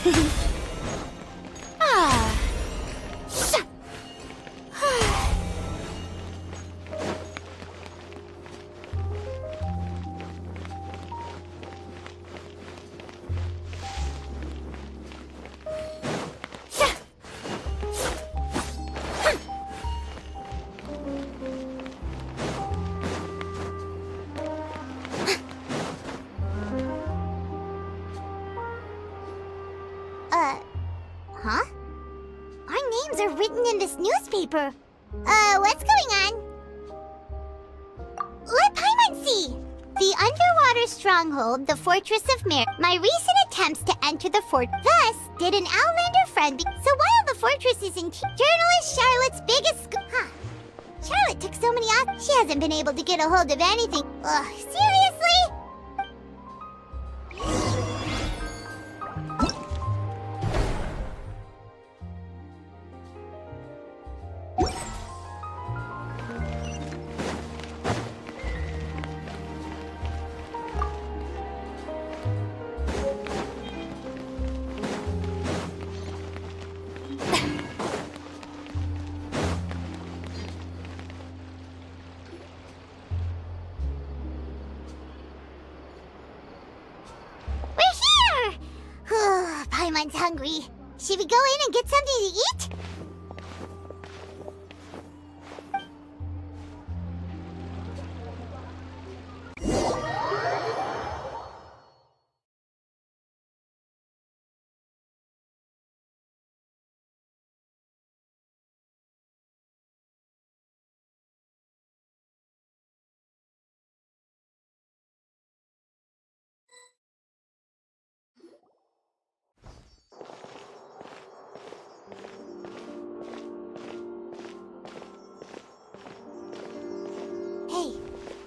Ah. Huh? Our names are written in this newspaper. What's going on? Let Paimon see! The underwater stronghold, the Fortress of Mir. My recent attempts to enter the fort. Thus, did an Outlander friend so while the fortress is in journalist Charlotte's biggest Huh. Charlotte took so many off. She hasn't been able to get a hold of anything. Ugh, seriously? Paimon's hungry. Should we go in and get something to eat? Hey,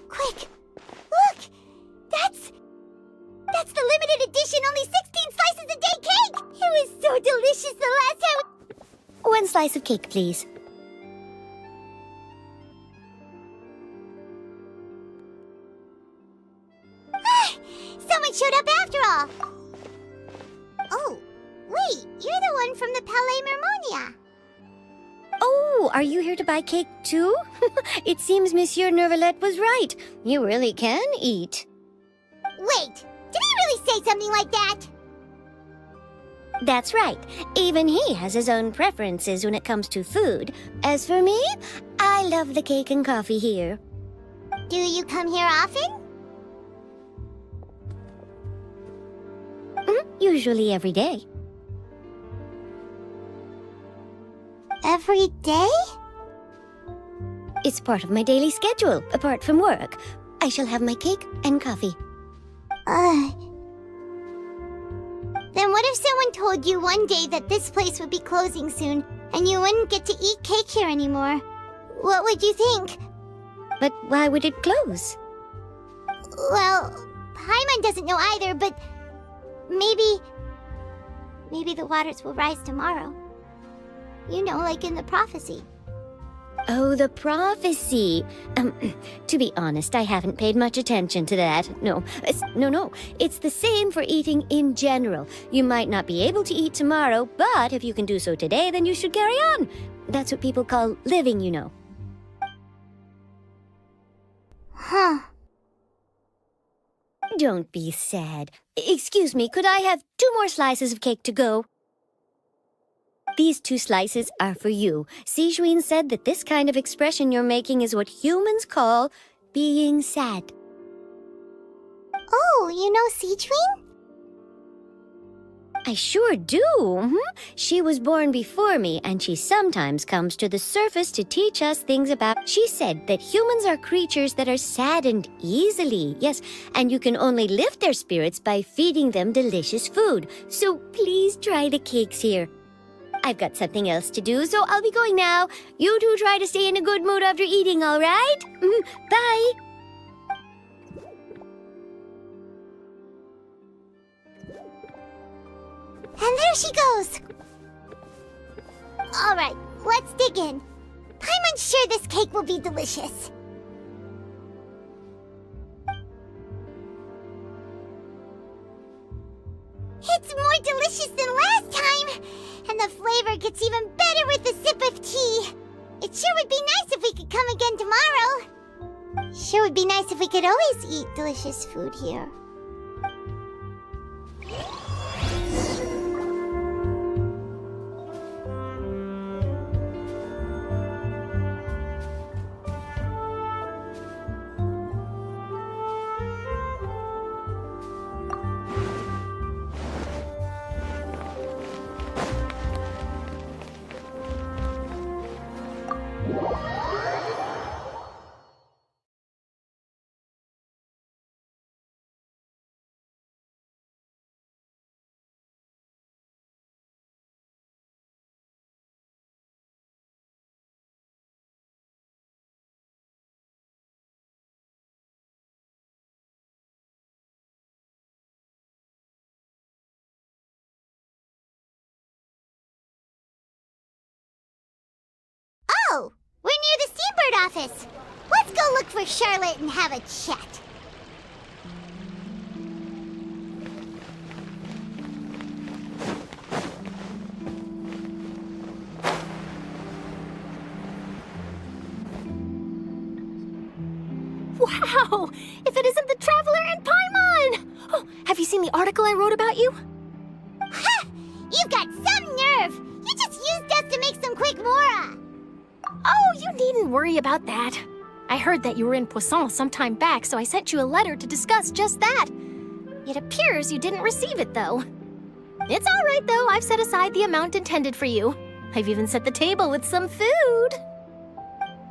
quick! Look! That's the limited edition, only 16 slices a day cake! It was so delicious the last time. 1 slice of cake, please. Someone showed up after all! Oh, wait, you're the one from the Palais Mermonia. Oh, are you here to buy cake too? It seems Monsieur Nervalette was right. You really can eat. Wait, did he really say something like that? That's right. Even he has his own preferences when it comes to food. As for me, I love the cake and coffee here. Do you come here often? Usually every day. Every day? It's part of my daily schedule, apart from work. I shall have my cake and coffee. Then what if someone told you one day that this place would be closing soon, and you wouldn't get to eat cake here anymore? What would you think? But why would it close? Well, Paimon doesn't know either, but maybe the waters will rise tomorrow. You know, like in the prophecy. Oh, the prophecy. To be honest, I haven't paid much attention to that. No. It's the same for eating in general. You might not be able to eat tomorrow, but if you can do so today, then you should carry on. That's what people call living, you know. Huh. Don't be sad. Excuse me, could I have 2 more slices of cake to go? These 2 slices are for you. Sijuin said that this kind of expression you're making is what humans call being sad. Oh, you know Sijuin? I sure do. She was born before me, and she sometimes comes to the surface to teach us things about... She said that humans are creatures that are saddened easily. Yes, and you can only lift their spirits by feeding them delicious food. So please try the cakes here. I've got something else to do, so I'll be going now. You two try to stay in a good mood after eating, all right? Bye. And there she goes. All right, let's dig in. I'm sure this cake will be delicious. It's more delicious than last flavor gets even better with a sip of tea. It sure would be nice if we could come again tomorrow. Sure would be nice if we could always eat delicious food here. Oh, we're near the Seabird office. Let's go look for Charlotte and have a chat. Wow! If it isn't the Traveler and Paimon! Oh, have you seen the article I wrote about you? Ha! You've got some nerve! You just used us to make some quick mora! Oh, you needn't worry about that. I heard that you were in Poisson some time back, so I sent you a letter to discuss just that. It appears you didn't receive it, though. It's all right, though. I've set aside the amount intended for you. I've even set the table with some food.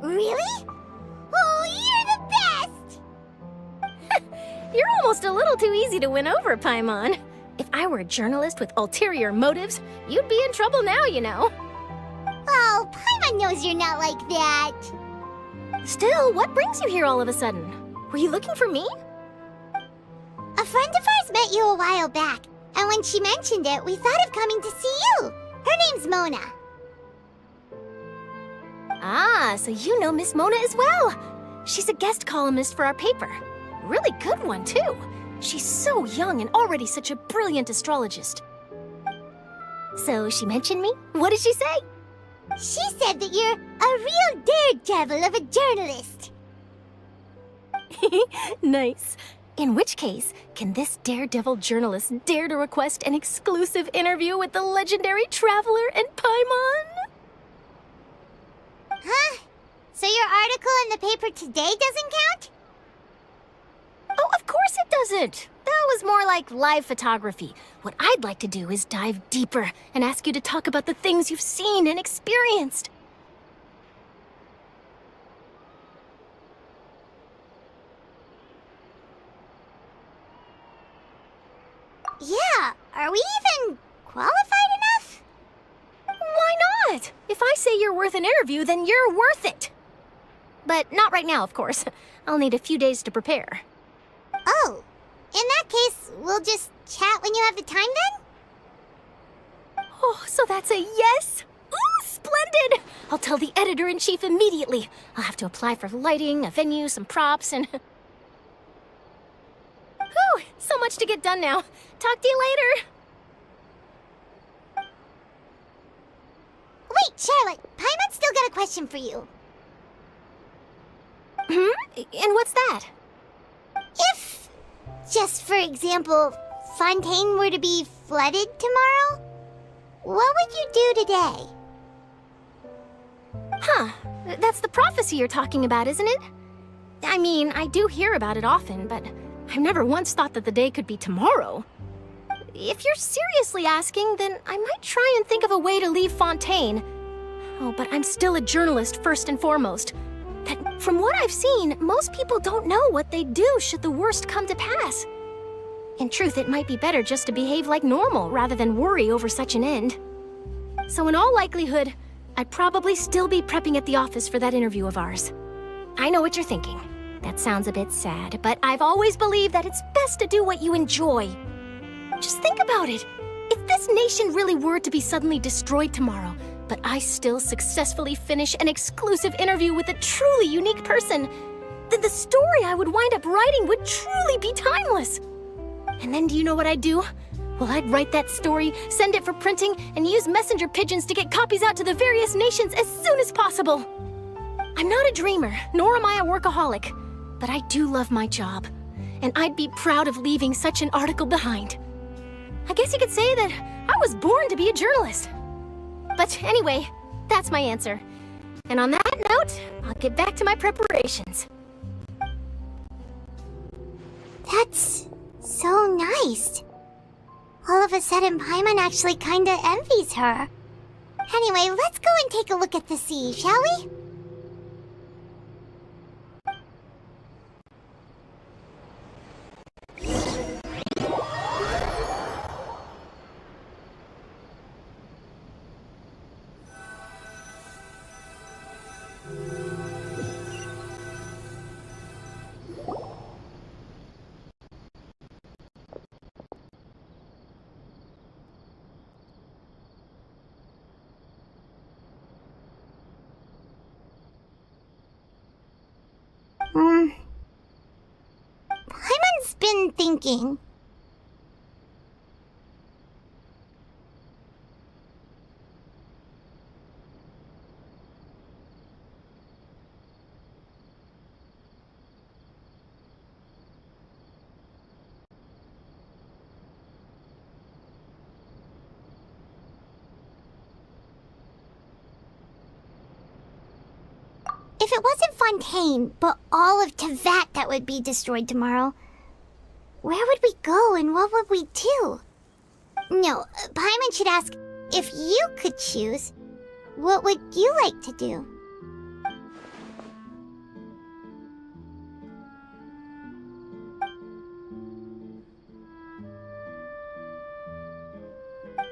Really? Oh, you're the best! You're almost a little too easy to win over, Paimon. If I were a journalist with ulterior motives, you'd be in trouble now, you know. Oh, Paimon knows you're not like that. Still, what brings you here all of a sudden? Were you looking for me? A friend of ours met you a while back, and when she mentioned it, we thought of coming to see you. Her name's Mona. Ah, so you know Miss Mona as well. She's a guest columnist for our paper. Really good one, too. She's so young and already such a brilliant astrologist. So she mentioned me? What did she say? She said that you're a real daredevil of a journalist. Nice. In which case, can this daredevil journalist dare to request an exclusive interview with the legendary Traveler and Paimon? Huh? So your article in the paper today doesn't count? Oh, of course it doesn't. That was more like live photography. What I'd like to do is dive deeper and ask you to talk about the things you've seen and experienced. Yeah, are we even qualified enough? Why not? If I say you're worth an interview, then you're worth it. But not right now, of course. I'll need a few days to prepare. Oh, in that case, we'll just chat when you have the time then? Oh, so that's a yes? Ooh, splendid! I'll tell the editor-in-chief immediately. I'll have to apply for lighting, a venue, some props, and... Whew, so much to get done now. Talk to you later. Wait, Charlotte, Paimon's still got a question for you. And what's that? If, just for example, Fontaine were to be flooded tomorrow, what would you do today? Huh, that's the prophecy you're talking about, isn't it? I mean, I do hear about it often, but I've never once thought that the day could be tomorrow. If you're seriously asking, then I might try and think of a way to leave Fontaine. Oh, but I'm still a journalist first and foremost. That, from what I've seen, most people don't know what they'd do should the worst come to pass. In truth, it might be better just to behave like normal rather than worry over such an end. So in all likelihood, I'd probably still be prepping at the office for that interview of ours. I know what you're thinking. That sounds a bit sad, but I've always believed that it's best to do what you enjoy. Just think about it. If this nation really were to be suddenly destroyed tomorrow, but I still successfully finish an exclusive interview with a truly unique person, then the story I would wind up writing would truly be timeless. And then do you know what I'd do? Well, I'd write that story, send it for printing, and use messenger pigeons to get copies out to the various nations as soon as possible. I'm not a dreamer, nor am I a workaholic, but I do love my job, and I'd be proud of leaving such an article behind. I guess you could say that I was born to be a journalist. But anyway, that's my answer. And on that note, I'll get back to my preparations. That's so nice. All of a sudden, Paimon actually kinda envies her. Anyway, let's go and take a look at the sea, shall we? Paimon's been thinking. If it wasn't Fontaine, but all of Tevat that would be destroyed tomorrow, where would we go and what would we do? No, Paimon should ask, if you could choose, what would you like to do?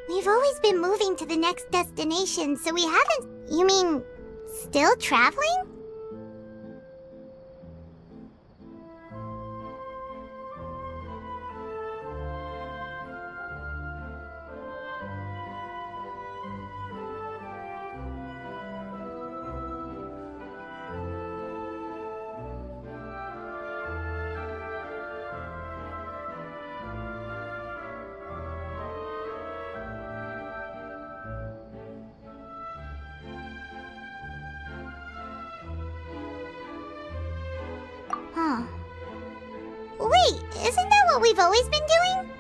We've always been moving to the next destination, so we haven't... You mean, still traveling? Huh. Wait, isn't that what we've always been doing?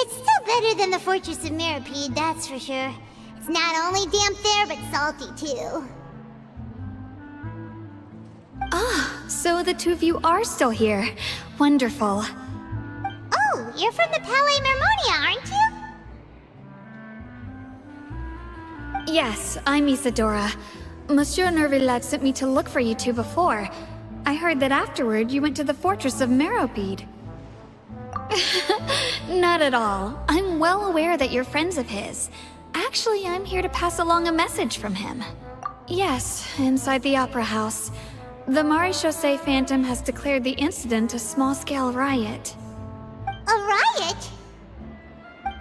it's still better than the Fortress of Mirapede, that's for sure. It's not only damp there, but salty too. Ah, so the two of you are still here. Wonderful. Oh, you're from the Palais Mermonia, aren't you? Yes, I'm Isadora. Monsieur Nervillet sent me to look for you two before. I heard that afterward you went to the Fortress of Meropide. Not at all. I'm well aware that you're friends of his. Actually, I'm here to pass along a message from him. Yes, inside the Opera House. The Maréchaussée Phantom has declared the incident a small-scale riot. A riot?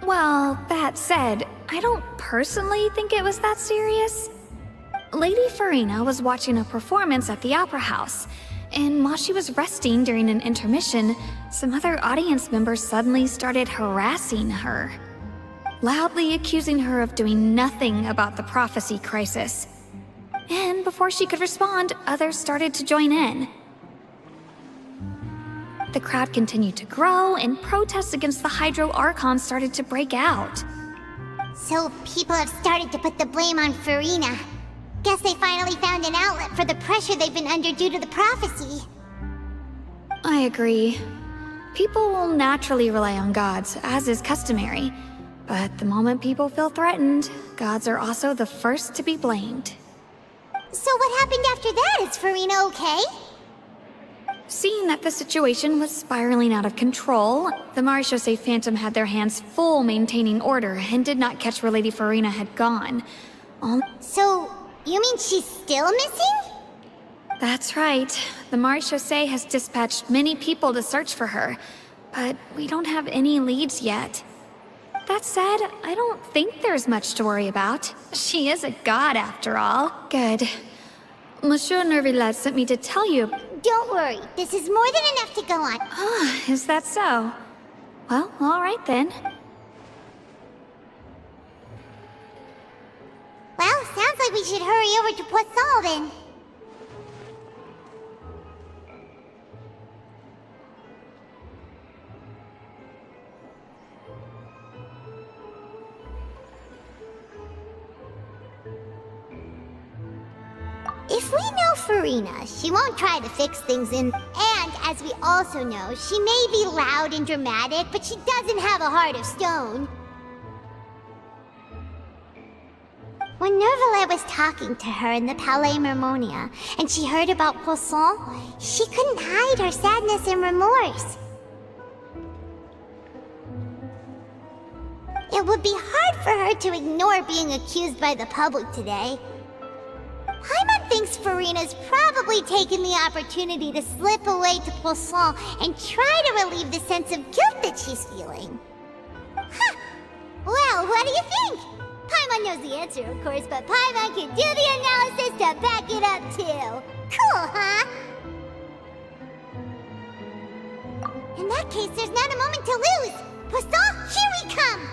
Well, that said, I don't personally think it was that serious. Lady Furina was watching a performance at the Opera House, and while she was resting during an intermission, some other audience members suddenly started harassing her, loudly accusing her of doing nothing about the prophecy crisis. And before she could respond, others started to join in. The crowd continued to grow, and protests against the Hydro Archon started to break out. So people have started to put the blame on Furina. Guess they finally found an outlet for the pressure they've been under due to the prophecy. I agree. People will naturally rely on gods, as is customary. But the moment people feel threatened, gods are also the first to be blamed. So what happened after that? Is Furina okay? Seeing that the situation was spiraling out of control, the Maréchaussée Phantom had their hands full maintaining order and did not catch where Lady Furina had gone. So, you mean she's still missing? That's right. The Maréchaussée has dispatched many people to search for her, but we don't have any leads yet. That said, I don't think there's much to worry about. She is a god after all. Good. Monsieur Nervillet sent me to tell you. Don't worry, this is more than enough to go on. Ah, is that so? Well, all right then. Well, sounds like we should hurry over to Poisson then. If we know Furina, she won't try to fix things in... And, as we also know, she may be loud and dramatic, but she doesn't have a heart of stone. When Nervillet was talking to her in the Palais Mermonia, and she heard about Poisson, she couldn't hide her sadness and remorse. It would be hard for her to ignore being accused by the public today. Paimon thinks Furina's probably taken the opportunity to slip away to Poisson and try to relieve the sense of guilt that she's feeling. Huh! Well, what do you think? Paimon knows the answer, of course, but Paimon can do the analysis to back it up, too. Cool, huh? In that case, there's not a moment to lose. Poisson, here we come!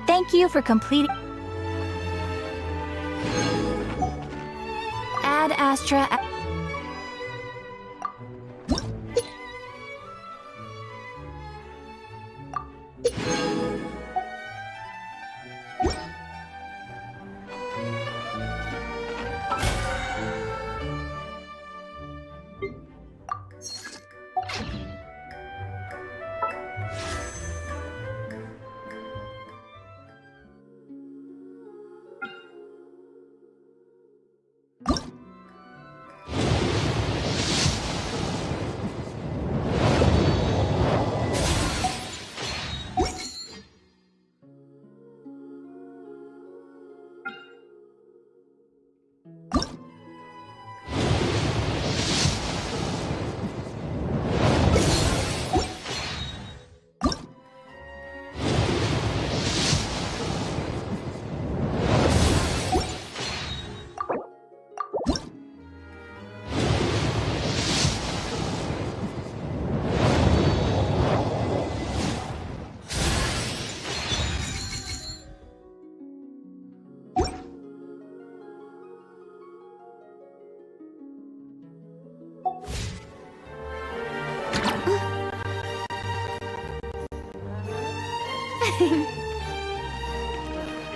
Thank you for completing... Ad Astra...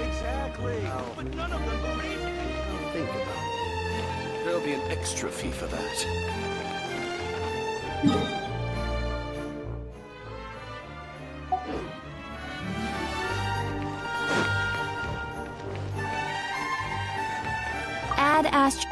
Exactly. But none of them believe me. Think about it. There'll be an extra fee for that. Add Ast.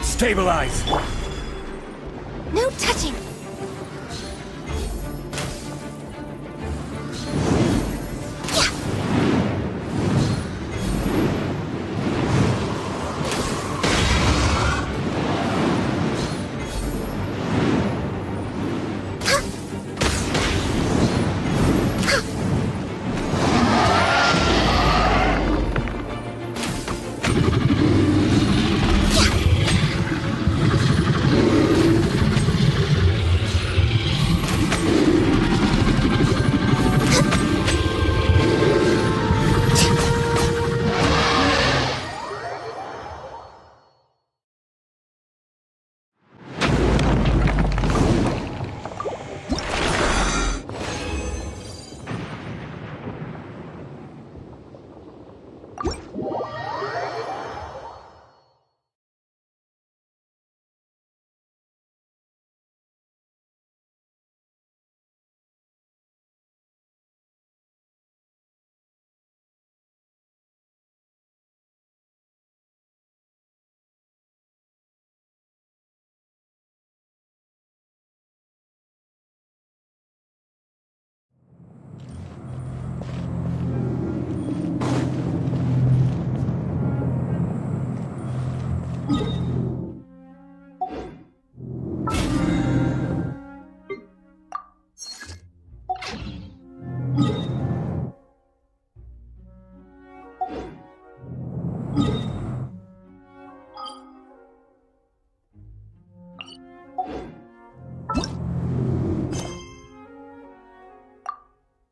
Stabilize! No touching!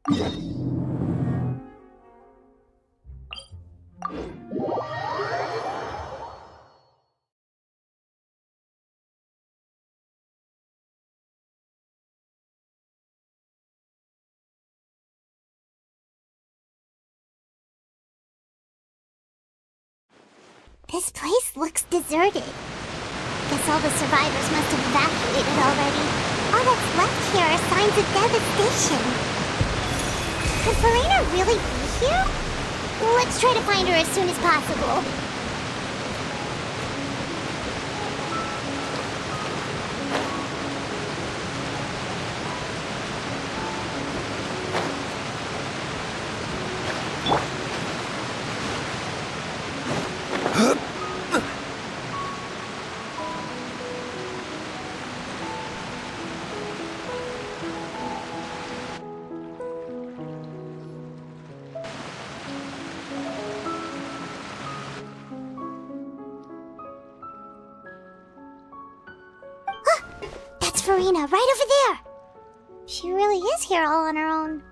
This place looks deserted. Guess all the survivors must have evacuated already. All that's left here are signs of devastation. Could Furina really be here? Let's try to find her as soon as possible. That's Furina, right over there! She really is here all on her own.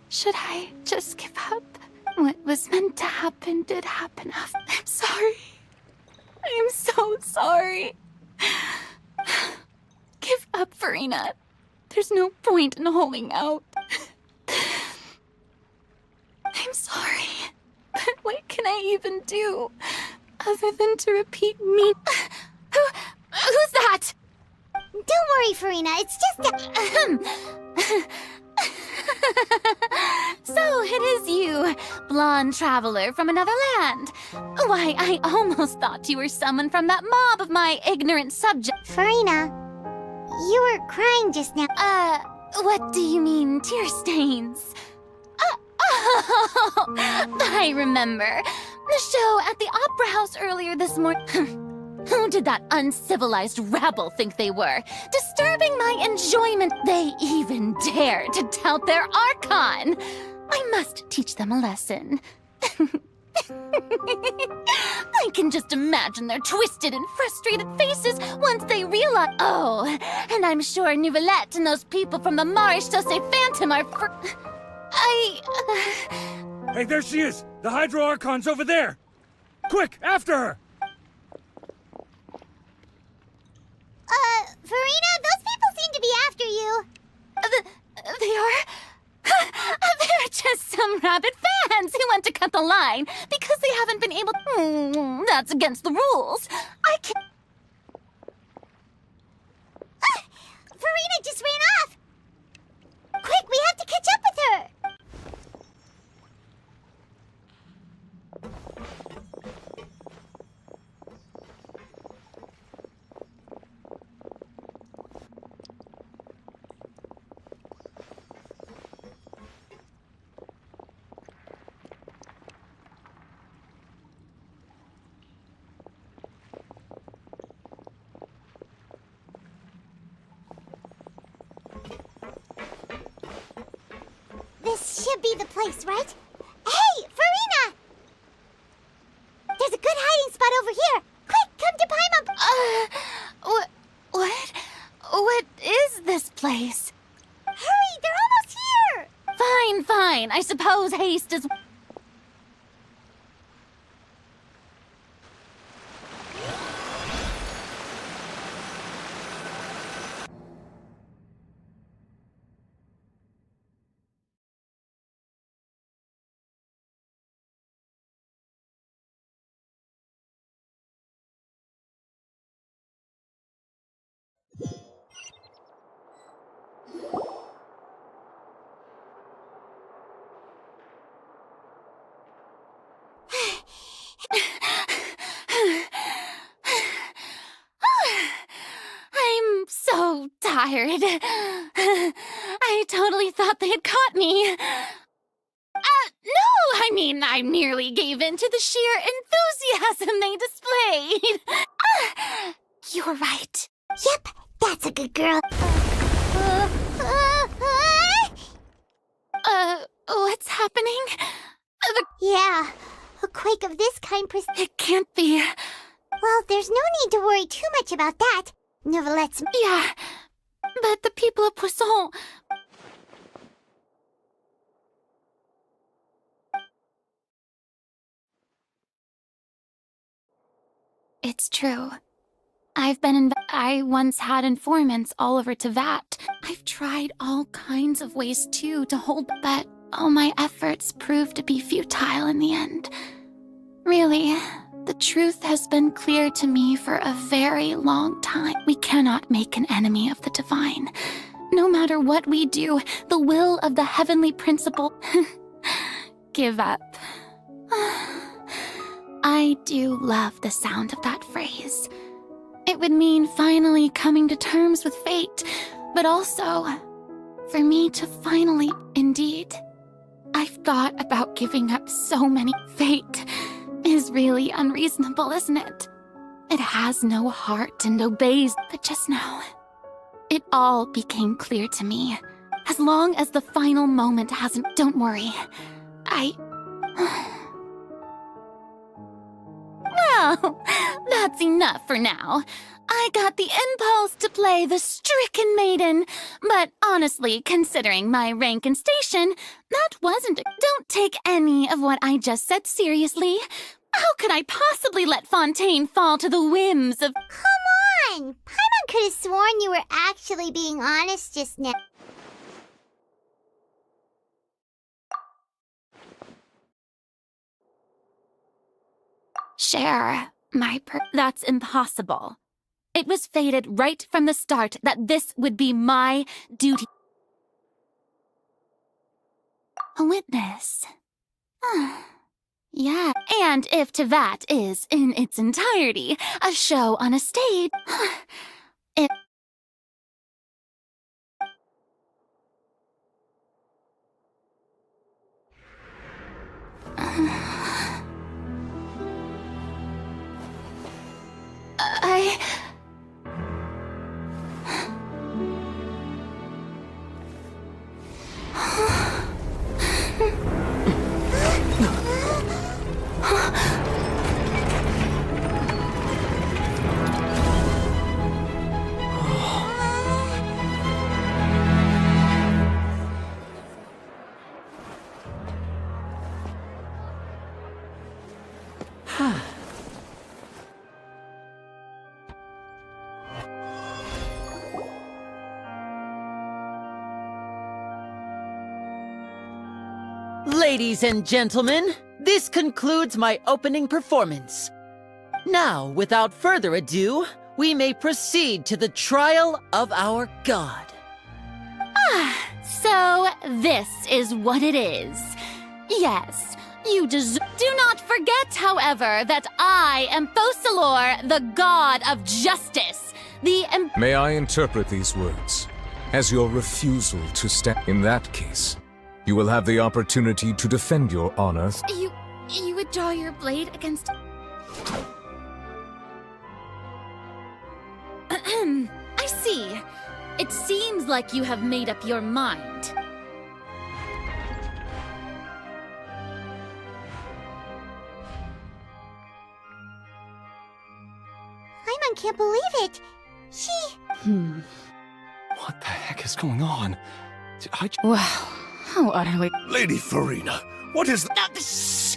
Should I just give up? What was meant to happen did happen. I'm sorry. I am so sorry. Give up, Furina. There's no point in holding out. I'm sorry. But what can I even do other than to repeat me? Who's that? Don't worry, Furina, it's just So it is you, blonde traveler from another land. Why, I almost thought you were someone from that mob of my ignorant subjects. Furina, you were crying just now. What do you mean, tear stains? Oh, I remember. The show at the Opera House earlier this morning. Who did that uncivilized rabble think they were? Disturbing my enjoyment. They even dare to tout their Archon. I must teach them a lesson. I can just imagine their twisted and frustrated faces once they realize. Oh, and I'm sure Nouvellette and those people from the Marche Sauce Phantom are Hey, there she is! The Hydro Archon's over there! Quick, after her! Furina, those people seem to be after you. They are? They're just some rabid fans who want to cut the line because they haven't been able. That's against the rules. I can't. Furina just ran off. Quick, we have to catch up with her. This should be the place, right? Hey, Furina! There's a good hiding spot over here. Quick, come to Paimon. What? What is this place? Hurry, they're almost here. Fine. I suppose haste is. I'm so tired. I totally thought they had caught me. No, I mean, I merely gave in to the sheer enthusiasm they displayed. You're right. Yep, that's a good girl. What's happening? Yeah, a quake of this kind It can't be. Well, there's no need to worry too much about that. Nevertheless, Yeah, but the people of Poisson... It's true. I once had informants all over Tevat. I've tried all kinds of ways too to hold, but all my efforts proved to be futile in the end. Really, the truth has been clear to me for a very long time. We cannot make an enemy of the divine. No matter what we do, the will of the heavenly principle... Give up. I do love the sound of that phrase. It would mean finally coming to terms with fate, but also for me to finally... Indeed, I've thought about giving up so many... Fate is really unreasonable, isn't it? It has no heart and obeys, but just now, it all became clear to me. As long as the final moment hasn't... Don't worry. Well, that's enough for now. I got the impulse to play the stricken maiden, but honestly, considering my rank and station, that wasn't... Don't take any of what I just said seriously. How could I possibly let Fontaine fall to the whims of... come on! Paimon could have sworn you were actually being honest just now. Share that's impossible. It was fated right from the start that this would be my duty. A witness. Yeah, and if Tevat is, in its entirety, a show on a stage, it... Ladies and gentlemen, this concludes my opening performance. Now, without further ado, we may proceed to the trial of our god. So this is what it is. Yes, you deserve... Do not forget, however, that I am Focalor, the god of justice. May I interpret these words as your refusal to stand? In that case, you will have the opportunity to defend your honor. You would draw your blade against... I see. It seems like you have made up your mind. Paimon can't believe it. She... What the heck is going on? Wow, how utterly... Lady Furina, what is... Shh!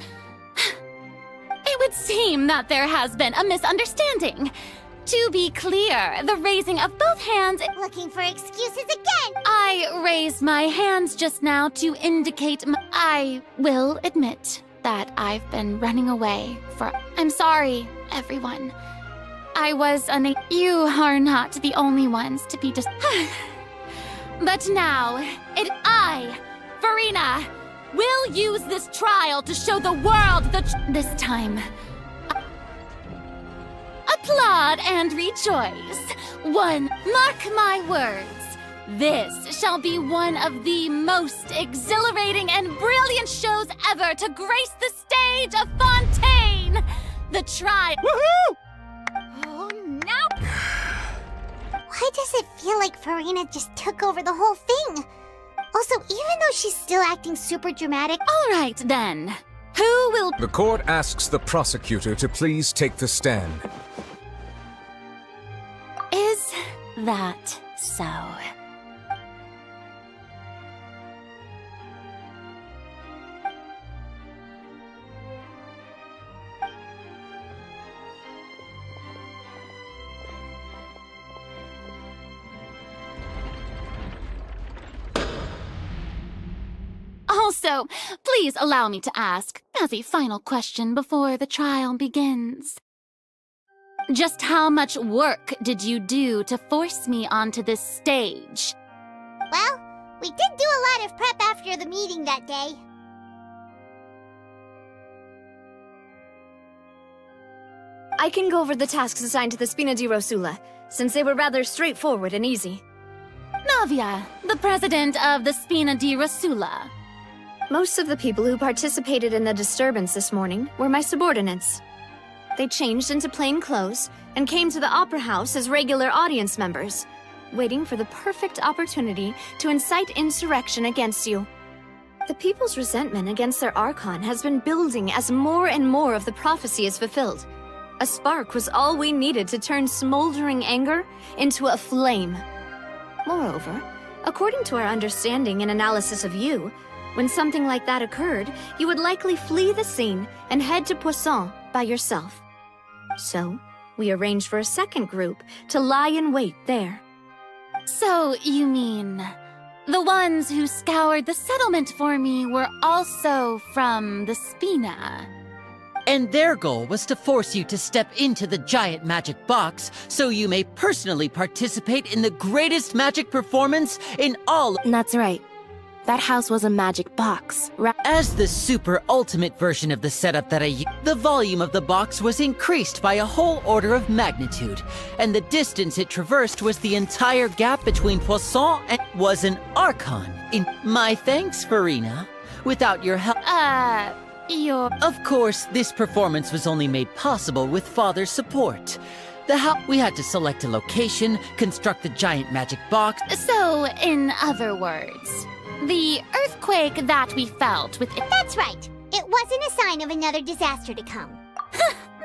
It would seem that there has been a misunderstanding. To be clear, the raising of both hands... Looking for excuses again! I raised my hands just now to indicate I will admit that I've been running away for... I'm sorry, everyone. I was You are not the only ones to be But now, I, Furina, will use this trial to show the world this time. Applaud and rejoice. Mark my words. This shall be one of the most exhilarating and brilliant shows ever to grace the stage of Fontaine. The trial... Oh, no! Why does it feel like Furina just took over the whole thing? Also, even though she's still acting super dramatic... All right, then. Who will... The court asks the prosecutor to please take the stand. Is that so? Also, please allow me to ask, as a final question before the trial begins. Just how much work did you do to force me onto this stage? Well, we did do a lot of prep after the meeting that day. I can go over the tasks assigned to the Spina di Rosula, since they were rather straightforward and easy. Navia, the president of the Spina di Rosula. Most of the people who participated in the disturbance this morning were my subordinates. They changed into plain clothes and came to the Opera House as regular audience members, waiting for the perfect opportunity to incite insurrection against you. The people's resentment against their Archon has been building as more and more of the prophecy is fulfilled. A spark was all we needed to turn smoldering anger into a flame. Moreover, according to our understanding and analysis of you, when something like that occurred, you would likely flee the scene and head to Poisson by yourself. So, we arranged for a second group to lie in wait there. So, you mean... the ones who scoured the settlement for me were also from the Spina? And their goal was to force you to step into the giant magic box so you may personally participate in the greatest magic performance in all— That's right. That house was a magic box. As the super ultimate version of the setup that I used, the volume of the box was increased by a whole order of magnitude, and the distance it traversed was the entire gap between Poisson and was an Archon. In my thanks, Furina. Without your help— Of course, this performance was only made possible with Father's support. We had to select a location, construct the giant magic box— So, in other words, the earthquake that we felt with— That's right. It wasn't a sign of another disaster to come.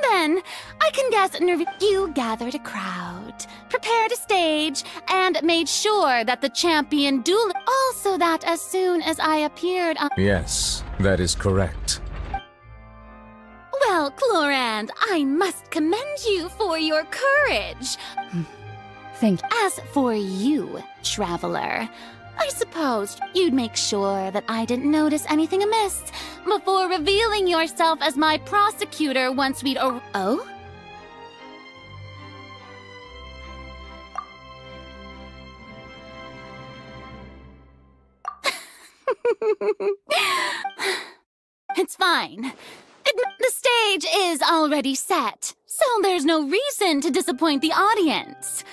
Then, I can guess you gathered a crowd, prepared a stage, and made sure that the champion duel— also that as soon as I appeared on— Yes, that is correct. Well, Clorand, I must commend you for your courage. Thank you. As for you, traveler, I supposed you'd make sure that I didn't notice anything amiss before revealing yourself as my prosecutor once we'd— Oh? It's fine. The stage is already set, so there's no reason to disappoint the audience.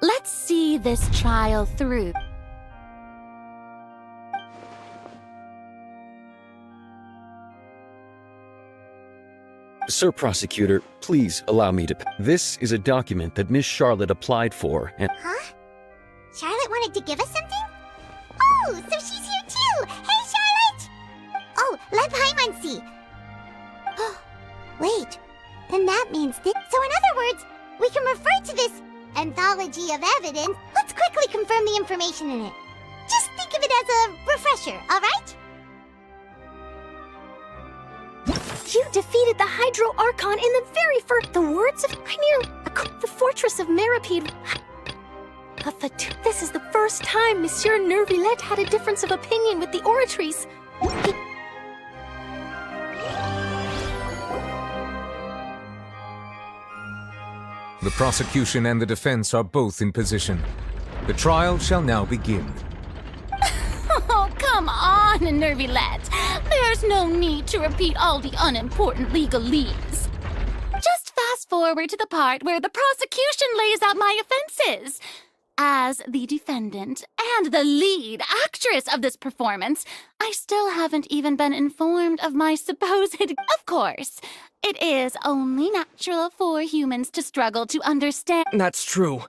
Let's see this trial through. Sir Prosecutor, please allow me to... This is a document that Miss Charlotte applied for, and... Huh? Charlotte wanted to give us something? Oh, so she's here too! Hey, Charlotte! Oh, let Paimon see. Oh, wait. Then that means this. So in other words, we can refer to this anthology of evidence. Let's quickly confirm the information in it. Just think of it as a refresher, all right? You defeated the Hydro Archon in the very first— The words of the fortress of Meripede. This is the first time Monsieur Nervillette had a difference of opinion with the Oratrice. The prosecution and the defense are both in position. The trial shall now begin. Oh, come on, Nervillette. There's no need to repeat all the unimportant legalese. Just fast forward to the part where the prosecution lays out my offenses. As the defendant and the lead actress of this performance, I still haven't even been informed of my supposed— Of course, it is only natural for humans to struggle to understand— That's true.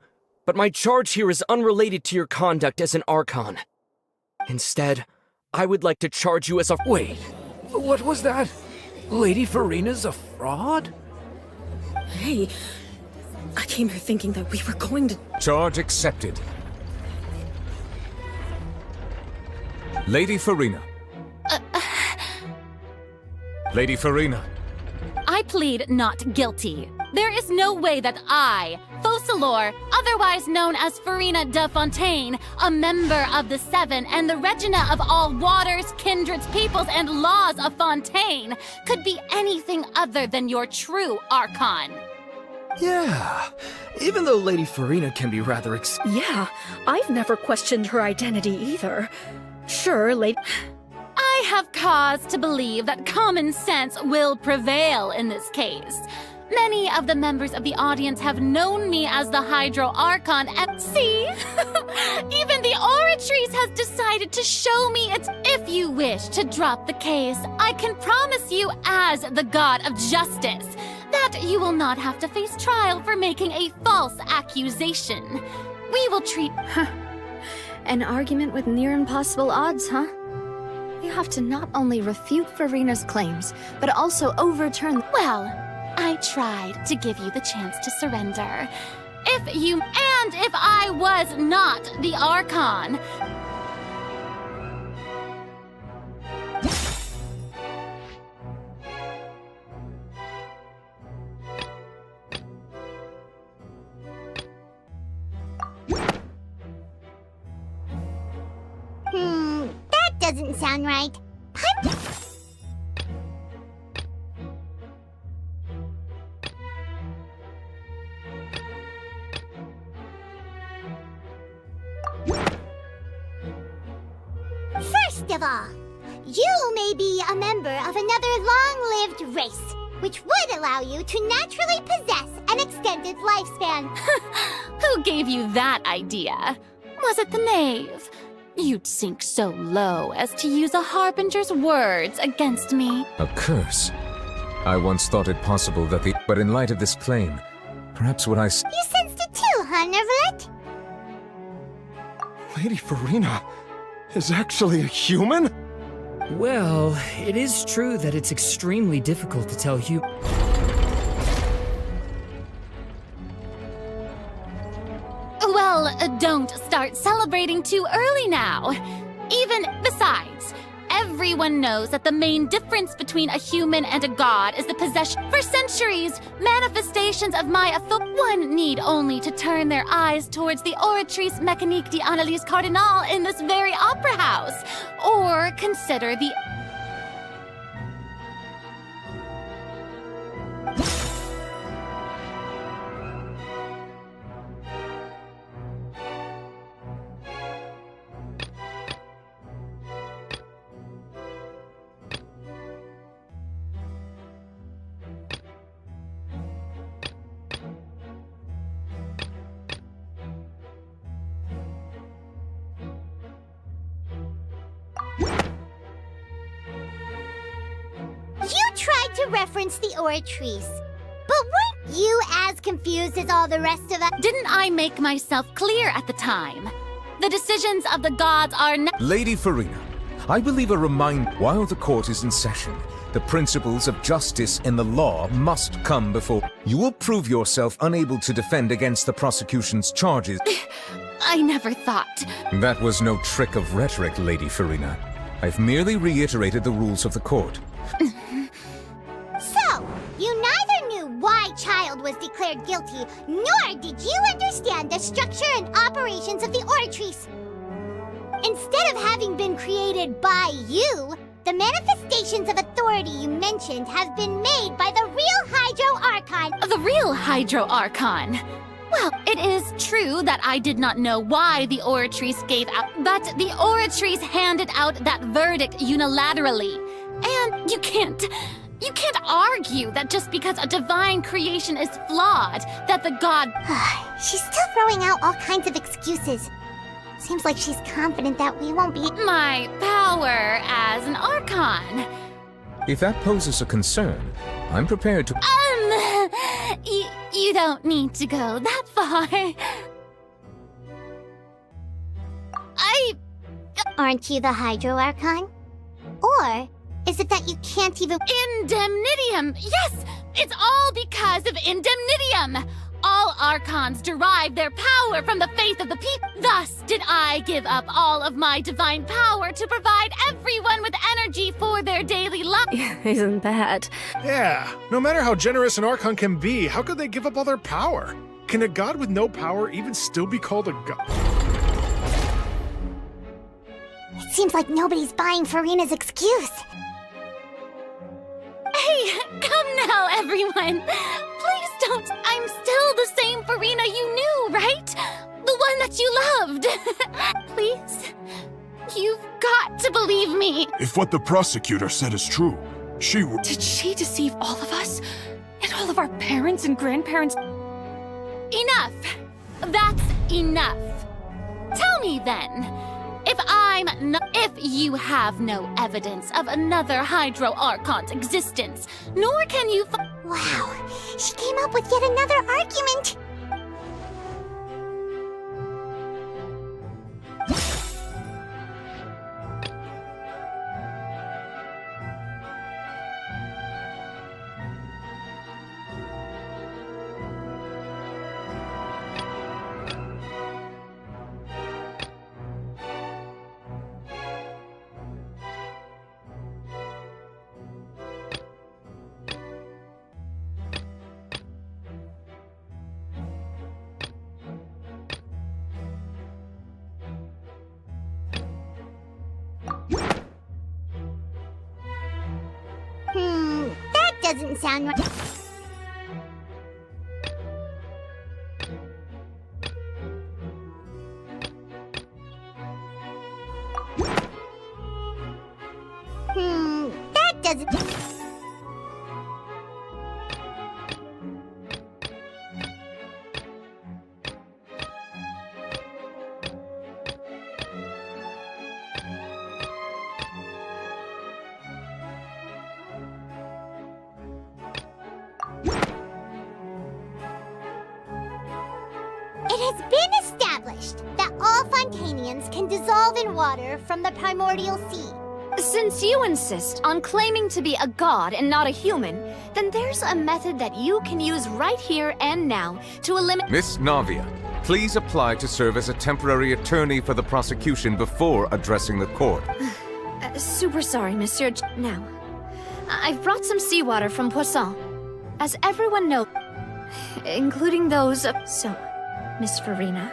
but my charge here is unrelated to your conduct as an Archon. Instead, I would like to charge you as a— Wait, what was that? Lady Furina's a fraud? Hey, I came here thinking that we were going to— Charge accepted. Lady Furina. Lady Furina. I plead not guilty. There is no way that I, Focalor, otherwise known as Furina de Fontaine, a member of the Seven and the Regina of all waters, kindreds, peoples, and laws of Fontaine, could be anything other than your true Archon. Yeah, even though Lady Furina can be rather Yeah, I've never questioned her identity either. Sure, Lady— I have cause to believe that common sense will prevail in this case. Many of the members of the audience have known me as the Hydro Archon, and see? Even the Oratrice has decided to show me its— If you wish to drop the case, I can promise you as the God of Justice that you will not have to face trial for making a false accusation. We will treat— An argument with near impossible odds, huh? You have to not only refute Furina's claims, but also overturn— Well, I tried to give you the chance to surrender. If I was not the Archon. That doesn't sound right. First of all, you may be a member of another long-lived race, which would allow you to naturally possess an extended lifespan. Who gave you that idea? Was it the knave? You'd sink so low as to use a harbinger's words against me. A curse. I once thought it possible that the— But in light of this claim, perhaps what I— You sensed it too, huh, Nervalet? Lady Furina is actually a human? Well, it is true that it's extremely difficult to tell Well, don't start celebrating too early now. Besides, everyone knows that the main difference between a human and a god is the possession. For centuries, manifestations of my one need only to turn their eyes towards the Oratrice Mécanique d'Analyse Cardinal in this very opera house, or consider the— You tried to reference the Oratrice, but weren't you as confused as all the rest of us? Didn't I make myself clear at the time? The decisions of the gods are— Lady Furina, I believe while the court is in session, the principles of justice and the law must come before— You will prove yourself unable to defend against the prosecution's charges. I never thought— That was no trick of rhetoric, Lady Furina. I've merely reiterated the rules of the court. So, you neither knew why Child was declared guilty, nor did you understand the structure and operations of the Oratrice. Instead of having been created by you, the manifestations of authority you mentioned have been made by the real Hydro Archon. The real Hydro Archon? Well, it is true that I did not know why the Oratrice gave out, but the Oratrice handed out that verdict unilaterally. And you can't argue that just because a divine creation is flawed, that the god— She's still throwing out all kinds of excuses. Seems like she's confident that we won't be— My power as an Archon. If that poses a concern, I'm prepared to— You don't need to go that far. Aren't you the Hydro Archon? Or is it that you can't even— Indemnitium! Yes! It's all because of Indemnitium! All Archons derive their power from the faith of the people. Thus did I give up all of my divine power to provide everyone with energy for their daily life. Isn't that? Yeah, no matter how generous an Archon can be, how could they give up all their power? Can a god with no power even still be called a god? It seems like nobody's buying Furina's excuse. Hey, come now, everyone. Please don't. I'm still the same Furina you knew, right? The one that you loved. Please. You've got to believe me. If what the prosecutor said is true, she would— Did she deceive all of us? And all of our parents and grandparents? Enough. That's enough. Tell me then. If you have no evidence of another Hydro Archon's existence, nor can you Wow, she came up with yet another argument. That doesn't sound right. That doesn't... It has been established that all Fontainians can dissolve in water from the primordial sea. Since you insist on claiming to be a god and not a human, then there's a method that you can use right here and now to eliminate— Miss Navia, please apply to serve as a temporary attorney for the prosecution before addressing the court. Super sorry, Monsieur. Now, I've brought some seawater from Poisson. As everyone knows, including those of— So, Miss Furina,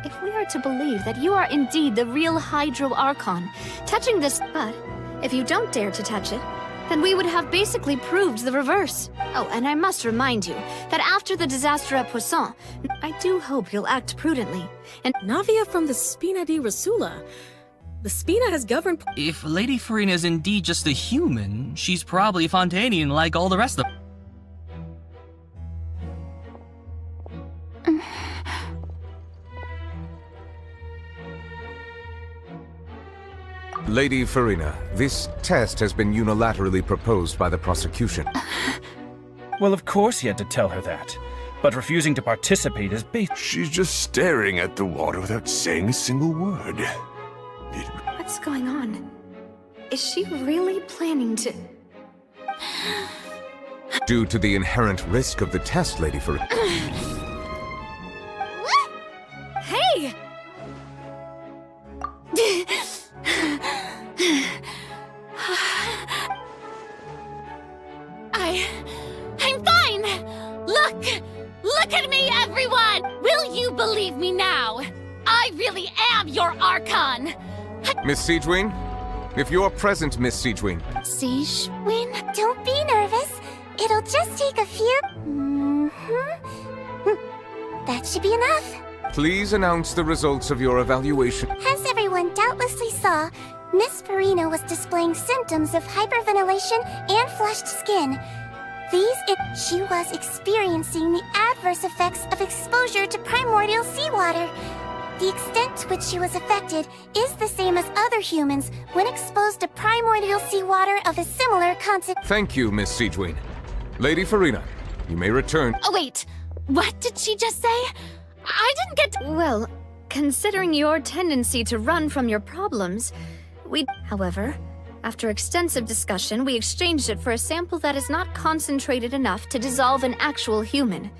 if we are to believe that you are indeed the real Hydro Archon, touching this— But if you don't dare to touch it, then we would have basically proved the reverse. Oh, and I must remind you that after the disaster at Poisson, I do hope you'll act prudently. And Navia from the Spina di Rasula. The Spina has governed— If Lady Furina is indeed just a human, she's probably Fontainian like all the rest of them. Lady Furina, this test has been unilaterally proposed by the prosecution. Well, of course he had to tell her that. But refusing to participate is based— She's just staring at the water without saying a single word. what's going on? Is she really planning to— Due to the inherent risk of the test, Lady Furina. Hey! I'm fine! Look at me, everyone! Will you believe me now? I really am your Archon! Miss Siegewin? If you're present, Miss Siegewin. Siegewin? Don't be nervous. It'll just take a few... That should be enough. Please announce the results of your evaluation. As everyone doubtlessly saw, Miss Furina was displaying symptoms of hyperventilation and flushed skin. She was experiencing the adverse effects of exposure to primordial seawater. The extent to which she was affected is the same as other humans when exposed to primordial seawater of a similar consequence. Thank you, Miss Siegewin. Lady Furina, you may return. Oh, wait. What did she just say? I didn't get to— Well, considering your tendency to run from your problems, however, after extensive discussion, we exchanged it for a sample that is not concentrated enough to dissolve an actual human.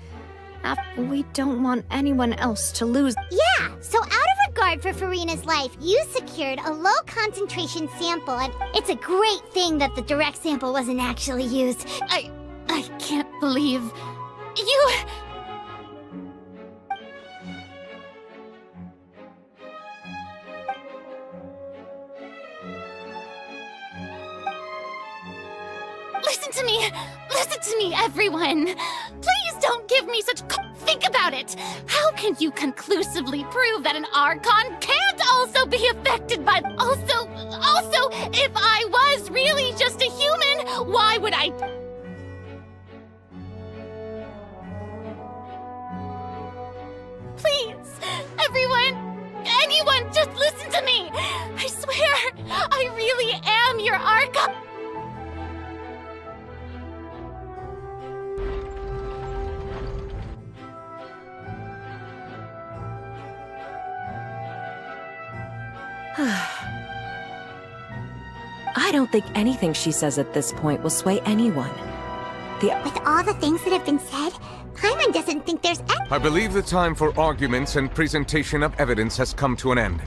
We don't want anyone else to lose. Yeah, so out of regard for Furina's life, you secured a low-concentration sample, and it's a great thing that the direct sample wasn't actually used. I can't believe you... Listen to me, everyone! Please don't give me such... Think about it! How can you conclusively prove that an Archon can't also be affected by... Also, if I was really just a human, why would I... Please, anyone, just listen to me! I swear, I really am your Archon! I don't think anything she says at this point will sway anyone. With all the things that have been said, Paimon doesn't think there's I believe the time for arguments and presentation of evidence has come to an end.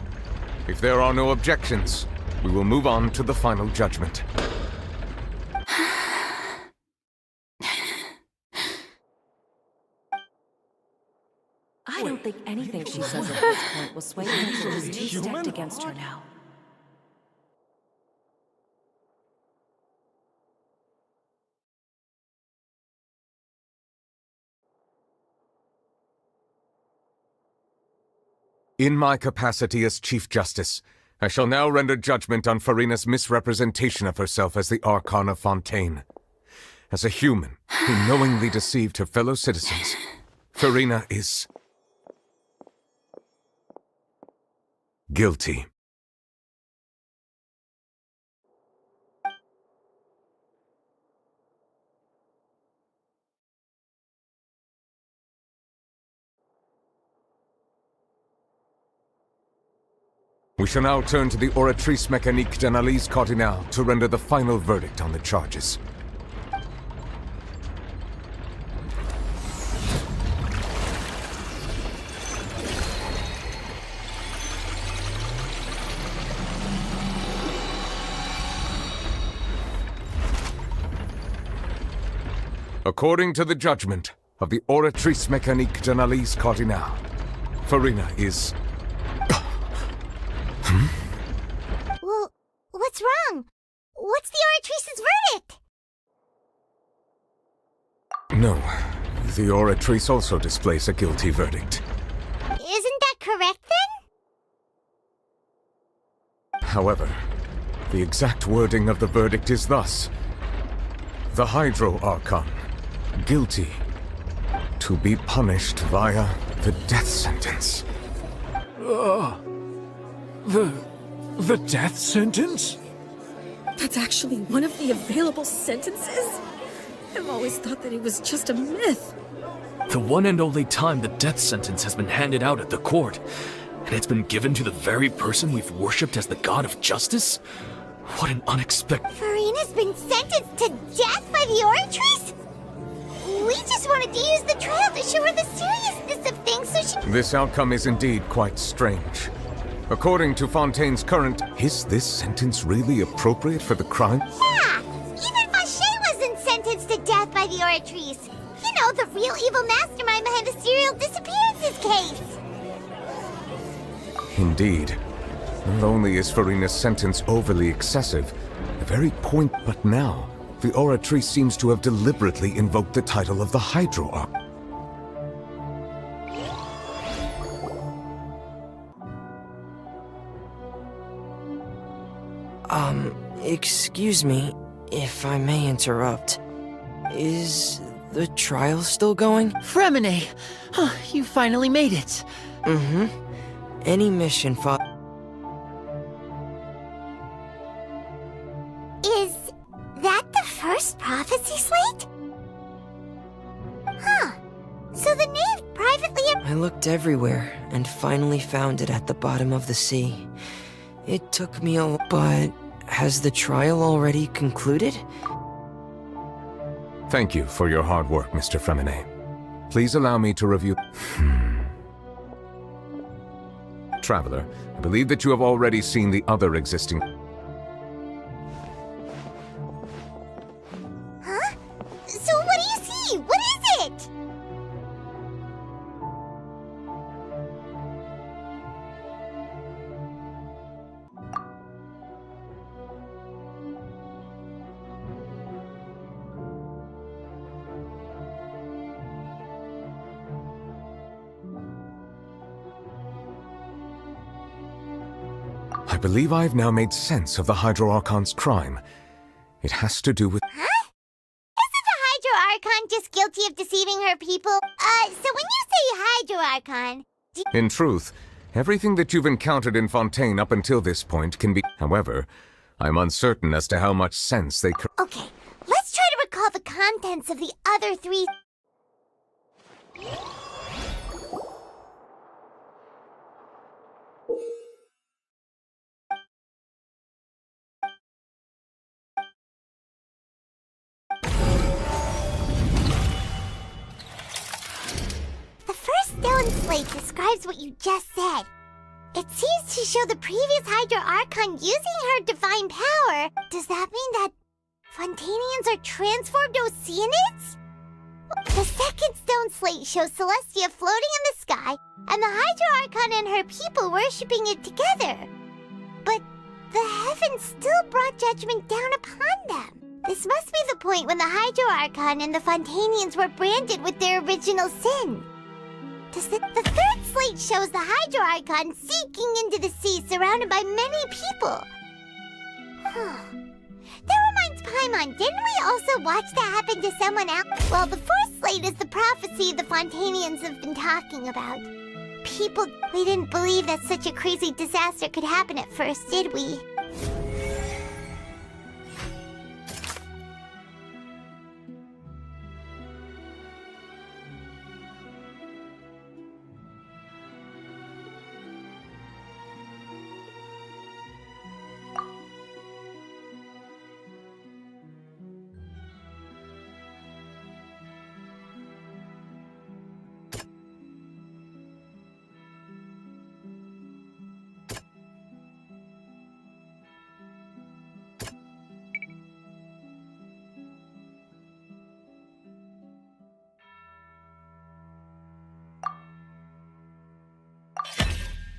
If there are no objections, we will move on to the final judgment. I don't think anything she says at this point will sway anyone who's too stacked against her now. In my capacity as Chief Justice, I shall now render judgment on Furina's misrepresentation of herself as the Archon of Fontaine. As a human who knowingly deceived her fellow citizens, Furina is... guilty. We shall now turn to the Oratrice Mécanique d'Analyse Cardinale to render the final verdict on the charges. According to the judgment of the Oratrice Mécanique d'Analyse Cardinale, Furina is... Well, what's wrong? What's the Oratrice's verdict? No, the Oratrice also displays a guilty verdict. Isn't that correct, then? However, the exact wording of the verdict is thus. The Hydro Archon, guilty, to be punished via the death sentence. The death sentence? That's actually one of the available sentences? I've always thought that it was just a myth. The one and only time the death sentence has been handed out at the court, and it's been given to the very person we've worshipped as the god of justice? What an unexpected... Furina's been sentenced to death by the Oratrice? We just wanted to use the trial to show her the seriousness of things so she... This outcome is indeed quite strange. According to Fontaine's current... Is this sentence really appropriate for the crime? Yeah! Even Fauché wasn't sentenced to death by the Oratrice. You know, the real evil mastermind behind the serial disappearances case. Indeed. Not only is Furina's sentence overly excessive, the very point but now, the Oratrice seems to have deliberately invoked the title of the Hydro Archon. Excuse me, if I may interrupt. Is the trial still going? Fremine! You finally made it. Mm-hmm. Any mission, Is that the first prophecy slate? Huh. So the knave privately... I looked everywhere and finally found it at the bottom of the sea. It took me a... But has the trial already concluded? Thank you for your hard work, Mr. Fremine. Please allow me to review... Traveler, I believe that you have already seen the other existing... Huh? So what do you see? What is it? I believe I've now made sense of the Hydro Archon's crime. It has to do with... Huh? Isn't the Hydro Archon just guilty of deceiving her people? So when you say Hydro Archon... In truth, everything that you've encountered in Fontaine up until this point can be... However, I'm uncertain as to how much sense they... Okay, let's try to recall the contents of the other three... The first stone slate describes what you just said. It seems to show the previous Hydro Archon using her divine power. Does that mean that Fontainians are transformed Oceanids? The second stone slate shows Celestia floating in the sky, and the Hydro Archon and her people worshipping it together. But the heavens still brought judgment down upon them. This must be the point when the Hydro Archon and the Fontainians were branded with their original sin. The third slate shows the Hydro Archon sinking into the sea surrounded by many people. That reminds Paimon, didn't we also watch that happen to someone else? Well, the fourth slate is the prophecy the Fontainians have been talking about. We didn't believe that such a crazy disaster could happen at first, did we?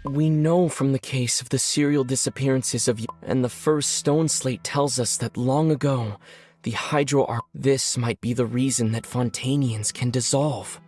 We know from the case of the serial disappearances of and the first stone slate tells us that long ago, the Hydro Arc. This might be the reason that Fontainians can dissolve.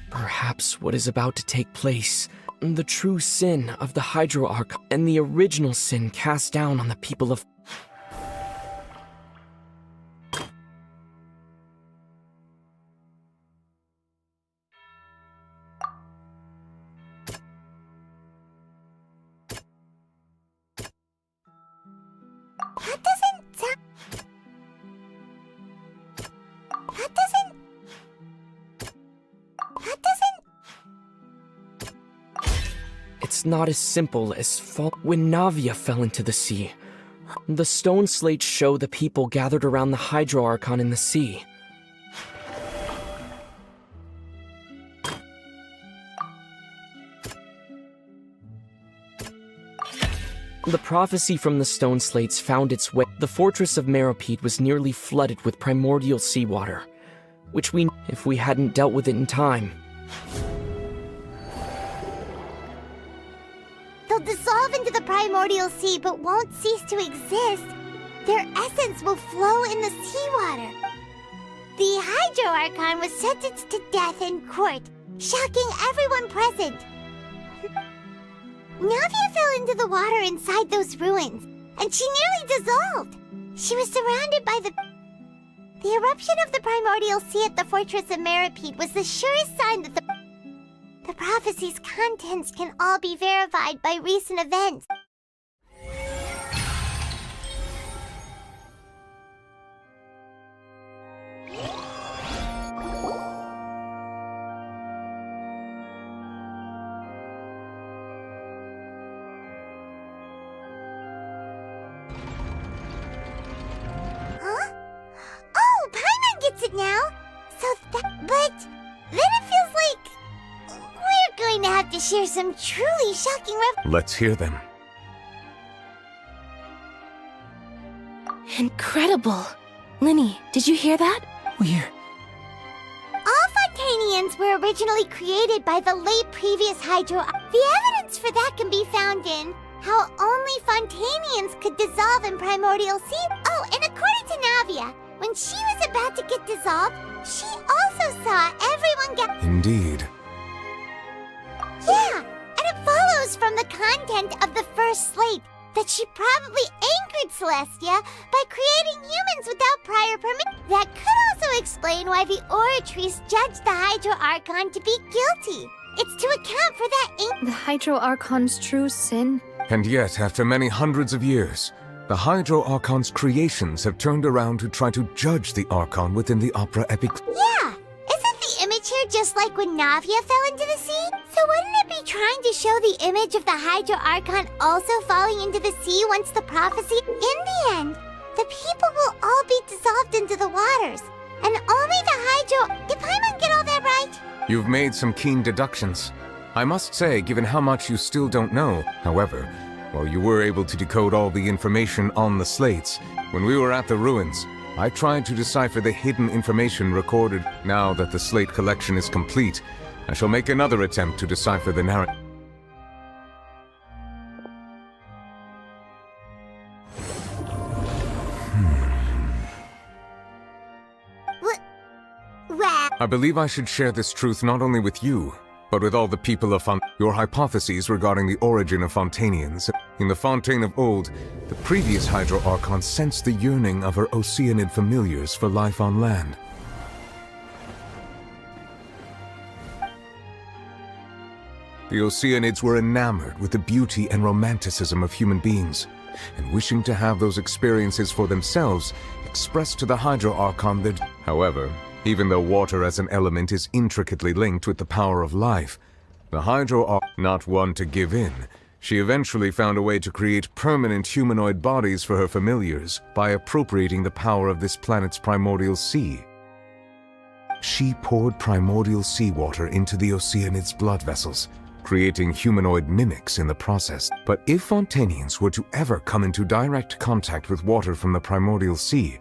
Perhaps what is about to take place, the true sin of the Hydro Arc and the original sin cast down on the people of... It's not as simple as when Navia fell into the sea. The stone slates show the people gathered around the Hydro Archon in the sea. The prophecy from the stone slates found its way. The fortress of Meropide was nearly flooded with primordial seawater, which if we hadn't dealt with it in time. They'll dissolve into the primordial sea but won't cease to exist. Their essence will flow in the seawater. The Hydro Archon was sentenced to death in court, shocking everyone present. Navia fell into the water inside those ruins, and she nearly dissolved. She was surrounded by the eruption of the primordial sea at the fortress of Meropide was the surest sign that the prophecy's contents can all be verified by recent events. It now, but then it feels like we're going to have to share some truly shocking Let's hear them. Incredible. Linny, did you hear that? All Fontainians were originally created by the late previous Hydro. The evidence for that can be found in how only Fontainians could dissolve in primordial sea. Oh, and according to Navia, when she was about to get dissolved, she also saw everyone get... Indeed. Yeah, and it follows from the content of the first slate that she probably angered Celestia by creating humans without prior permission. That could also explain why the Oratrice judged the Hydro Archon to be guilty. It's to account for that The Hydro Archon's true sin? And yet, after many hundreds of years, the Hydro Archon's creations have turned around to try to judge the Archon within the opera epic. Yeah! Isn't the image here just like when Navia fell into the sea? So wouldn't it be trying to show the image of the Hydro Archon also falling into the sea once the prophecy? In the end, the people will all be dissolved into the waters. And only the Hydro... Did Paimon get all that right? You've made some keen deductions. I must say, given how much you still don't know, however, while you were able to decode all the information on the slates, when we were at the ruins, I tried to decipher the hidden information recorded. Now that the slate collection is complete, I shall make another attempt to decipher the narrative. I believe I should share this truth not only with you, but with all the people of your hypotheses regarding the origin of Fontainians. In the Fontaine of old, the previous Hydro Archon sensed the yearning of her Oceanid familiars for life on land. The Oceanids were enamored with the beauty and romanticism of human beings, and wishing to have those experiences for themselves, expressed to the Hydro Archon that, however, even though water as an element is intricately linked with the power of life, the Hydro Archon, not one to give in, she eventually found a way to create permanent humanoid bodies for her familiars by appropriating the power of this planet's primordial sea. She poured primordial seawater into the Oceanid's blood vessels, creating humanoid mimics in the process. But if Fontainians were to ever come into direct contact with water from the primordial sea,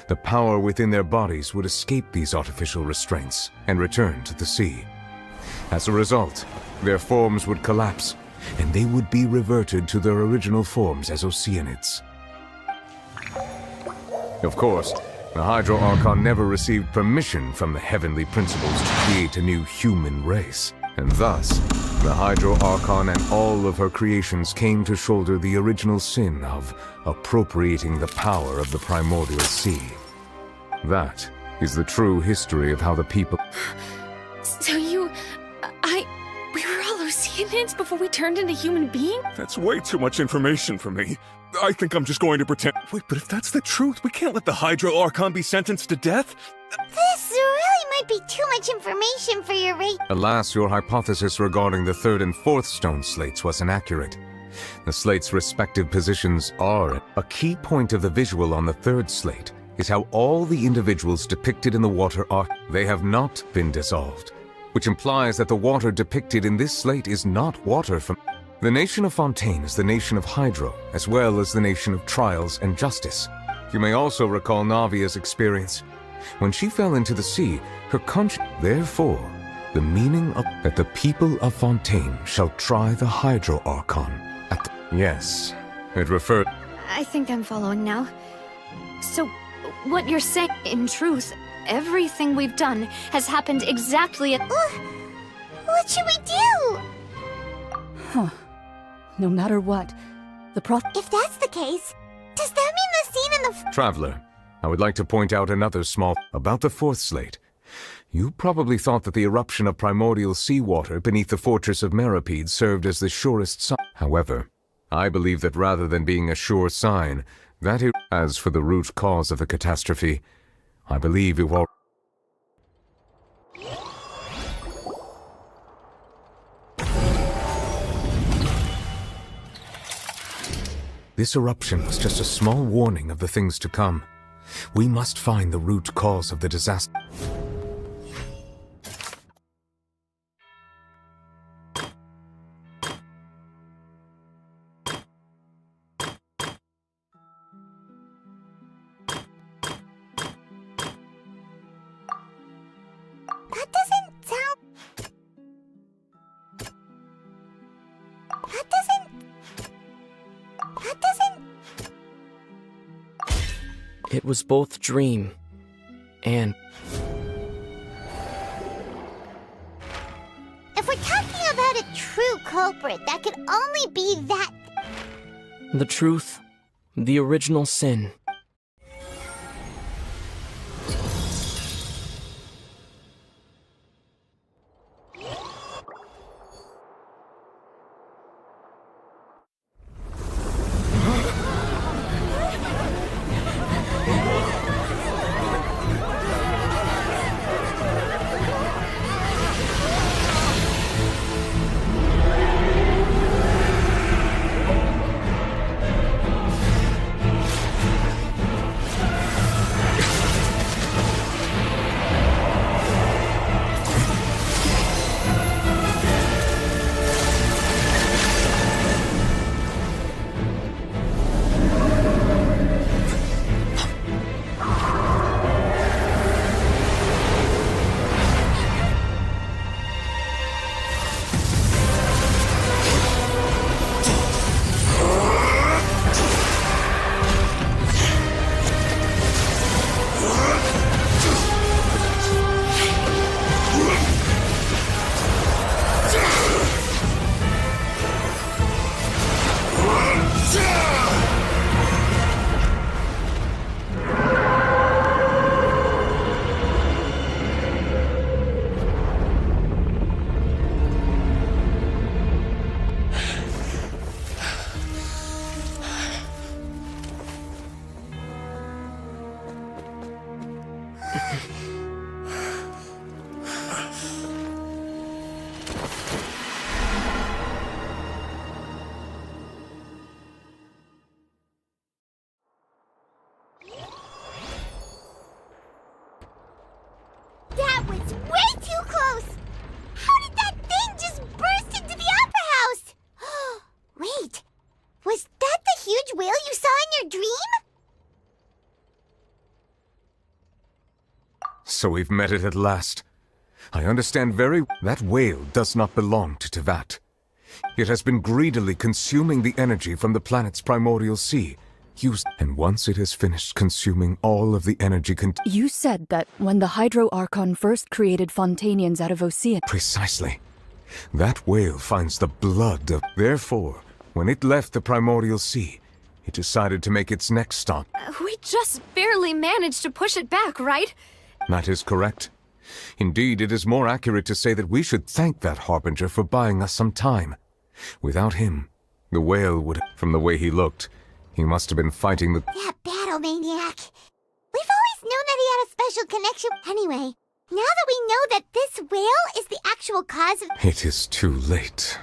the power within their bodies would escape these artificial restraints and return to the sea. As a result, their forms would collapse, and they would be reverted to their original forms as Oceanids. Of course, the Hydro Archon never received permission from the heavenly principles to create a new human race, and thus, the Hydro Archon and all of her creations came to shoulder the original sin of appropriating the power of the primordial sea. That is the true history of how the people... So we were all Oceanids before we turned into human beings? That's way too much information for me. I think I'm just going to pretend... Wait, but if that's the truth, we can't let the Hydro Archon be sentenced to death? This really might be too much information for your race. Alas, your hypothesis regarding the third and fourth stone slates was inaccurate. The slates' respective positions are... A key point of the visual on the third slate is how all the individuals depicted in the water are... They have not been dissolved, which implies that the water depicted in this slate is not water from... The nation of Fontaine is the nation of Hydro, as well as the nation of trials and justice. You may also recall Navia's experience. When she fell into the sea, her conscience... Therefore, the meaning of... that the people of Fontaine shall try the Hydro Archon at the... Yes, it refers... I think I'm following now. So, what you're saying, in truth, everything we've done has happened exactly at... What should we do? Huh. No matter what, If that's the case, does that mean the scene in the... Traveler, I would like to point out another small... About the fourth slate. You probably thought that the eruption of primordial seawater beneath the fortress of Meripede served as the surest sign. However, I believe that rather than being a sure sign, that it... As for the root cause of the catastrophe, I believe you all... This eruption was just a small warning of the things to come. We must find the root cause of the disaster. It was both dream and... If we're talking about a true culprit, that could only be that... the truth, the original sin. That was way too close! How did that thing just burst into the Opera House? Wait, was that the huge whale you saw in your dream? So we've met it at last. I understand that whale does not belong to Teyvat. It has been greedily consuming the energy from the planet's primordial sea. And once it has finished consuming all of the energy You said that when the Hydro Archon first created Fontainians out of Ocean... Precisely. That whale finds the blood of... Therefore, when it left the primordial sea, it decided to make its next stop. We just barely managed to push it back, right? That is correct. Indeed, it is more accurate to say that we should thank that Harbinger for buying us some time. Without him, the whale would... From the way he looked, he must have been fighting the... That battle maniac. We've always known that he had a special connection. Anyway, now that we know that this whale is the actual cause of... It is too late.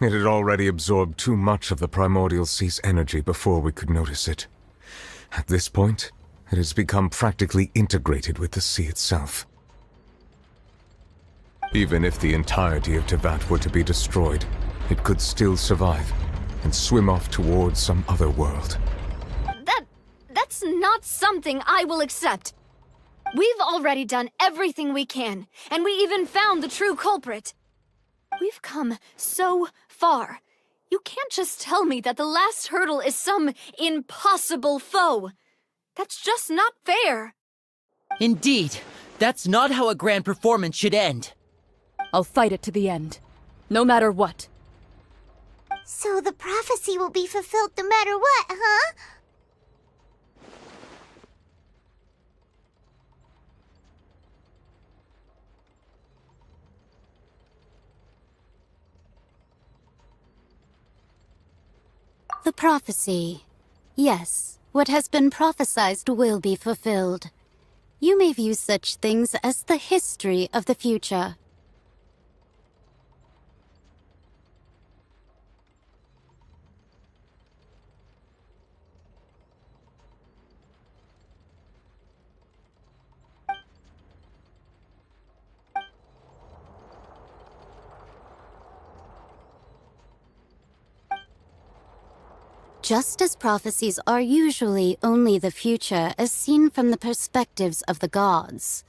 It had already absorbed too much of the primordial sea's energy before we could notice it. At this point, it has become practically integrated with the sea itself. Even if the entirety of Teyvat were to be destroyed, it could still survive and swim off towards some other world. That's not something I will accept. We've already done everything we can, and we even found the true culprit. We've come so far. You can't just tell me that the last hurdle is some impossible foe. That's just not fair. Indeed, that's not how a grand performance should end. I'll fight it to the end, no matter what. So the prophecy will be fulfilled no matter what, huh? The prophecy. Yes, what has been prophesied will be fulfilled. You may view such things as the history of the future. Just as prophecies are usually only the future as seen from the perspectives of the gods,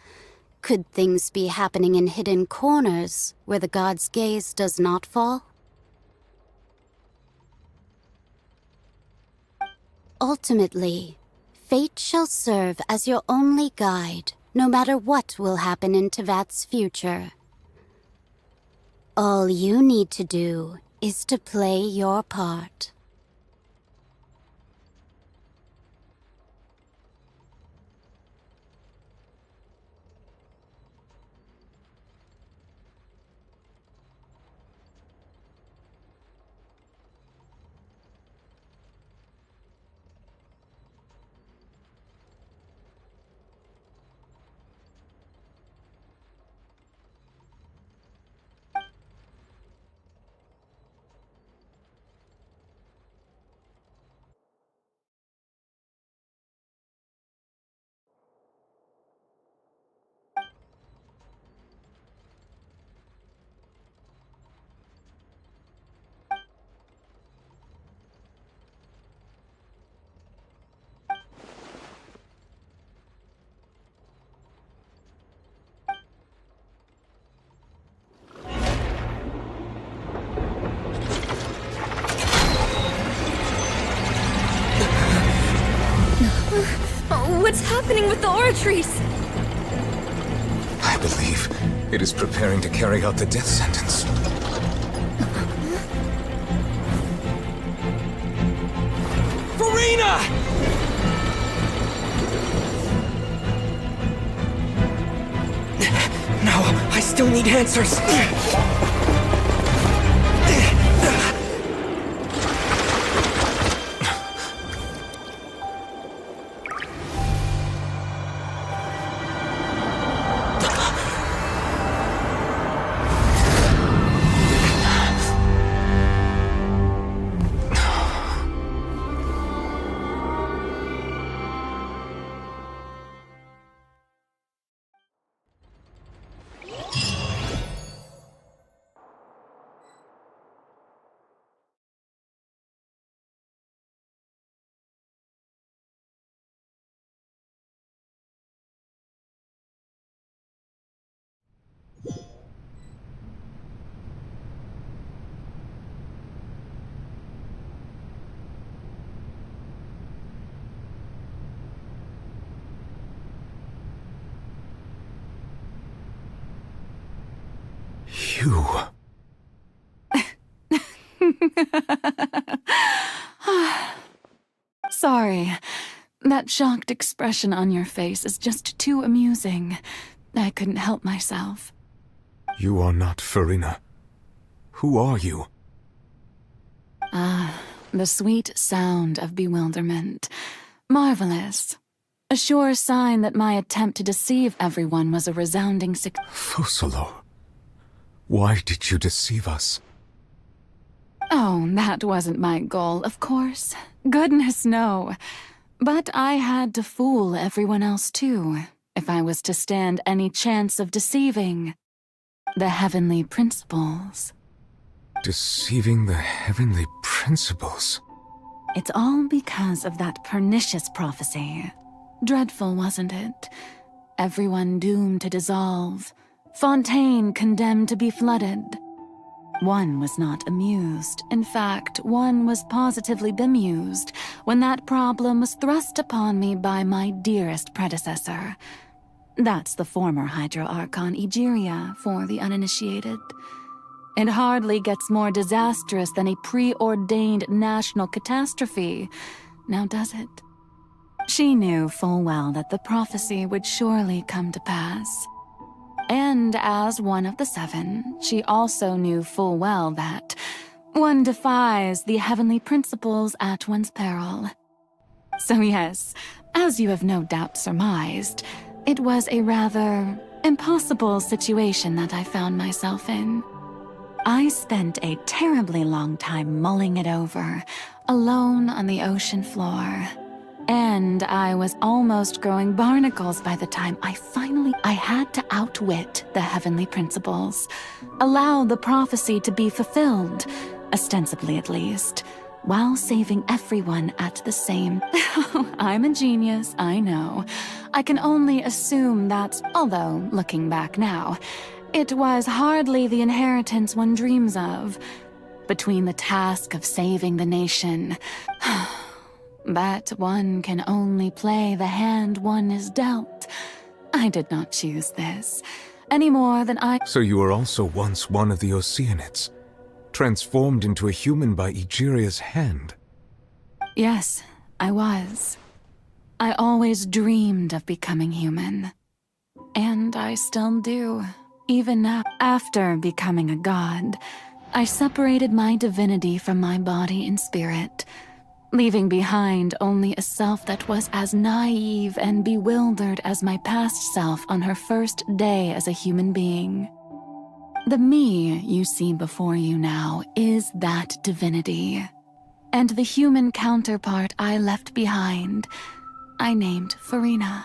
could things be happening in hidden corners where the gods' gaze does not fall? Ultimately, fate shall serve as your only guide, no matter what will happen in Tevat's future. All you need to do is to play your part. What's happening with the oratories? I believe it is preparing to carry out the death sentence. Furina! No, I still need answers. You... Sorry. That shocked expression on your face is just too amusing. I couldn't help myself. You are not Furina. Who are you? Ah, the sweet sound of bewilderment. Marvelous. A sure sign that my attempt to deceive everyone was a resounding success. Fosolo. Why did you deceive us? Oh, that wasn't my goal, of course. Goodness, no. But I had to fool everyone else too, if I was to stand any chance of deceiving the heavenly principles. Deceiving the heavenly principles. It's all because of that pernicious prophecy. Dreadful, wasn't it? Everyone doomed to dissolve. Fontaine condemned to be flooded. One was not amused. In fact, one was positively bemused when that problem was thrust upon me by my dearest predecessor. That's the former Hydro Archon Egeria for the uninitiated. It hardly gets more disastrous than a preordained national catastrophe, now does it? She knew full well that the prophecy would surely come to pass. And as one of the seven, she also knew full well that one defies the heavenly principles at one's peril. So yes, as you have no doubt surmised, it was a rather impossible situation that I found myself in. I spent a terribly long time mulling it over, alone on the ocean floor. And I was almost growing barnacles by the time I had to outwit the heavenly principles, allow the prophecy to be fulfilled, ostensibly at least, while saving everyone at the same... I'm a genius, I know. I can only assume that, although, looking back now, it was hardly the inheritance one dreams of. Between the task of saving the nation... But one can only play the hand one is dealt. I did not choose this, any more than I... So you were also once one of the Oceanids, transformed into a human by Egeria's hand. Yes, I was. I always dreamed of becoming human. And I still do, even now. After becoming a god, I separated my divinity from my body and spirit, leaving behind only a self that was as naive and bewildered as my past self on her first day as a human being. The me you see before you now is that divinity. And the human counterpart I left behind, I named Furina.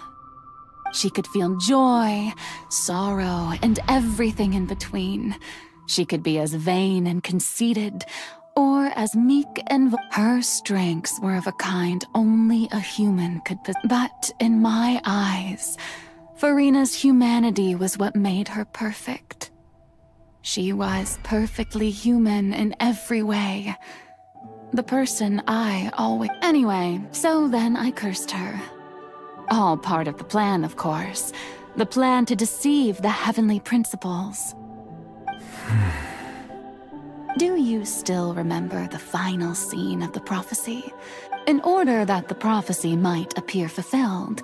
She could feel joy, sorrow, and everything in between. She could be as vain and conceited, or as meek and her strengths were of a kind only a human could possess. But in my eyes, Furina's humanity was what made her perfect. She was perfectly human in every way. The person I always... Anyway, so then I cursed her. All part of the plan, of course. The plan to deceive the heavenly principles. Do you still remember the final scene of the prophecy? In order that the prophecy might appear fulfilled,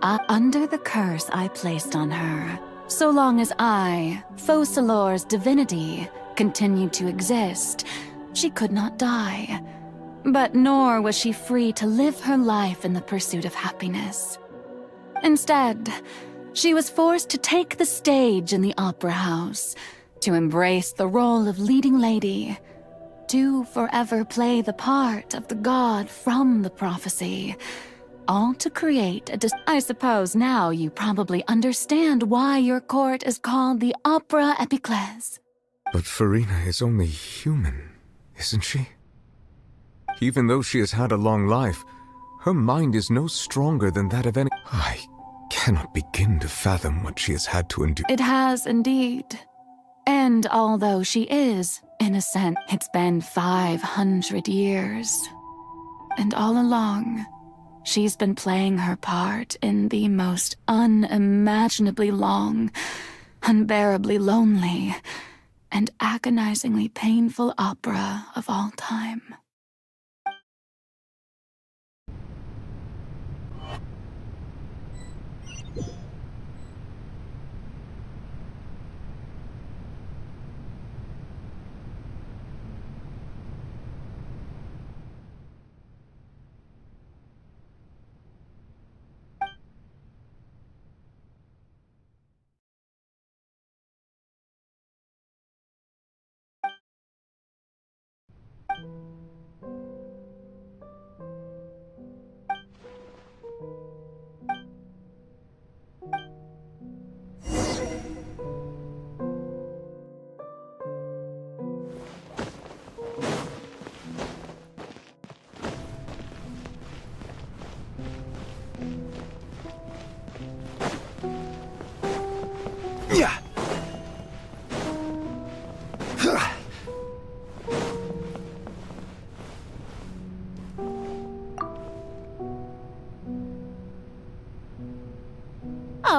under the curse I placed on her, so long as I, Focalor's divinity, continued to exist, she could not die. But nor was she free to live her life in the pursuit of happiness. Instead, she was forced to take the stage in the opera house, to embrace the role of leading lady, to forever play the part of the god from the prophecy, all to create a I suppose now you probably understand why your court is called the Opera Epiclese. But Furina is only human, isn't she? Even though she has had a long life, her mind is no stronger than that of any... I cannot begin to fathom what she has had to endure. It has indeed. And although she is innocent, it's been 500 years. And all along, she's been playing her part in the most unimaginably long, unbearably lonely, and agonizingly painful opera of all time.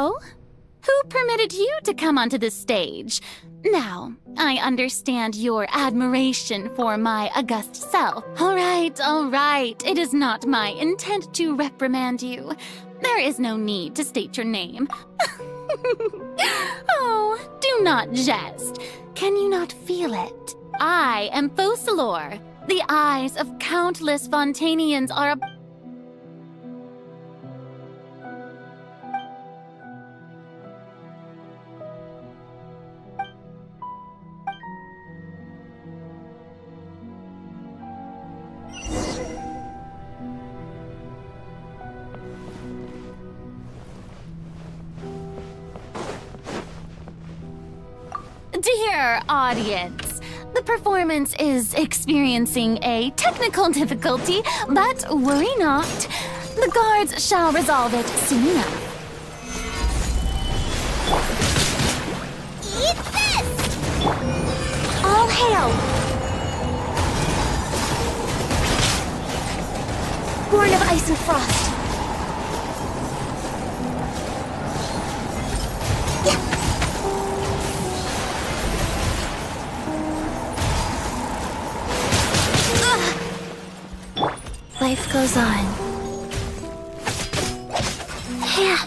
So, who permitted you to come onto the stage? Now, I understand your admiration for my august self. All right. It is not my intent to reprimand you. There is no need to state your name. Oh, do not jest. Can you not feel it? I am Focalor. The eyes of countless Fontainians are Dear audience, the performance is experiencing a technical difficulty, but worry not. The guards shall resolve it soon enough. Eat this! All hail! Born of ice and frost. Life goes on. Yeah.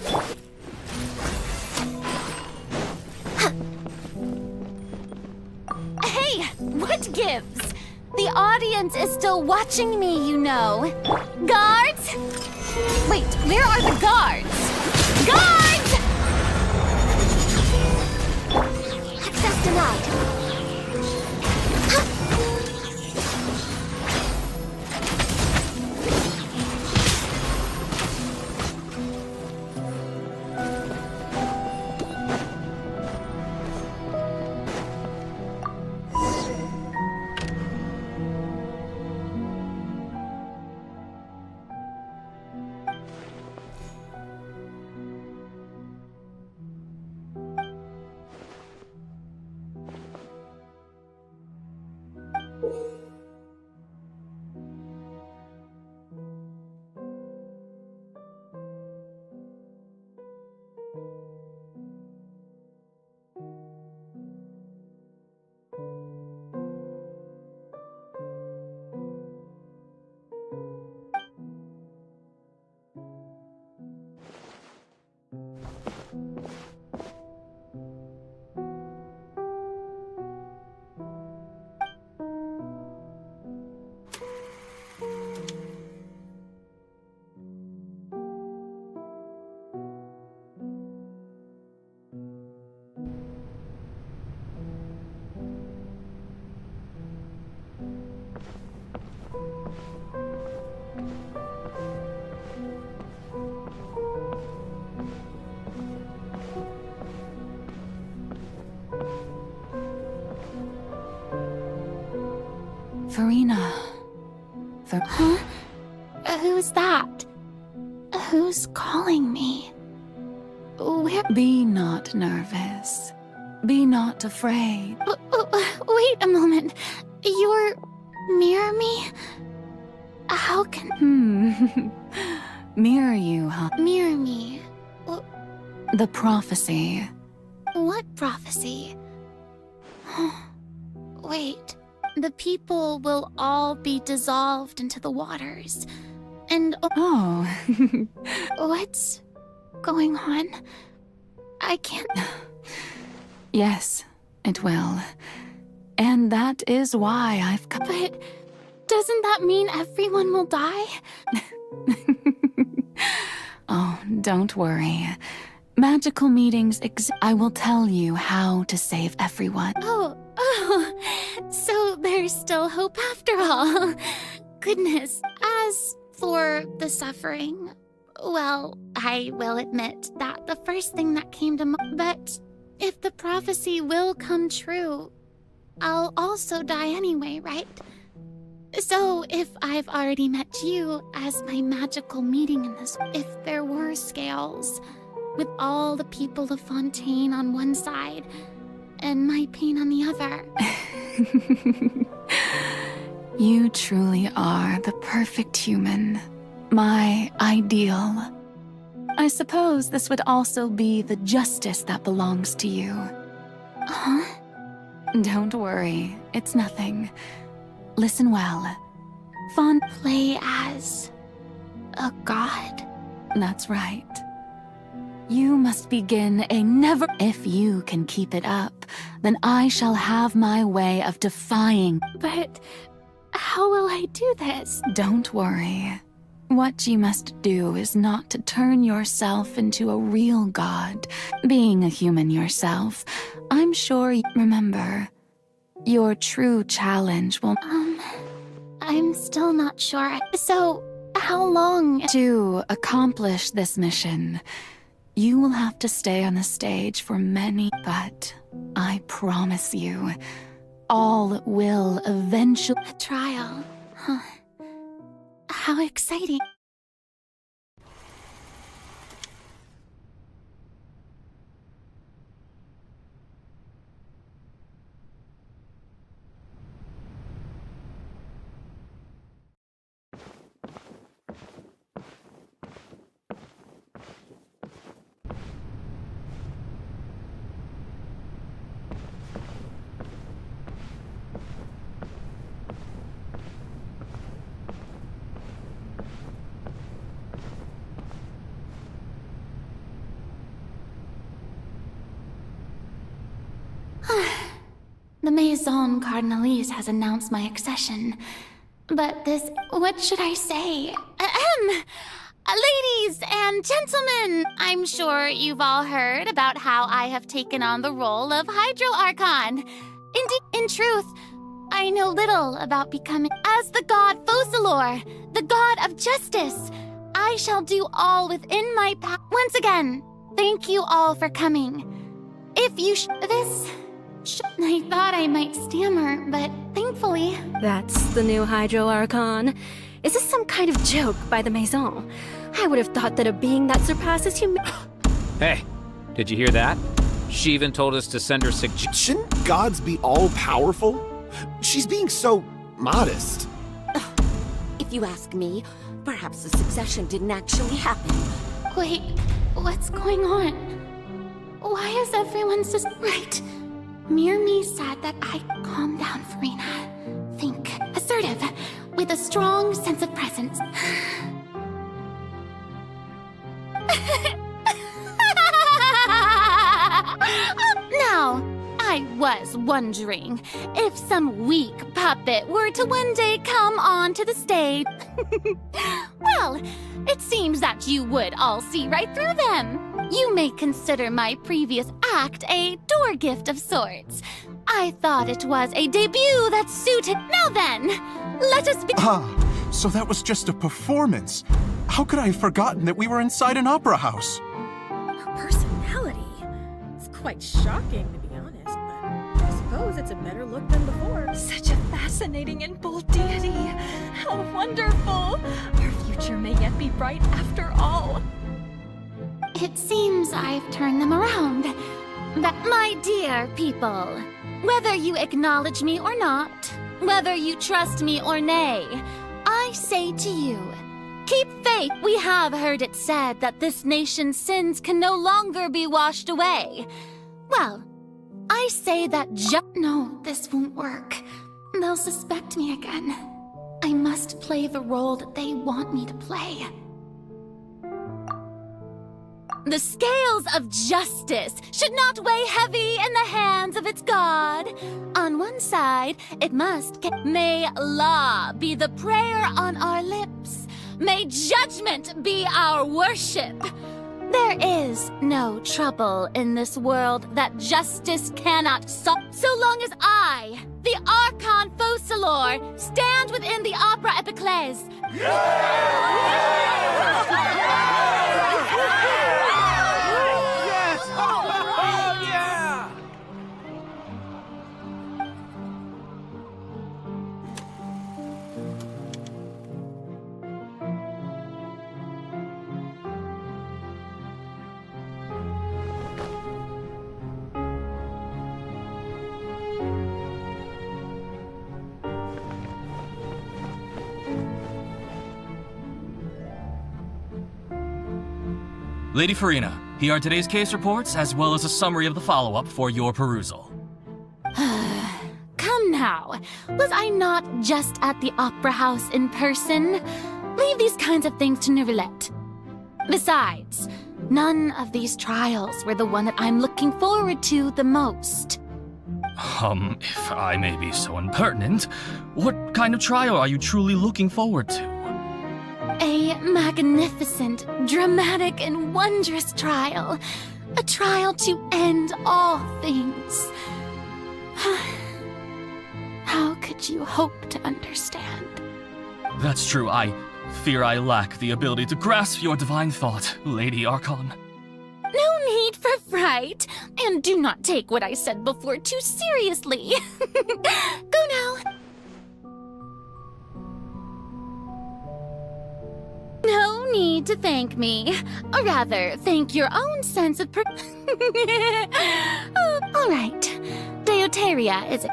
Hey, what gives? The audience is still watching me, you know. Guards? Wait, where are the guards? Guards! Access denied. Furina. Huh? Who's that? Who's calling me? Where? Be not nervous. Be not afraid. Wait a moment. You're mirror me? How can... Mirror you, huh? Mirror me? The prophecy. What prophecy? Wait. The people will all be dissolved into the waters. And... Oh. What's going on? I can't... Yes, it will. And that is why I've come. But doesn't that mean everyone will die? Oh, don't worry. Magical meetings I will tell you how to save everyone. Oh, so there's still hope after all. Goodness. As for the suffering, well, I will admit that the first thing that came to mind, but if the prophecy will come true, I'll also die anyway, right? So if I've already met you as my magical meeting in this, if there were scales, with all the people of Fontaine on one side, and my pain on the other. You truly are the perfect human. My ideal. I suppose this would also be the justice that belongs to you. Huh? Don't worry, it's nothing. Listen well. Play as a god? That's right. You must begin a never— If you can keep it up, then I shall have my way of defying— But how will I do this? Don't worry. What you must do is not to turn yourself into a real god. Being a human yourself, I'm sure you— Remember, your true challenge will— I'm still not sure. So, how long— To accomplish this mission, you will have to stay on the stage for many— But I promise you, all will eventually— A trial? Huh. How exciting. The Maison Cardinalise has announced my accession. But this— what should I say? Ladies and gentlemen, I'm sure you've all heard about how I have taken on the role of Hydro Archon. In truth, I know little about becoming— As the god Focalor, the god of justice, I shall do all within my power. Once again, thank you all for coming. If you I thought I might stammer, but thankfully— That's the new Hydro Archon. Is this some kind of joke by the Maison? I would have thought that a being that surpasses humanity— Hey, did you hear that? She even told us to send her Shouldn't gods be all-powerful? She's being so modest. If you ask me, perhaps the succession didn't actually happen. Wait, what's going on? Why is everyone so— Right. Mirmi said that I calm down, Furina. Think assertive, with a strong sense of presence. Now, I was wondering if some weak puppet were to one day come onto the stage. Well, it seems that you would all see right through them. You may consider my previous act a door gift of sorts. I thought it was a debut that suited— Now then, let us be— So that was just a performance. How could I have forgotten that we were inside an opera house? Her personality. It's quite shocking, to be honest, but I suppose it's a better look than before. Such a fascinating and bold deity. How wonderful. Our future may yet be bright after all. It seems I've turned them around. But my dear people, whether you acknowledge me or not, whether you trust me or nay, I say to you, keep faith. We have heard it said that this nation's sins can no longer be washed away. Well, I say that No, this won't work. They'll suspect me again. I must play the role that they want me to play. The scales of justice should not weigh heavy in the hands of its god. On one side, it must May law be the prayer on our lips. May judgment be our worship. There is no trouble in this world that justice cannot solve, so long as I, the Archon Focalor, stand within the Opera Epiclese. Lady Furina, here are today's case reports as well as a summary of the follow-up for your perusal. Come now. Was I not just at the Opera House in person? Leave these kinds of things to Neuvillette. Besides, none of these trials were the one that I'm looking forward to the most. If I may be so impertinent, what kind of trial are you truly looking forward to? A magnificent, dramatic, and wondrous trial. A trial to end all things. How could you hope to understand? That's true, I fear I lack the ability to grasp your divine thought, Lady Archon. No need for fright, and do not take what I said before too seriously. Go now. No need to thank me. Or rather, thank your own sense of all right. Deuteria is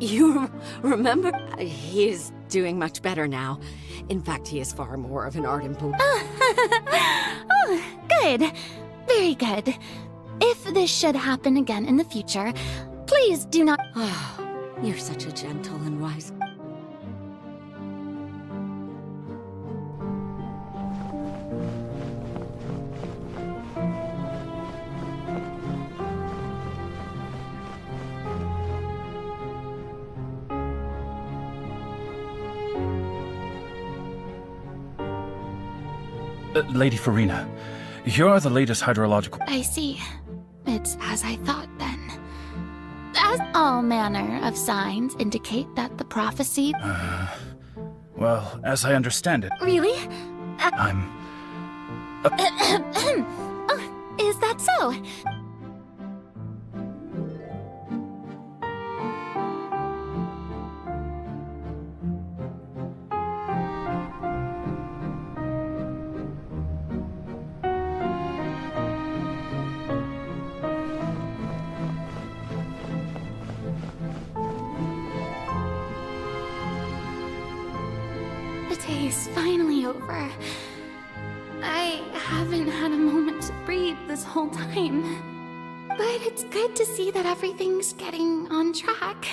You remember? He is doing much better now. In fact, he is far more of an ardent believer. Oh, good. Very good. If this should happen again in the future, please do not... You're such a gentle and wise... Lady Furina, here are the latest hydrological... I see. It's as I thought, then. As all manner of signs indicate that the prophecy... well, as I understand it... Really? I'm... Oh, is that so? It's finally over. I haven't had a moment to breathe this whole time. But it's good to see that everything's getting on track.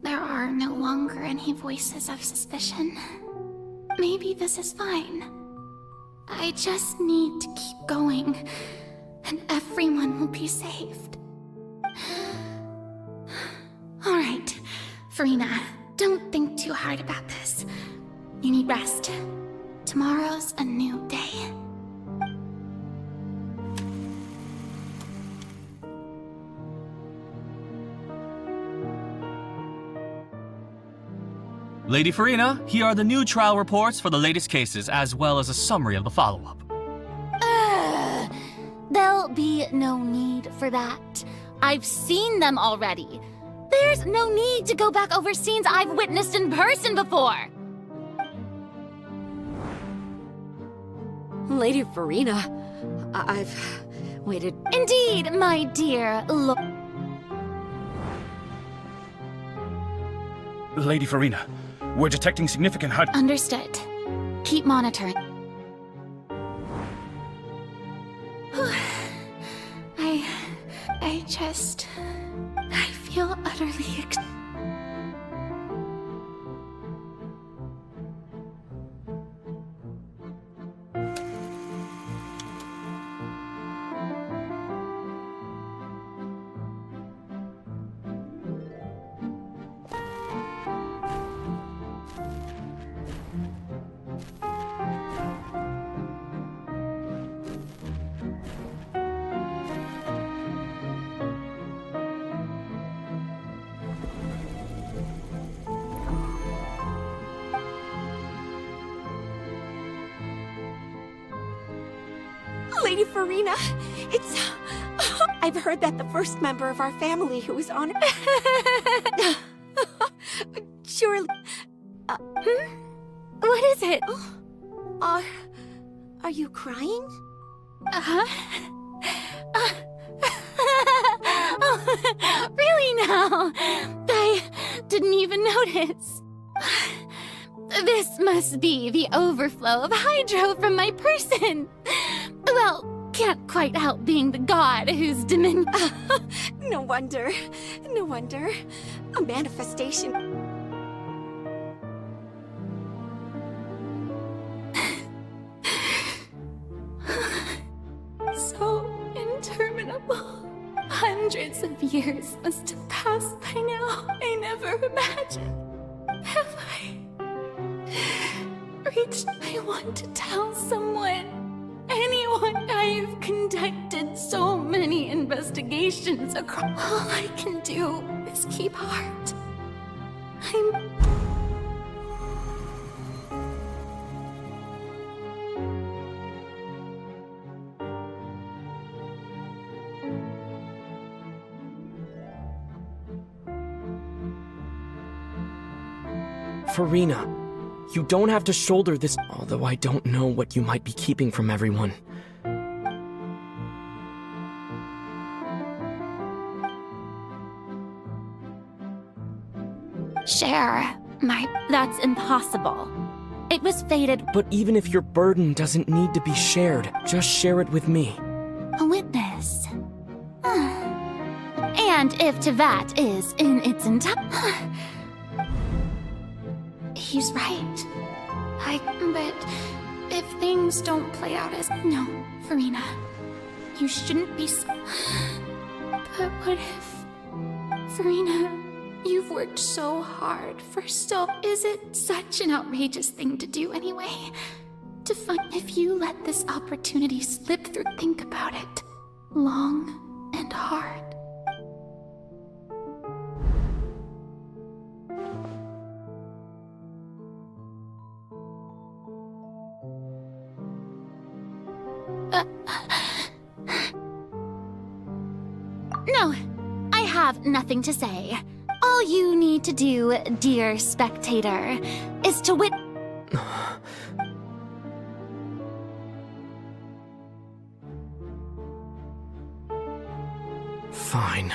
There are no longer any voices of suspicion. Maybe this is fine. I just need to keep going, and everyone will be saved. Alright, Furina, don't think too hard about this. You need rest. Tomorrow's a new day. Lady Furina, here are the new trial reports for the latest cases, as well as a summary of the follow-up. There'll be no need for that. I've seen them already. There's no need to go back over scenes I've witnessed in person before. Lady Furina, I've waited... Indeed, my dear Lady Furina, we're detecting significant Understood. Keep monitoring. I feel utterly Lady Furina, it's... I've heard that the first member of our family who was on... Surely... What is it? Are you crying? Really now? I didn't even notice. This must be the overflow of hydro from my person. well, can't quite help being the god whose dominion... No wonder. No wonder. A manifestation. So interminable. Hundreds of years must have passed by now. I never imagined. Have I reached I want to tell someone, anyone. I've conducted so many investigations across. All I can do is keep heart. Furina, you don't have to shoulder this, although I don't know what you might be keeping from everyone. Share that's impossible. It was fated. But even if your burden doesn't need to be shared, just share it with me. A witness. And if Tevat is in its entirety... He's right. But if things don't play out as... No, Furina. You shouldn't be But what if... Furina, you've worked so hard for so... Is it such an outrageous thing to do anyway? To find... If you let this opportunity slip through, think about it. Long and hard. No, I have nothing to say. All you need to do, dear spectator, is to Fine.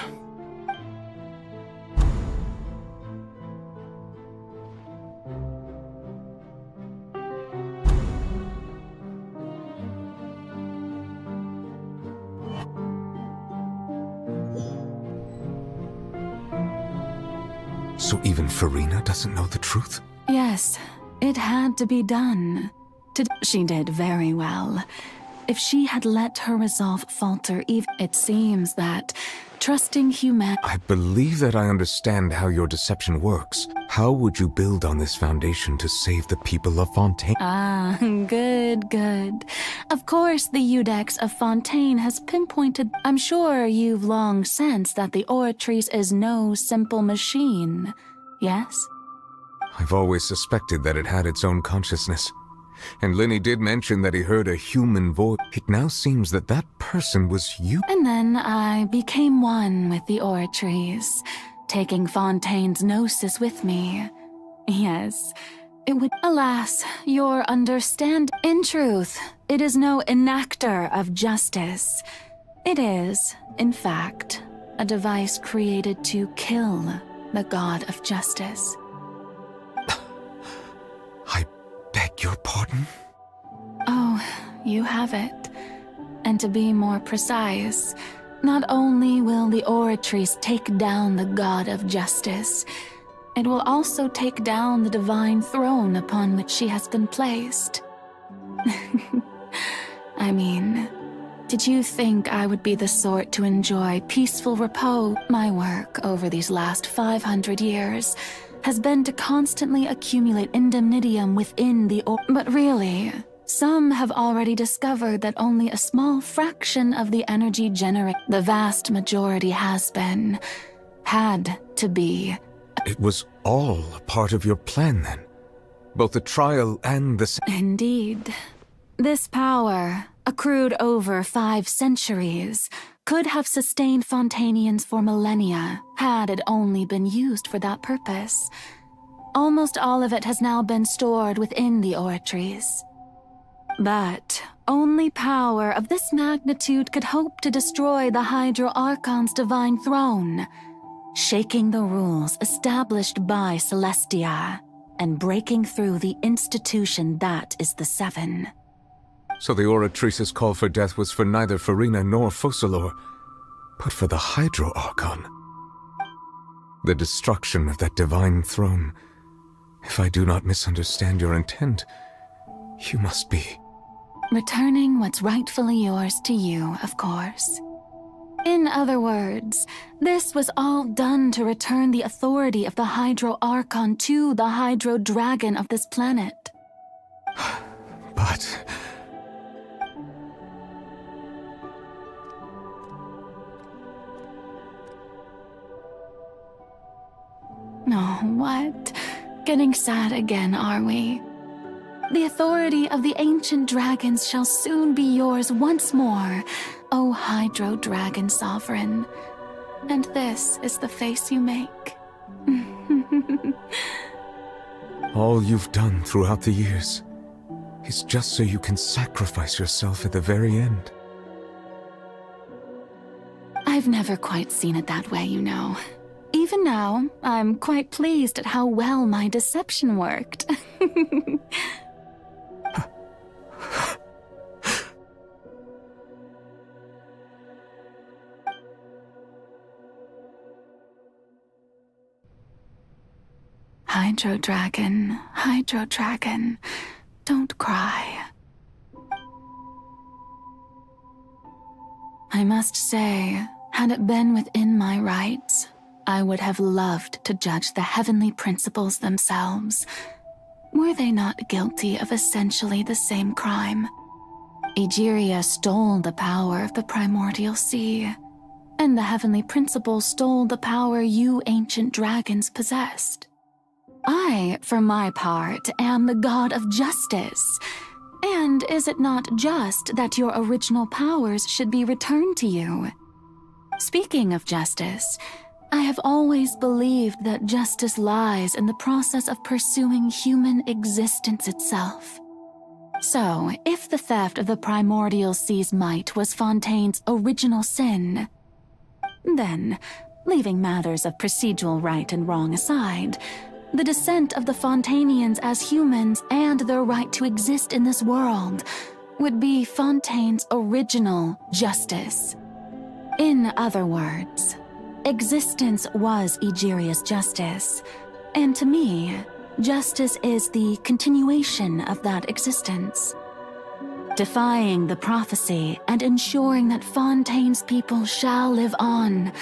So even Furina doesn't know the truth? Yes, it had to be done. She did very well. If she had let her resolve falter, it seems that trusting human... I believe that I understand how your deception works. How would you build on this foundation to save the people of Fontaine? Ah, good, good. Of course, the Iudex of Fontaine has pinpointed... I'm sure you've long sensed that the Oratrice is no simple machine, yes? I've always suspected that it had its own consciousness. And Linny did mention that he heard a human voice. It now seems that that person was you. And then I became one with the Oratrice, taking Fontaine's gnosis with me. Yes, it would... Alas, your understand... In truth, it is no enactor of justice. It is, in fact, a device created to kill the god of justice. Beg your pardon? Oh, you have it. And to be more precise, not only will the Oratrice take down the god of justice, it will also take down the divine throne upon which she has been placed. I mean, did you think I would be the sort to enjoy peaceful repose? My work over these last 500 years has been to constantly accumulate indemnitium within the But really, some have already discovered that only a small fraction of the energy the vast majority had to be. It was all a part of your plan then? Both the trial and the... Indeed. This power, accrued over 5 centuries, could have sustained Fontainians for millennia, had it only been used for that purpose. Almost all of it has now been stored within the Oratrice. But only power of this magnitude could hope to destroy the Hydro Archon's divine throne, shaking the rules established by Celestia, and breaking through the institution that is the Seven. So the Oratrice's call for death was for neither Furina nor Focalor, but for the Hydro Archon. The destruction of that divine throne. If I do not misunderstand your intent, you must be... Returning what's rightfully yours to you, of course. In other words, this was all done to return the authority of the Hydro Archon to the Hydro Dragon of this planet. But... Oh, what? Getting sad again, are we? The authority of the ancient dragons shall soon be yours once more, O Hydro Dragon Sovereign. And this is the face you make. all you've done throughout the years is just so you can sacrifice yourself at the very end. I've never quite seen it that way, you know. Even now, I'm quite pleased at how well my deception worked. Hydro Dragon, don't cry. I must say, had it been within my rights, I would have loved to judge the heavenly principles themselves. Were they not guilty of essentially the same crime? Egeria stole the power of the primordial sea, and the heavenly principles stole the power you ancient dragons possessed. I, for my part, am the god of justice. And is it not just that your original powers should be returned to you? Speaking of justice, I have always believed that justice lies in the process of pursuing human existence itself. So, if the theft of the primordial sea's might was Fontaine's original sin, then, leaving matters of procedural right and wrong aside, the descent of the Fontainians as humans and their right to exist in this world would be Fontaine's original justice. In other words, existence was Egeria's justice, and to me, justice is the continuation of that existence. Defying the prophecy and ensuring that Fontaine's people shall live on,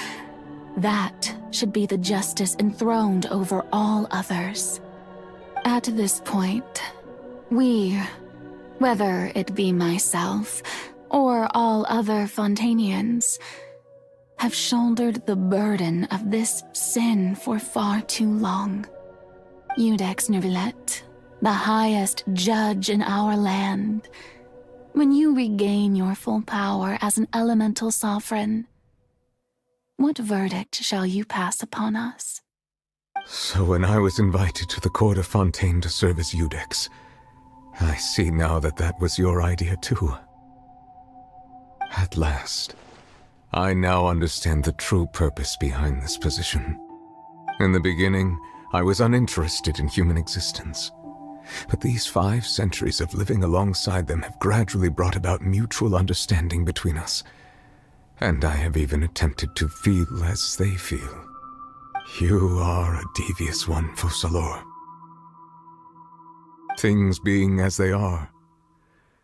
that should be the justice enthroned over all others. At this point, we, whether it be myself or all other Fontainians, have shouldered the burden of this sin for far too long. Iudex Neuvillette, the highest judge in our land, when you regain your full power as an elemental sovereign, what verdict shall you pass upon us? So when I was invited to the court of Fontaine to serve as Iudex, I see now that that was your idea too. At last, I now understand the true purpose behind this position. In the beginning, I was uninterested in human existence. But these 5 centuries of living alongside them have gradually brought about mutual understanding between us. And I have even attempted to feel as they feel. You are a devious one, Focalor. Things being as they are,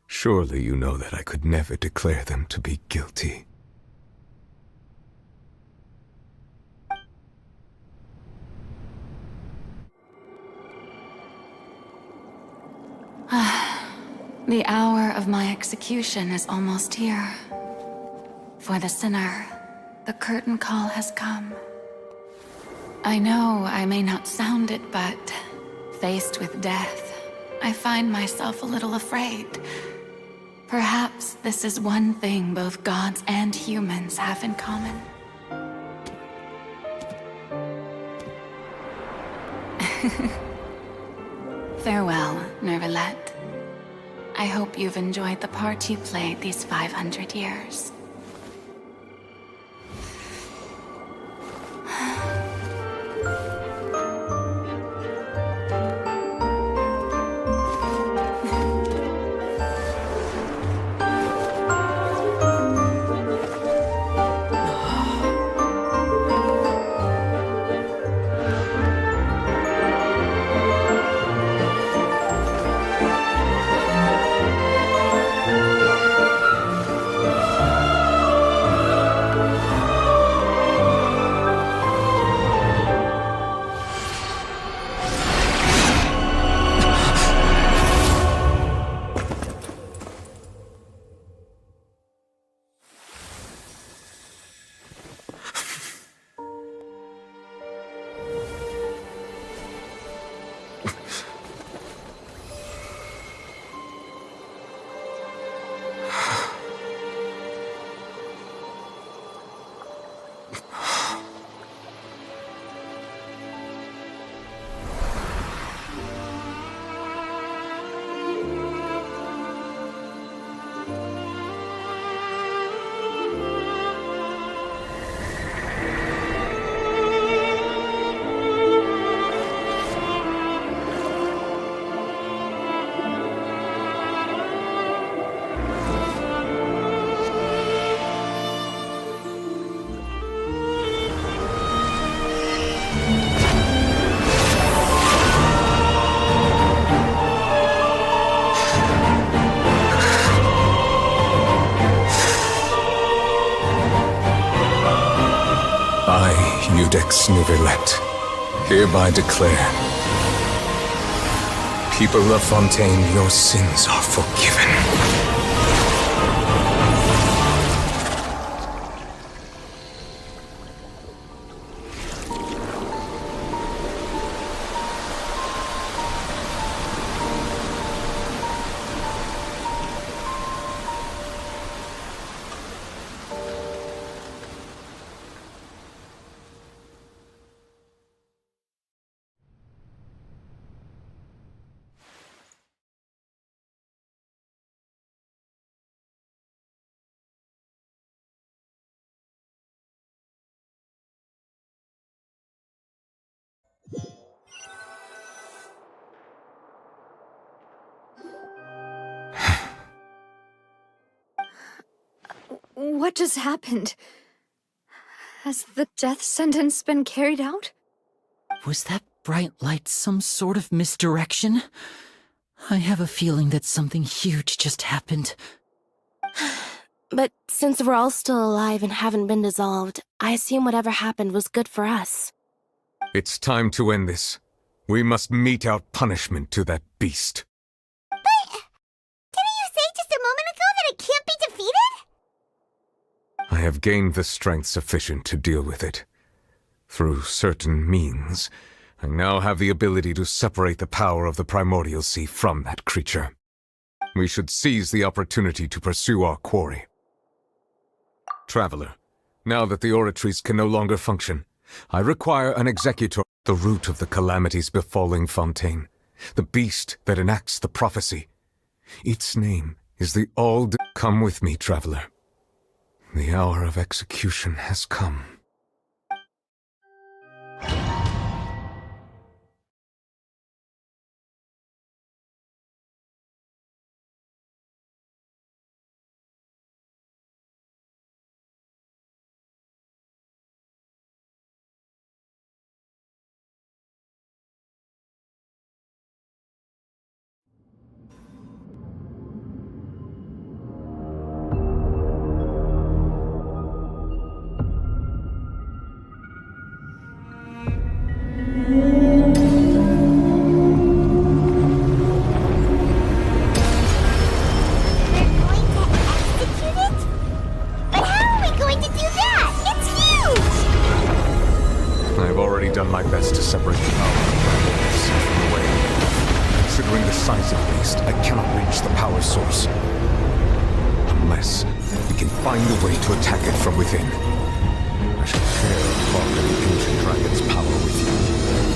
surely you know that I could never declare them to be guilty. The hour of my execution is almost here. For the sinner, the curtain call has come. I know I may not sound it, but faced with death, I find myself a little afraid. Perhaps this is one thing both gods and humans have in common. Farewell, Neuvillette. I hope you've enjoyed the part you played these 500 years. ex nihilite, hereby declare, people of Fontaine, your sins are forgiven. What just happened? Has the death sentence been carried out? Was that bright light some sort of misdirection? I have a feeling that something huge just happened. But since we're all still alive and haven't been dissolved, I assume whatever happened was good for us. It's time to end this. We must mete out punishment to that beast. But didn't you say just a moment ago that it can't be defeated? I have gained the strength sufficient to deal with it. Through certain means, I now have the ability to separate the power of the Primordial Sea from that creature. We should seize the opportunity to pursue our quarry. Traveler, now that the oratories can no longer function, I require an executor, the root of the calamities befalling Fontaine, the beast that enacts the prophecy. Its name is the Come with me, traveler. The hour of execution has come. Done my best to separate the power of the Primordial Sea from the way. Considering the size of the beast, I cannot reach the power source. Unless we can find a way to attack it from within. I shall share a part of the ancient dragon's power with you.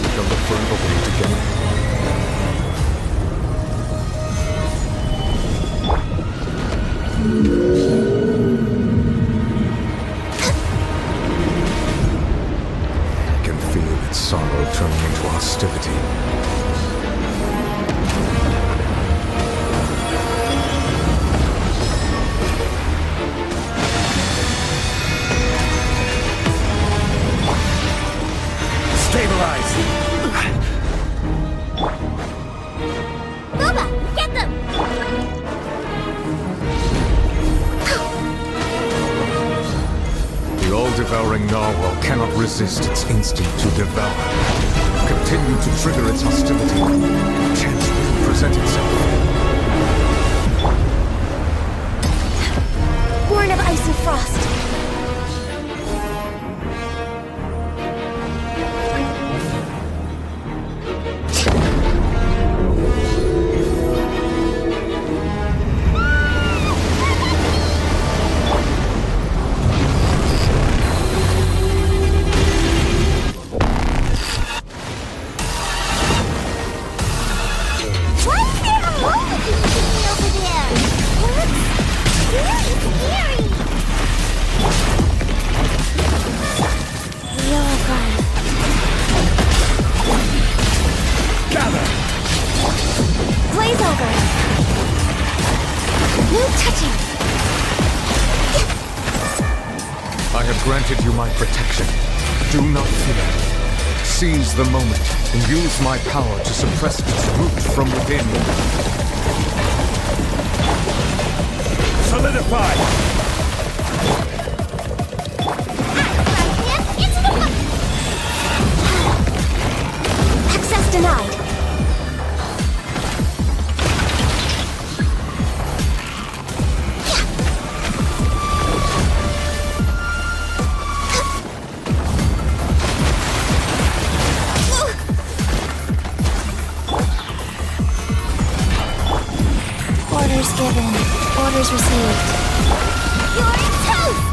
We shall look for an opening together. Sorrow turning into hostility. Stabilize! Boba, get them! The all-devouring narwhal cannot resist its instinct to devour. Continue to trigger its hostility. A chance will present itself. Born of ice and frost. Granted you my protection. Do not fear. Seize the moment and use my power to suppress its root from within. Solidify! Denied. Orders given. Orders received. You're toast!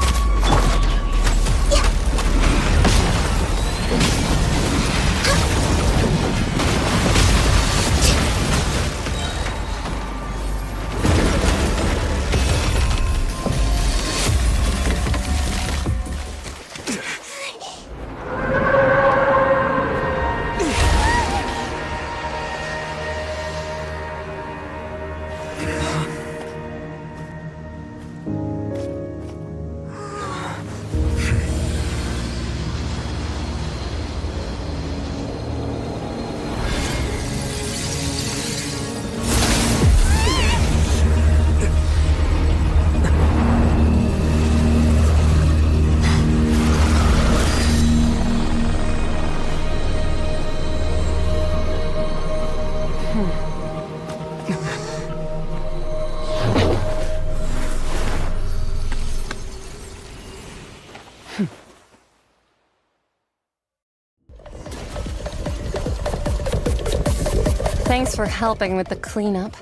Thanks for helping with the cleanup.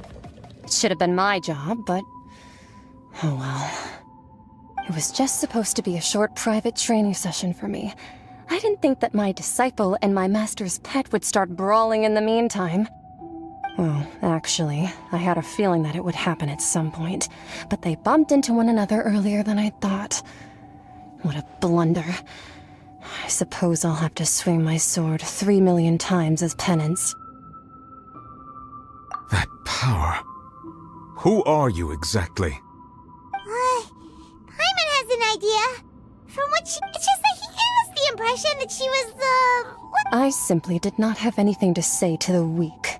It should have been my job, but... oh well. It was just supposed to be a short private training session for me. I didn't think that my disciple and my master's pet would start brawling in the meantime. Well, actually, I had a feeling that it would happen at some point, but they bumped into one another earlier than I thought. What a blunder. I suppose I'll have to swing my sword 3 million times as penance. That power. Who are you exactly? Paimon has an idea. From what it's just that he gave us the impression that she was, I simply did not have anything to say to the weak.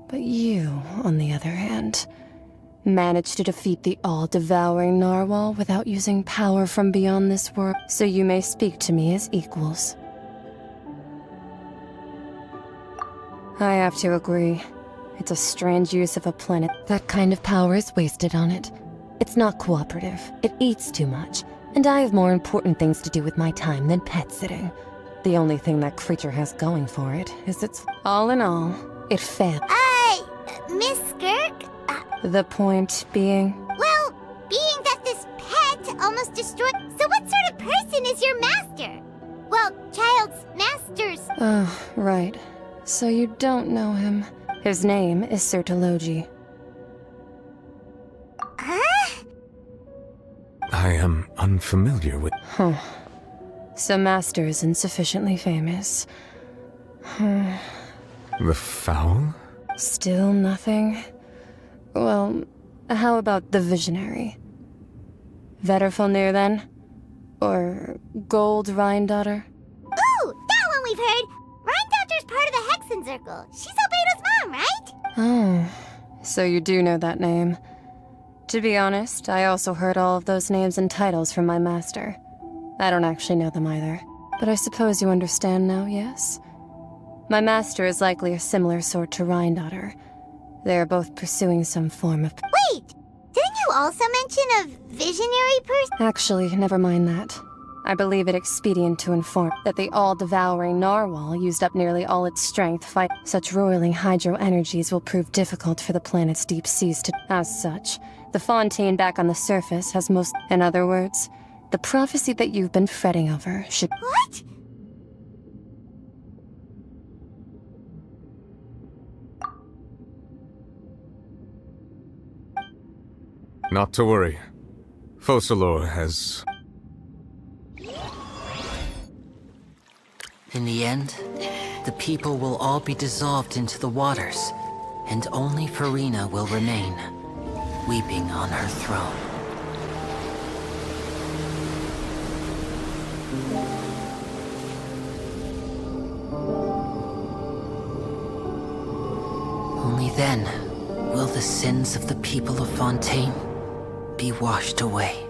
But you, on the other hand, managed to defeat the all-devouring narwhal without using power from beyond this world, so you may speak to me as equals. I have to agree. It's a strange use of a planet. That kind of power is wasted on it. It's not cooperative. It eats too much. And I have more important things to do with my time than pet sitting. The only thing that creature has going for it is its... all in all, it failed. Miss Skirk? The point being... Well, being that this pet almost destroyed... So what sort of person is your master? Well, child's master's... Oh, right. So you don't know him. His name is Sertologi. Huh? I am unfamiliar with... Huh. So Master isn't sufficiently famous. The fowl? Still nothing? Well, how about the Visionary? Vetterfulnir, then? Or Gold Rhindaughter? Ooh, that one we've heard! Rhindaughter's part of the Hexen Circle. She's Albedo's mom, right? Oh, so you do know that name. To be honest, I also heard all of those names and titles from my master. I don't actually know them either. But I suppose you understand now, yes? My master is likely a similar sort to Rhindaughter. They are both pursuing some form of... Wait! Didn't you also mention a visionary person? Actually, never mind that. I believe it expedient to inform that the all-devouring narwhal used up nearly all its strength fight. Such roiling hydro energies will prove difficult for the planet's deep seas to... As such, the Fontaine back on the surface has most... In other words, the prophecy that you've been fretting over should... What? Not to worry. Focalor has... In the end, the people will all be dissolved into the waters, and only Furina will remain, weeping on her throne. Only then will the sins of the people of Fontaine be washed away.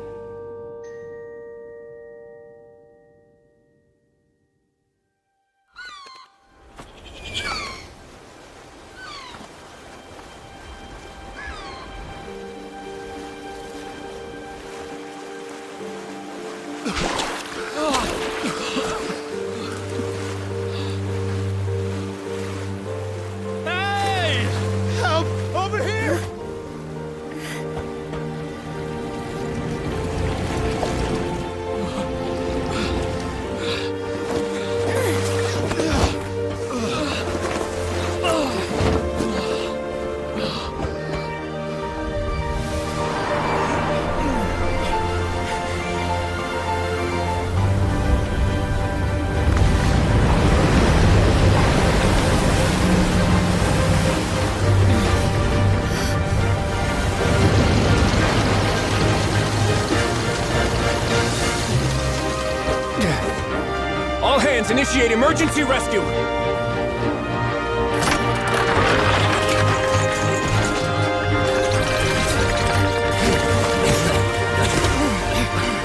Initiate emergency rescue!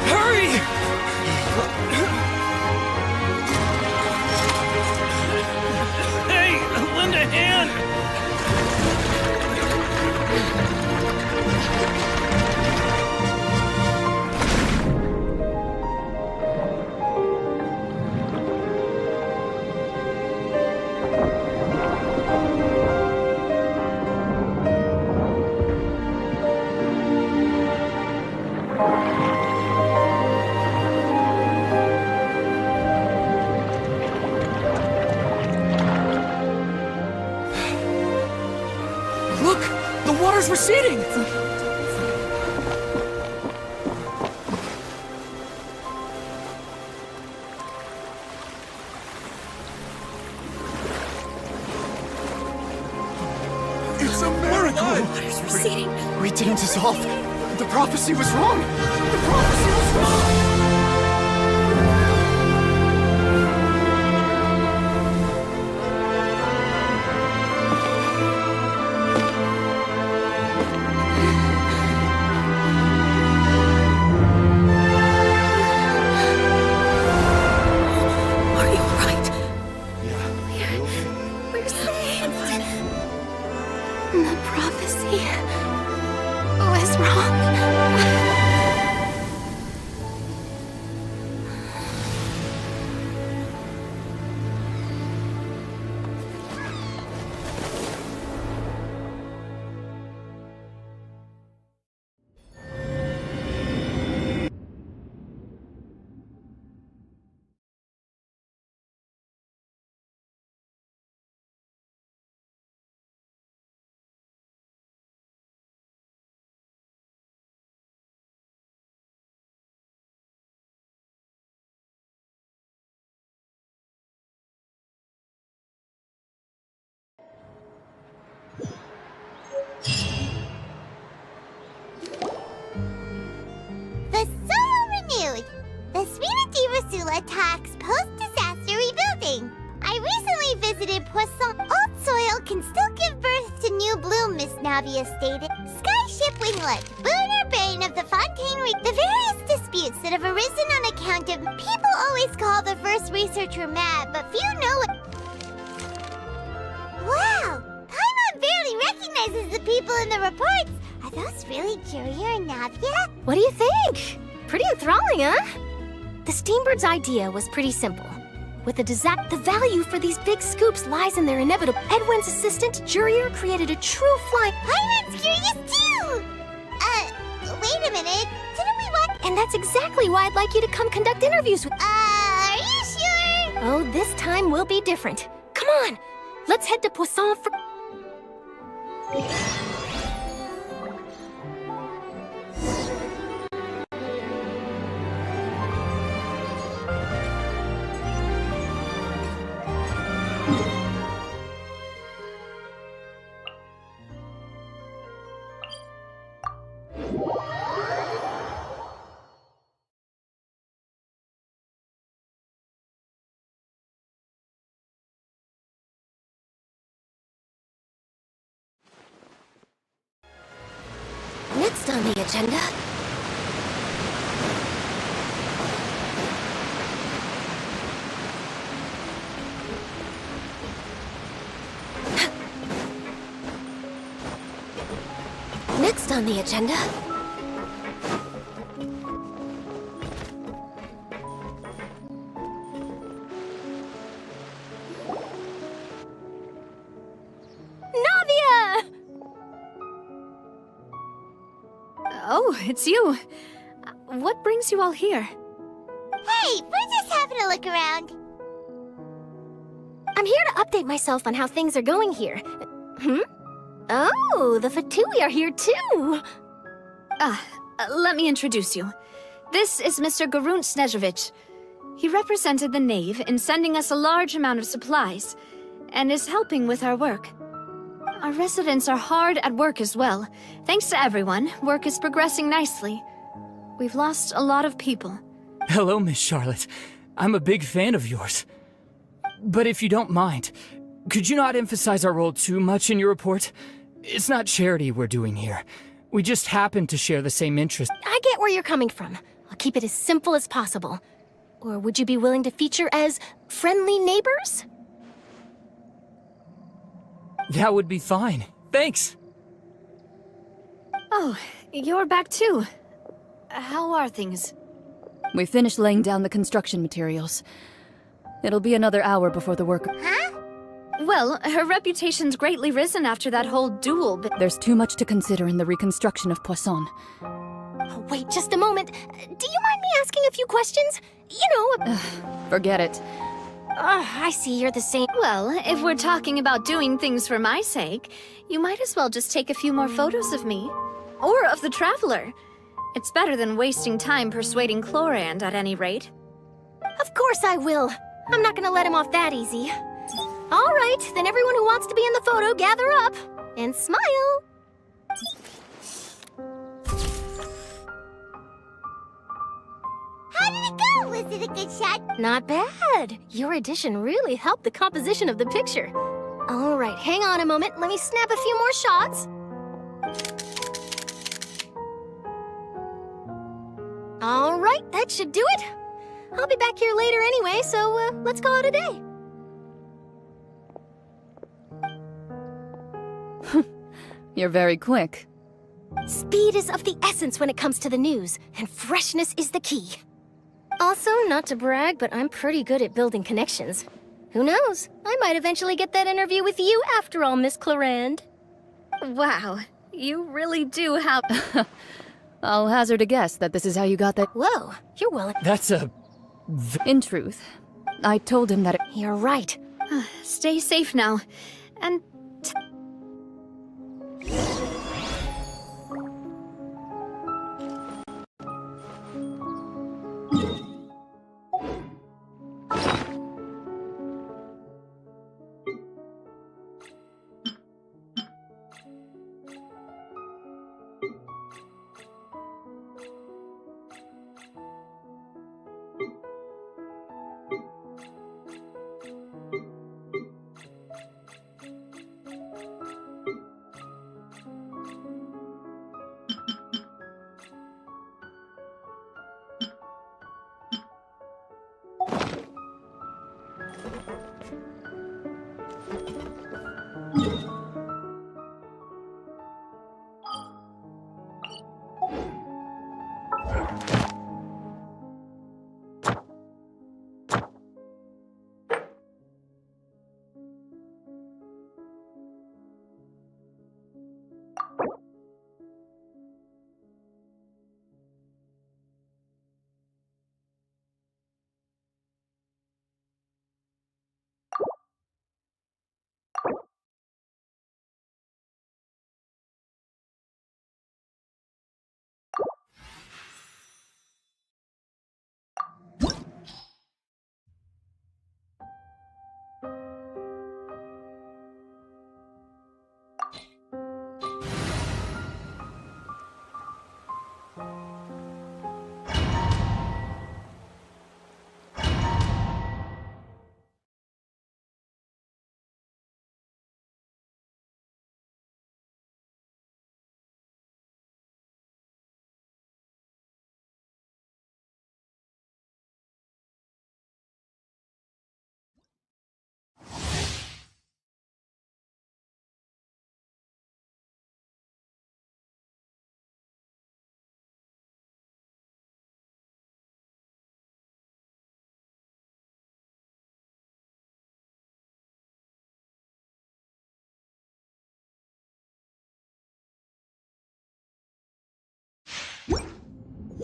Hurry! Hey, lend a hand! Look! The water's receding! It's a miracle! Water's receding. We didn't dissolve. The prophecy was wrong. The prophecy was wrong. Are you alright? We're saved. The prophecy was wrong. The soil renewed. The Furina di Rasula attacks post-disaster rebuilding. I recently visited Poisson. Old soil can still give birth to new bloom, Miss Navia stated. Skyship Winglet, boon or bane of the Fontaine The various disputes that have arisen on account of people always call the first researcher mad, but few know it. Wow! Paimon barely recognizes the people in the reports. Are those really Julia and Navia? What do you think? Pretty enthralling, huh? The Steambird's idea was pretty simple. With the value for these big scoops lies in their inevitable. Edwin's assistant, Jurier, created a true flying. Paimon's curious too! Wait a minute. Didn't we want... And that's exactly why I'd like you to come conduct interviews with. Are you sure? Oh, this time will be different. Come on! Let's head to Poisson for. Next on the agenda. Next on the agenda. Navia! Oh, it's you. What brings you all here? Hey, we're just having a look around. I'm here to update myself on how things are going here. Oh, the Fatui are here too! Let me introduce you. This is Mr. Garunt Snezhevich. He represented the Knave in sending us a large amount of supplies, and is helping with our work. Our residents are hard at work as well. Thanks to everyone, work is progressing nicely. We've lost a lot of people. Hello, Miss Charlotte. I'm a big fan of yours. But if you don't mind, could you not emphasize our role too much in your report? It's not charity we're doing here. We just happen to share the same interest. I get where you're coming from. I'll keep it as simple as possible. Or would you be willing to feature as friendly neighbors? That would be fine. Thanks. Oh, you're back too. How are things? We finished laying down the construction materials. It'll be another hour before the work. Huh? Well, her reputation's greatly risen after that whole duel, but There's too much to consider in the reconstruction of Poisson. Oh, wait just a moment. Do you mind me asking a few questions? You know... Forget it. I see you're the same. Well, if we're talking about doing things for my sake, you might as well just take a few more photos of me. Or of the Traveler. It's better than wasting time persuading Chlorand, at any rate. Of course I will. I'm not gonna let him off that easy. All right, then everyone who wants to be in the photo, gather up. And smile. How did it go? Was it a good shot? Not bad. Your addition really helped the composition of the picture. All right, hang on a moment. Let me snap a few more shots. All right, that should do it. I'll be back here later anyway, so let's call it a day. You're very quick. Speed is of the essence when it comes to the news, and freshness is the key. Also, not to brag, but I'm pretty good at building connections. Who knows? I might eventually get that interview with you after all, Miss Chlorand. Wow, you really do have... I'll hazard a guess that this is how you got that. Whoa, you're well... That's a... In truth, I told him that You're right. Stay safe now, and...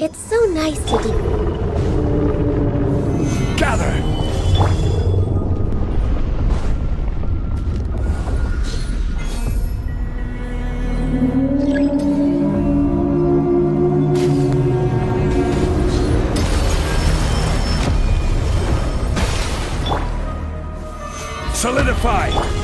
It's so nice to do. Gather! Solidify!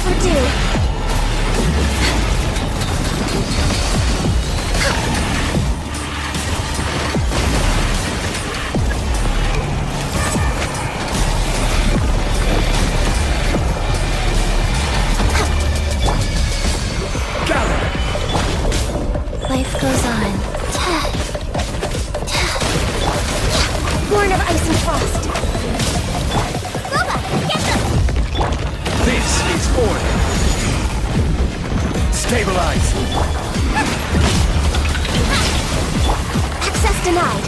overdue. Life goes on. Born of ice and frost. Boba, get them! This is order. Stabilize. Access denied.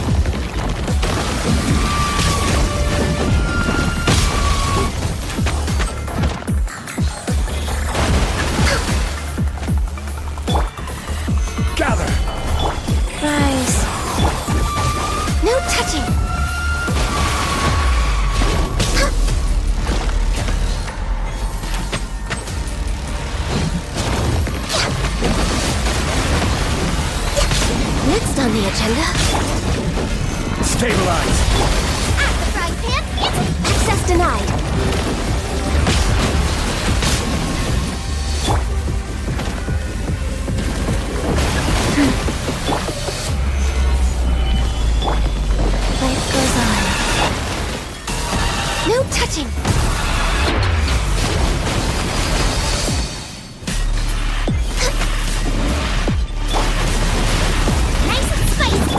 Gather. Rise. No touching. Next on the agenda. Stabilize. At the frying pan, Access denied. Life goes on. No touching. nice and spicy.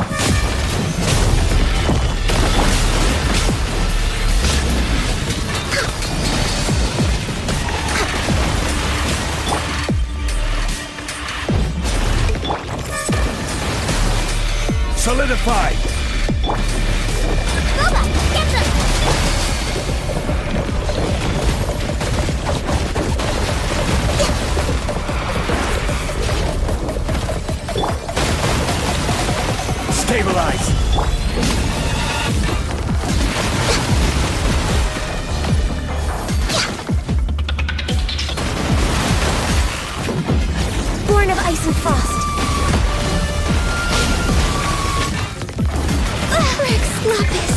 Solidify. Boba, get them! Stabilize. Born of ice and frost. Rex Lapis.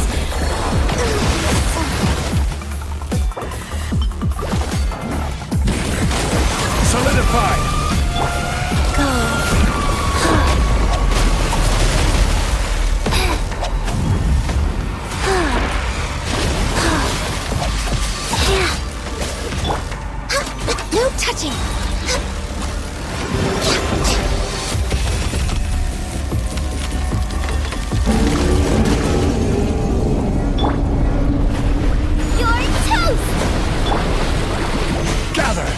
Solidify. Go. No touching. You're toast! Gather.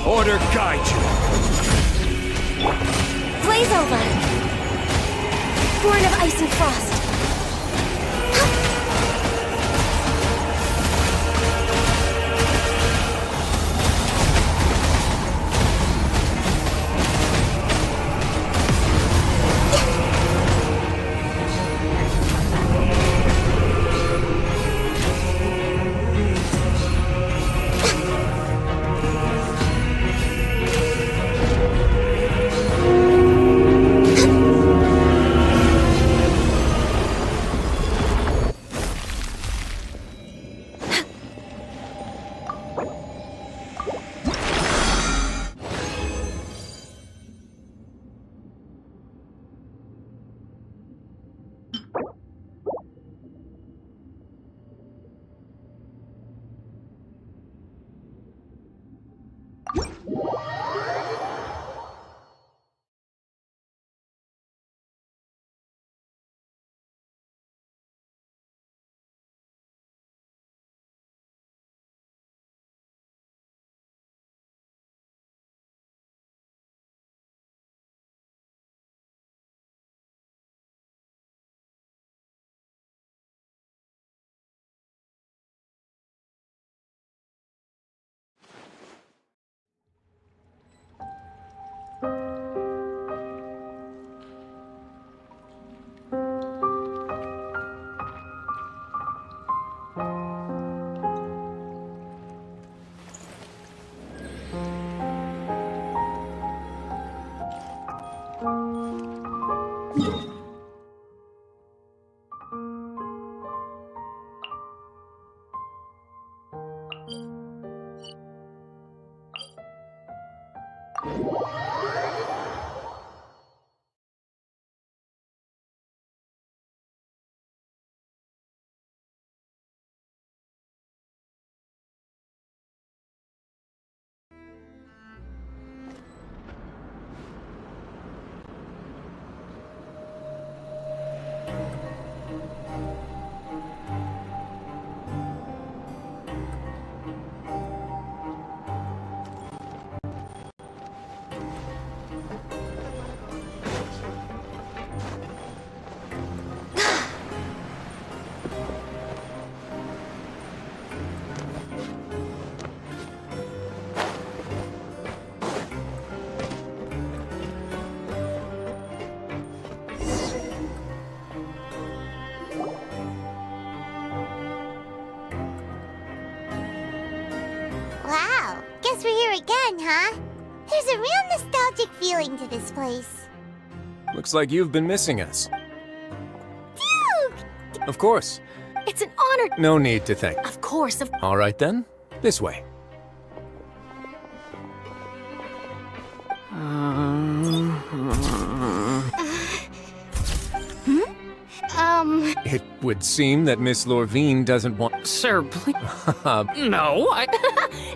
Order guide you. Blaze over. Born of ice and frost. Wow, guess we're here again, huh? There's a real nostalgic feeling to this place. Looks like you've been missing us. Duke! Of course. It's an honor. No need to thank. Of course, of... All right then, this way. It would seem that Miss Lorvine doesn't want... Sir, please... No,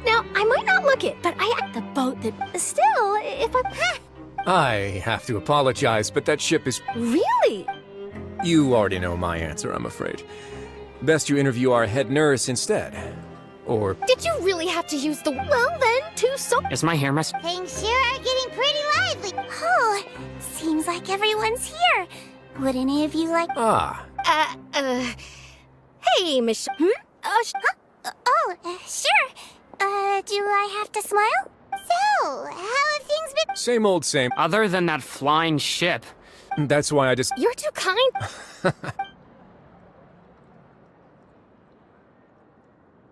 Now, I might not look it, but I at the boat that... Still, if I... I have to apologize, but that ship is... Really? You already know my answer, I'm afraid. Best you interview our head nurse instead. Or... Did you really have to use the... Well then, Is my hair mess? Things sure are getting pretty lively. Oh, seems like everyone's here. Would any of you like... Ah. Hey, Miss... Sure. Do I have to smile? So, how have things been? Same old same. Other than that flying ship. That's why I just... You're too kind.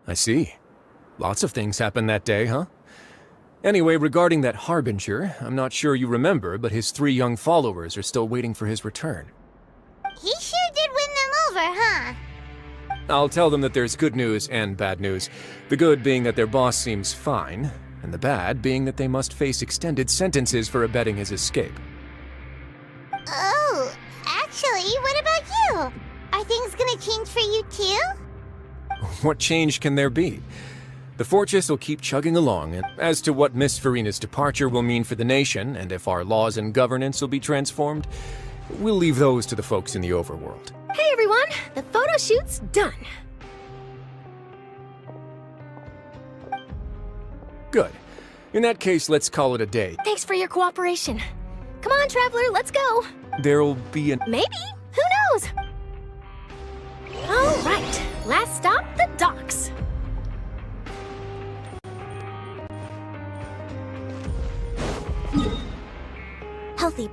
I see. Lots of things happened that day, huh? Anyway, regarding that Harbinger, I'm not sure you remember, but his 3 young followers are still waiting for his return. He sure did win them over, huh? I'll tell them that there's good news and bad news. The good being that their boss seems fine, and the bad being that they must face extended sentences for abetting his escape. Oh, actually, what about you? Are things gonna change for you too? What change can there be? The fortress will keep chugging along, and as to what Miss Furina's departure will mean for the nation, and if our laws and governance will be transformed, we'll leave those to the folks in the overworld. Hey everyone, the photo shoot's done. Good. In that case, let's call it a day. Thanks for your cooperation. Come on, Traveler, let's go. There'll be an... Maybe. Who knows? All right, last stop, the docks. Healthy.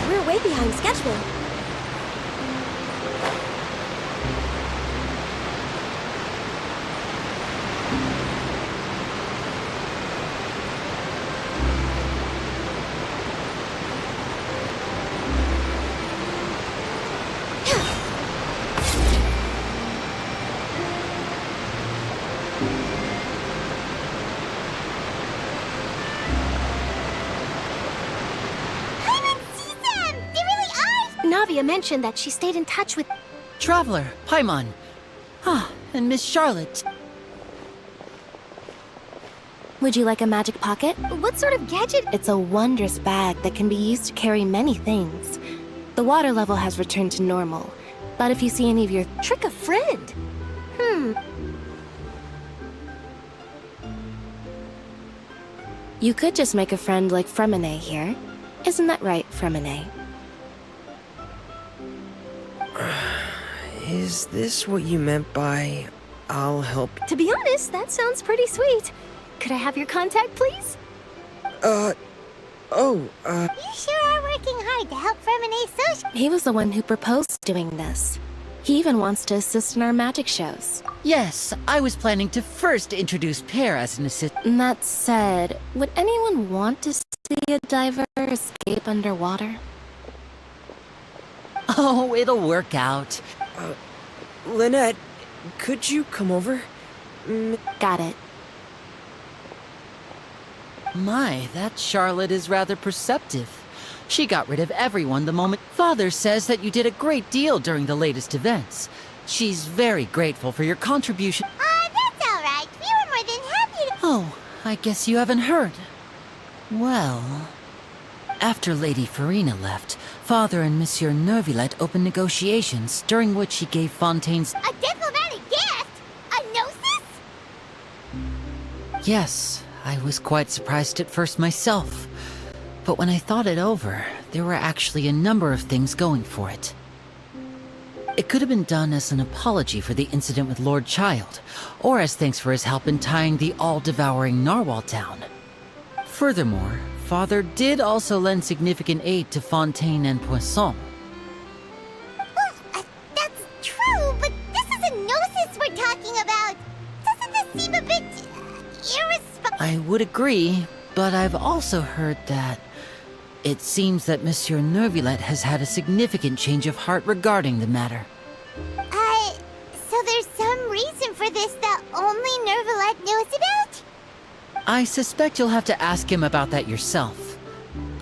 We're way behind schedule. Navia mentioned that she stayed in touch with... Traveler, Paimon. Ah, and Miss Charlotte. Would you like a magic pocket? What sort of gadget? It's a wondrous bag that can be used to carry many things. The water level has returned to normal, but if you see any of your... Trick a friend. You could just make a friend like Fremine here. Isn't that right, Fremine? Is this what you meant by, I'll help? To be honest, that sounds pretty sweet. Could I have your contact, please? Oh, Oh, You sure are working hard to help Furmina's social. He was the one who proposed doing this. He even wants to assist in our magic shows. Yes, I was planning to first introduce Pear as an assistant. That said, would anyone want to see a diver escape underwater? Oh, it'll work out. Lynette, could you come over? Got it. My, that Charlotte is rather perceptive. She got rid of everyone the moment. Father says that you did a great deal during the latest events. She's very grateful for your contribution. That's alright. We were more than happy to. Oh, I guess you haven't heard. Well, after Lady Furina left, Father and Monsieur Neuvillette opened negotiations, during which he gave Fontaine's... A diplomatic gift? A gnosis? Yes, I was quite surprised at first myself. But when I thought it over, there were actually a number of things going for it. It could have been done as an apology for the incident with Lord Child, or as thanks for his help in tying the all-devouring narwhal down. Furthermore, Father did also lend significant aid to Fontaine and Poisson. Well, that's true, but this is a gnosis we're talking about. Doesn't this seem a bit irresponsible? I would agree, but I've also heard that it seems that Monsieur Neuvillette has had a significant change of heart regarding the matter. So there's some reason for this that only Neuvillette knows about? I suspect you'll have to ask him about that yourself.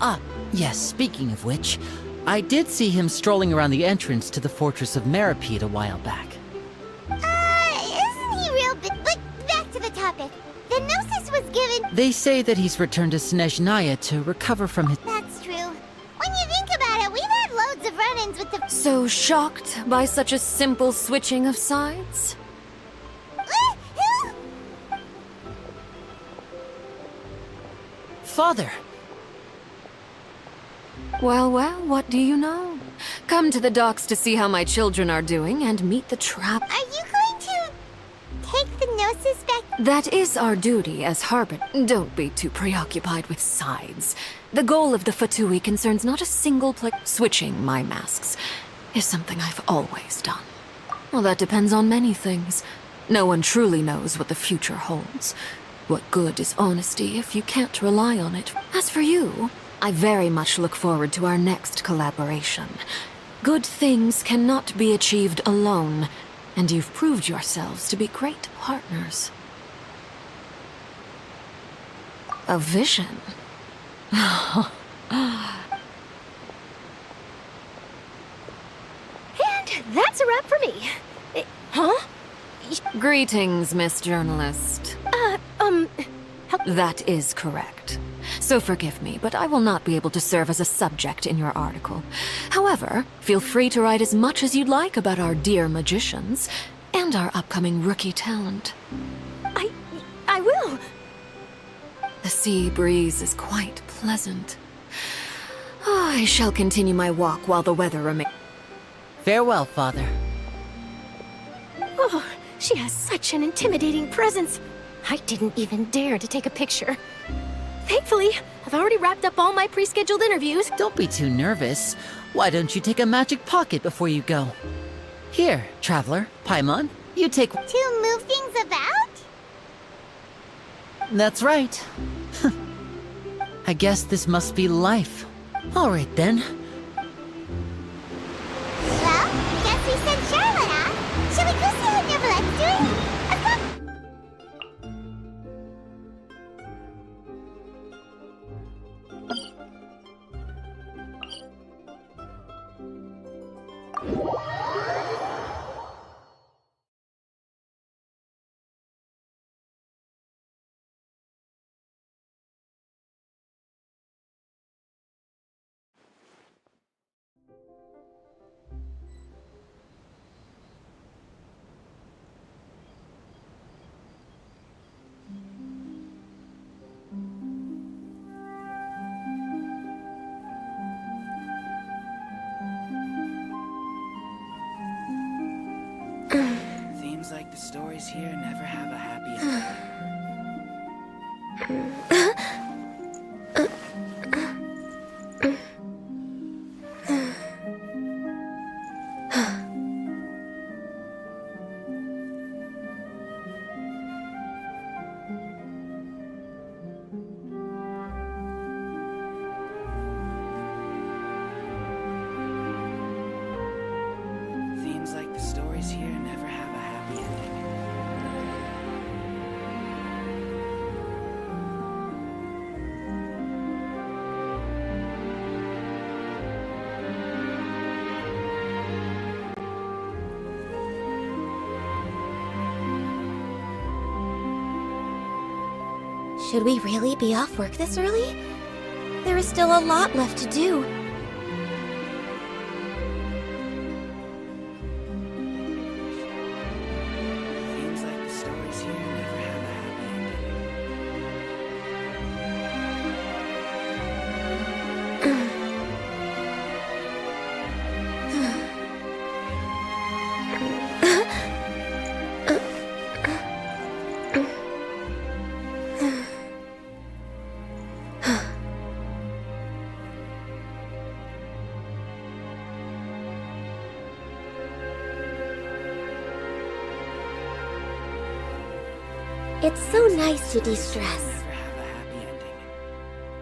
Ah, yes, speaking of which, I did see him strolling around the entrance to the Fortress of Meripede a while back. Isn't he real big? But back to the topic. The gnosis was given... They say that he's returned to Snezhnaya to recover from his... That's true. When you think about it, we've had loads of run-ins with the... So shocked by such a simple switching of sides? Father! Well, what do you know? Come to the docks to see how my children are doing and meet the trap. Are you going to take the gnosis back? That is our duty as Harbin. Don't be too preoccupied with sides. The goal of the Fatui concerns not a single Switching my masks is something I've always done. Well, that depends on many things. No one truly knows what the future holds. What good is honesty if you can't rely on it? As for you, I very much look forward to our next collaboration. Good things cannot be achieved alone, and you've proved yourselves to be great partners. A vision? And that's a wrap for me. Huh? Greetings, Miss Journalist. That is correct. So forgive me, but I will not be able to serve as a subject in your article. However, feel free to write as much as you'd like about our dear magicians and our upcoming rookie talent. I will. The sea breeze is quite pleasant. I shall continue my walk while the weather remains. Farewell, Father. Oh, she has such an intimidating presence. I didn't even dare to take a picture. Thankfully, I've already wrapped up all my pre-scheduled interviews. Don't be too nervous. Why don't you take a magic pocket before you go? Here, Traveler, Paimon, you take... To move things about? That's right. I guess this must be life. All right, then. Well, guess we sent Charlotte, huh? Shall we go see how Neuvillette's doing? Seems like the stories here never have a happy ending. Should we really be off work this early? There is still a lot left to do. Seems like the stories here never have a happy It's so nice to de-stress. Never have a happy ending.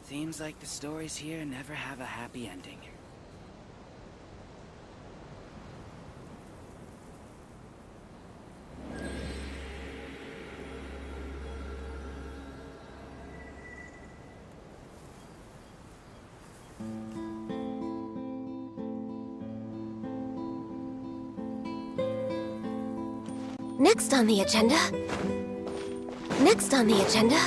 Seems like the stories here never have a happy ending. Next on the agenda. Next on the agenda.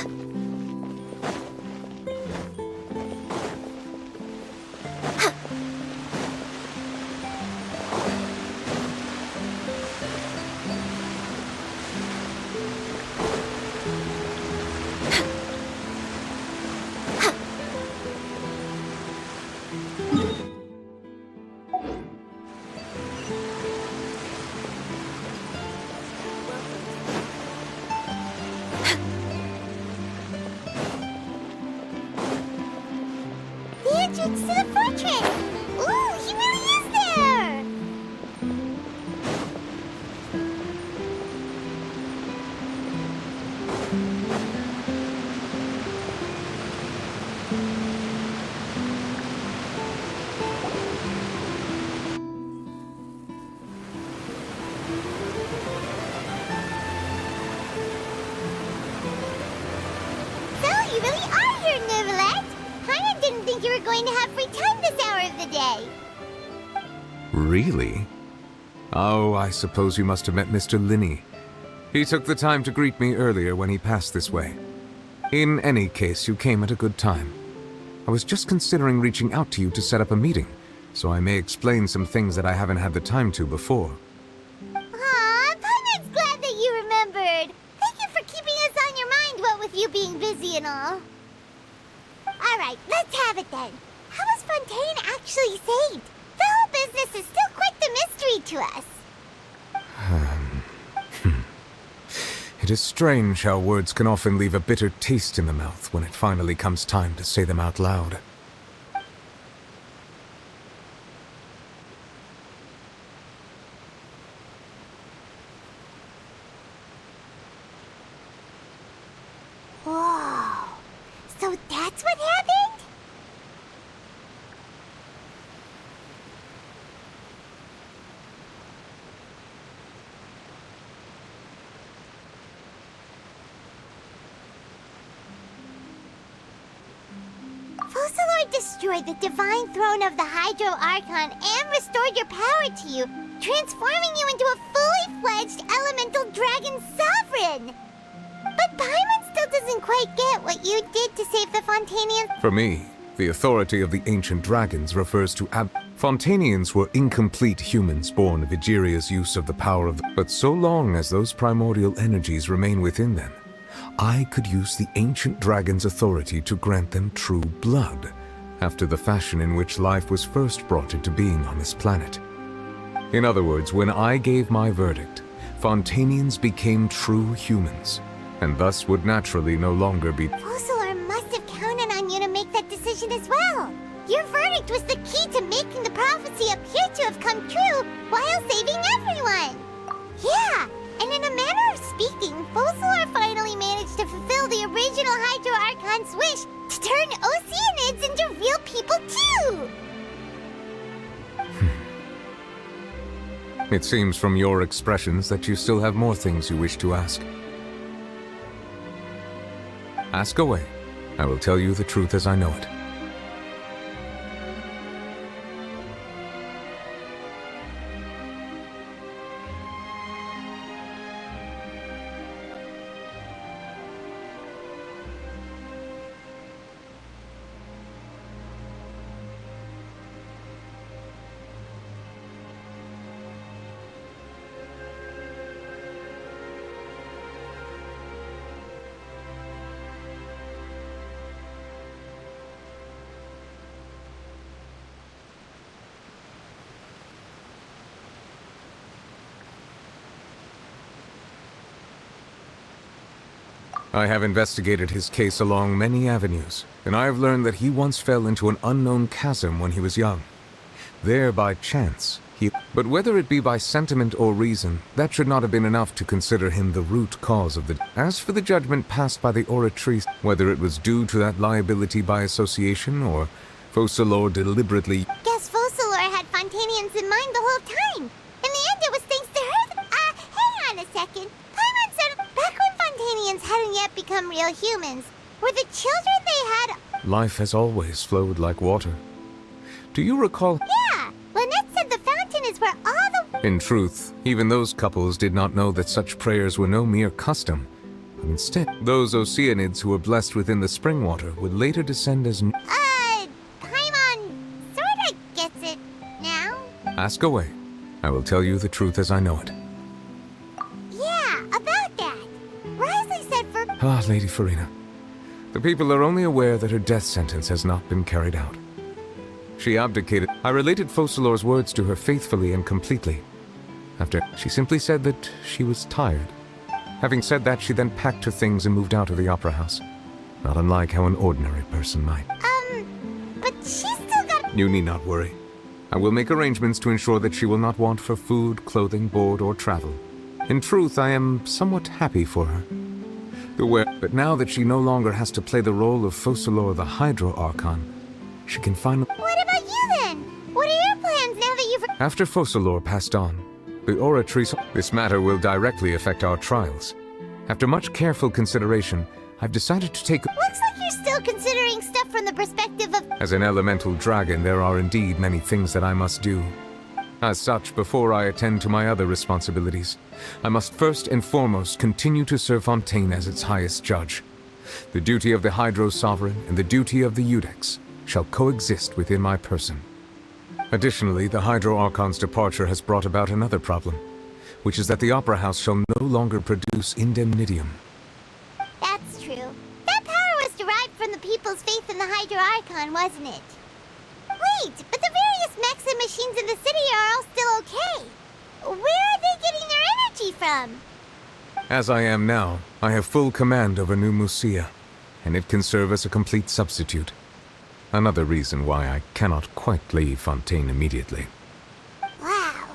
The entrance to the fortress! Ooh, he really is there! So, you really are here, Neuvillette! Hana didn't think you were going to have free time this hour of the day. Really? Oh, I suppose you must have met Mr. Linney. He took the time to greet me earlier when he passed this way. In any case, you came at a good time. I was just considering reaching out to you to set up a meeting, so I may explain some things that I haven't had the time to before. Aw, Paimon's glad that you remembered. Thank you for keeping us on your mind, what with you being busy and all. Alright, let's have it then. How was Fontaine actually saved? The whole business is still quite the mystery to us. It is strange how words can often leave a bitter taste in the mouth when it finally comes time to say them out loud. Whoa. So that's what happened? Focalor destroyed the divine throne of the Hydro Archon and restored your power to you, transforming you into a fully fledged elemental dragon sovereign. But Paimon still doesn't quite get what you did to save the Fontainians. For me, the authority of the ancient dragons refers to Fontainians were incomplete humans born of Egeria's use of the power of but so long as those primordial energies remain within them, I could use the ancient dragon's authority to grant them true blood, after the fashion in which life was first brought into being on this planet. In other words, when I gave my verdict, Fontainians became true humans, and thus would naturally no longer be— Focalor must have counted on you to make that decision as well. Your verdict was the key to making the prophecy appear to have come true while saving everyone. Yeah, And in a manner of speaking, Fozalor finally managed to fulfill the original Hydro Archon's wish to turn Oceanids into real people too! It seems from your expressions that you still have more things you wish to ask. Ask away. I will tell you the truth as I know it. I have investigated his case along many avenues, and I have learned that he once fell into an unknown chasm when he was young. There, by chance, But whether it be by sentiment or reason, that should not have been enough to consider him the root cause of the... As for the judgment passed by the Oratrice, whether it was due to that liability by association, or Fozalor deliberately... Guess Fozalor had Fontainians in mind the whole time. In the end, it was thanks to her hang on a second. Paimon said back when Fontainians hadn't yet become real humans, were the children they had... Life has always flowed like water. Do you recall... Yeah! Lynette said the fountain is where all the... In truth, even those couples did not know that such prayers were no mere custom. But instead, those Oceanids who were blessed within the spring water would later descend as... Paimon sorta gets it now. Ask away. I will tell you the truth as I know it. Yeah, about that. Risley said for... Ah, Lady Furina. The people are only aware that her death sentence has not been carried out. She abdicated. I related Fozalor's words to her faithfully and completely. After, she simply said that she was tired. Having said that, she then packed her things and moved out of the opera house. Not unlike how an ordinary person might. But she's still got... You need not worry. I will make arrangements to ensure that she will not want for food, clothing, board, or travel. In truth, I am somewhat happy for her. But now that she no longer has to play the role of Fozalor the Hydro Archon, she can finally... What about you then? What are your plans now that you've... After Fozalor passed on, the Oratrice... This matter will directly affect our trials. After much careful consideration, I've decided to take... Looks like you're still considering stuff from the perspective of... As an elemental dragon, there are indeed many things that I must do. As such, before I attend to my other responsibilities, I must first and foremost continue to serve Fontaine as its highest judge. The duty of the Hydro Sovereign and the duty of the Iudex shall coexist within my person. Additionally, the Hydro Archon's departure has brought about another problem, which is that the Opera House shall no longer produce indemnitium. That's true. That power was derived from the people's faith in the Hydro Archon, wasn't it? Wait, but the various mechs and machines in the city are all still okay. Where are they getting their energy from? As I am now, I have full command over New Musia, and it can serve as a complete substitute. Another reason why I cannot quite leave Fontaine immediately. Wow.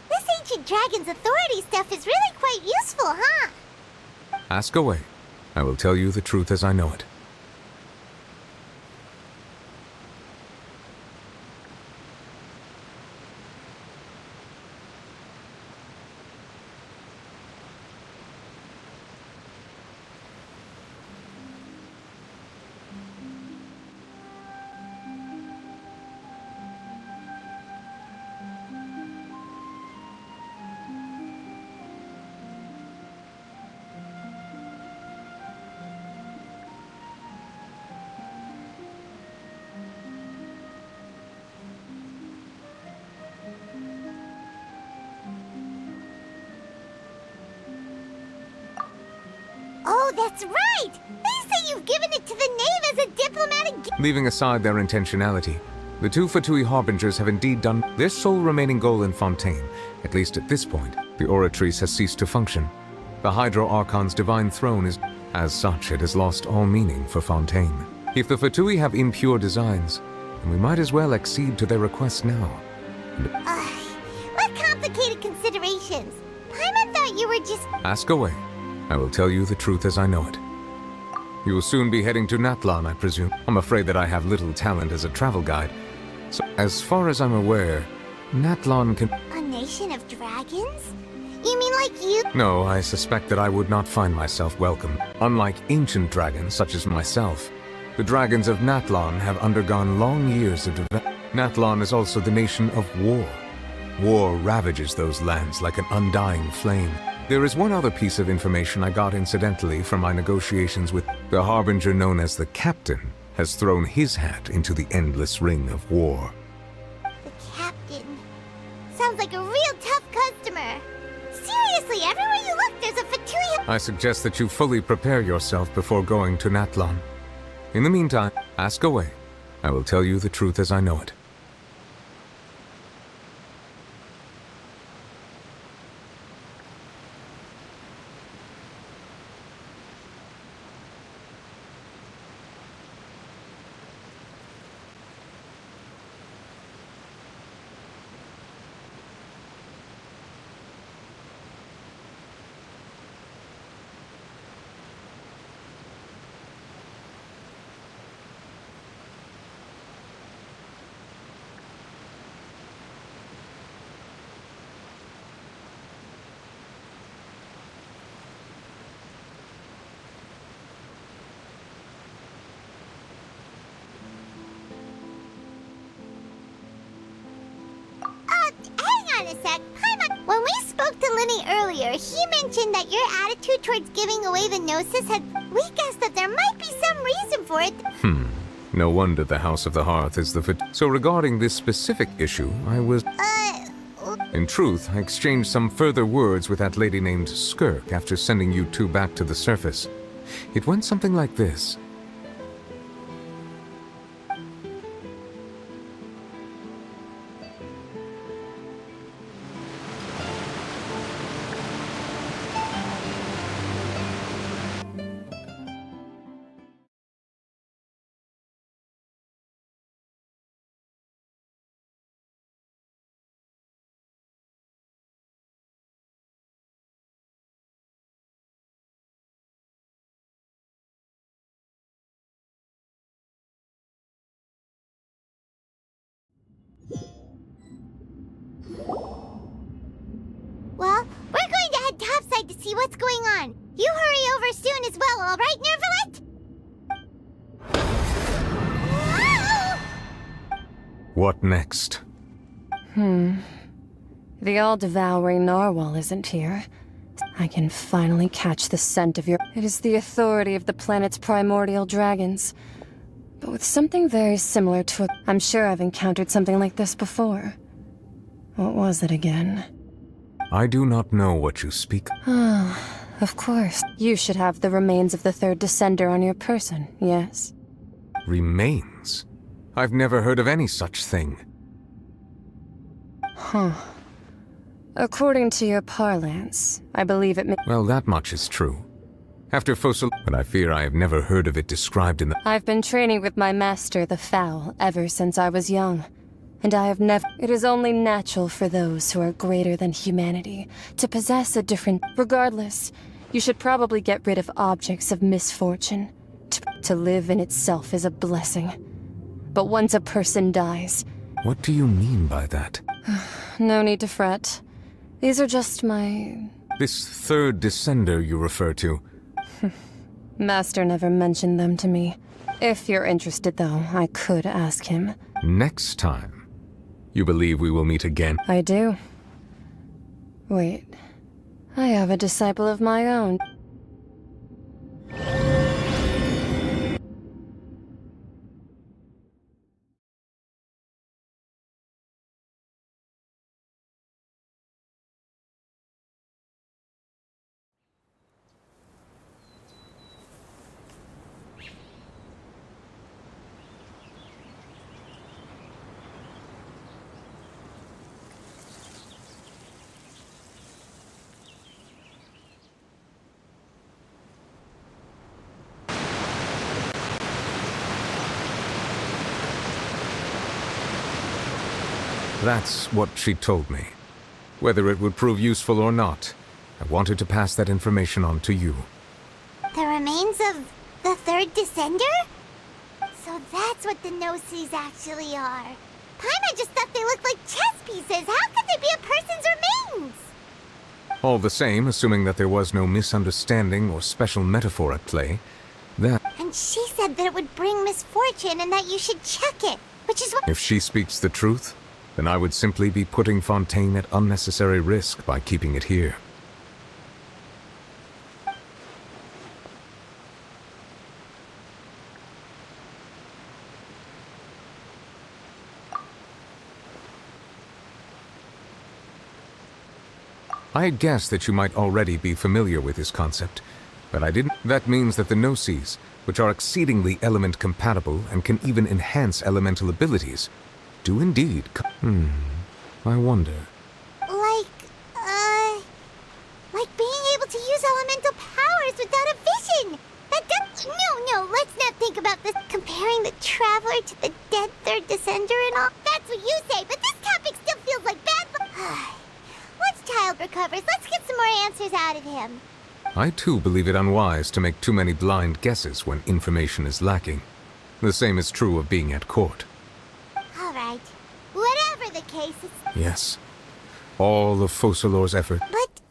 This ancient dragon's authority stuff is really quite useful, huh? Ask away. I will tell you the truth as I know it. Oh, that's right! They say you've given it to the knave as a diplomatic gift. Leaving aside their intentionality, the two Fatui Harbingers have indeed done their sole remaining goal in Fontaine. At least at this point, the Oratrice has ceased to function. The Hydro Archon's divine throne is... As such, it has lost all meaning for Fontaine. If the Fatui have impure designs, then we might as well accede to their request now. What complicated considerations? Paimon thought you were just... Ask away. I will tell you the truth as I know it. You will soon be heading to Natlan, I presume. I'm afraid that I have little talent as a travel guide. So, as far as I'm aware, Natlan can... A nation of dragons? You mean like you? No, I suspect that I would not find myself welcome. Unlike ancient dragons such as myself, the dragons of Natlan have undergone long years of development. Natlan is also the nation of war. War ravages those lands like an undying flame. There is one other piece of information I got incidentally from my negotiations with the harbinger known as the Captain has thrown his hat into the endless ring of war. The Captain. Sounds like a real tough customer. Seriously, everywhere you look, there's a Fatui. I suggest that you fully prepare yourself before going to Natlan. In the meantime, ask away. I will tell you the truth as I know it. Hang on a sec. Paimon, when we spoke to Linny earlier, he mentioned that your attitude towards giving away the Gnosis had... We guessed that there might be some reason for it. No wonder the House of the Hearth is the So regarding this specific issue, I was... In truth, I exchanged some further words with that lady named Skirk after sending you two back to the surface. It went something like this. Well, we're going to head topside to see what's going on. You hurry over soon as well, all right, Nervalet? What next? The all-devouring narwhal isn't here. I can finally catch the scent of your... It is the authority of the planet's primordial dragons. But with something very similar to a... I'm sure I've encountered something like this before. What was it again? I do not know what you speak. Of course. You should have the remains of the third descender on your person, yes? Remains? I've never heard of any such thing. According to your parlance, I believe it may... Well, that much is true. After Fossil... But I fear I have never heard of it described in the... I've been training with my master, the Fowl, ever since I was young. And I have never... It is only natural for those who are greater than humanity to possess a different... Regardless, you should probably get rid of objects of misfortune. To live in itself is a blessing. But once a person dies... What do you mean by that? No need to fret. These are just my... This third descender you refer to... Master never mentioned them to me. If you're interested, though, I could ask him. Next time. You believe we will meet again? I do. Wait. I have a disciple of my own. That's what she told me. Whether it would prove useful or not, I wanted to pass that information on to you. The remains of the third descender? So that's what the no-sees actually are. Paimon just thought they looked like chess pieces. How could they be a person's remains? All the same, assuming that there was no misunderstanding or special metaphor at play, that... And she said that it would bring misfortune and that you should check it, which is what— If she speaks the truth, then I would simply be putting Fontaine at unnecessary risk by keeping it here. I had guessed that you might already be familiar with this concept, but I didn't. That means that the no-sees, which are exceedingly element-compatible and can even enhance elemental abilities, do indeed I wonder. Like being able to use elemental powers without a vision! That does— No, let's not think about this. Comparing the Traveler to the dead third descender and all. That's what you say, but this topic still feels like bad luck. Once Child recovers, let's get some more answers out of him. I too believe it unwise to make too many blind guesses when information is lacking. The same is true of being at court. Alright. Whatever the case, it's— Yes. All of Focalor's effort. But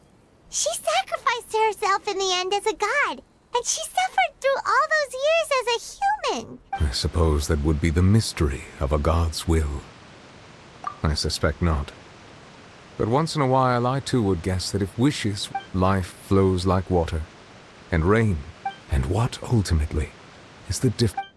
she sacrificed herself in the end as a god, and she suffered through all those years as a human. I suppose that would be the mystery of a god's will. I suspect not. But once in a while I too would guess that if wishes, life flows like water, and rain, and what ultimately is the difference?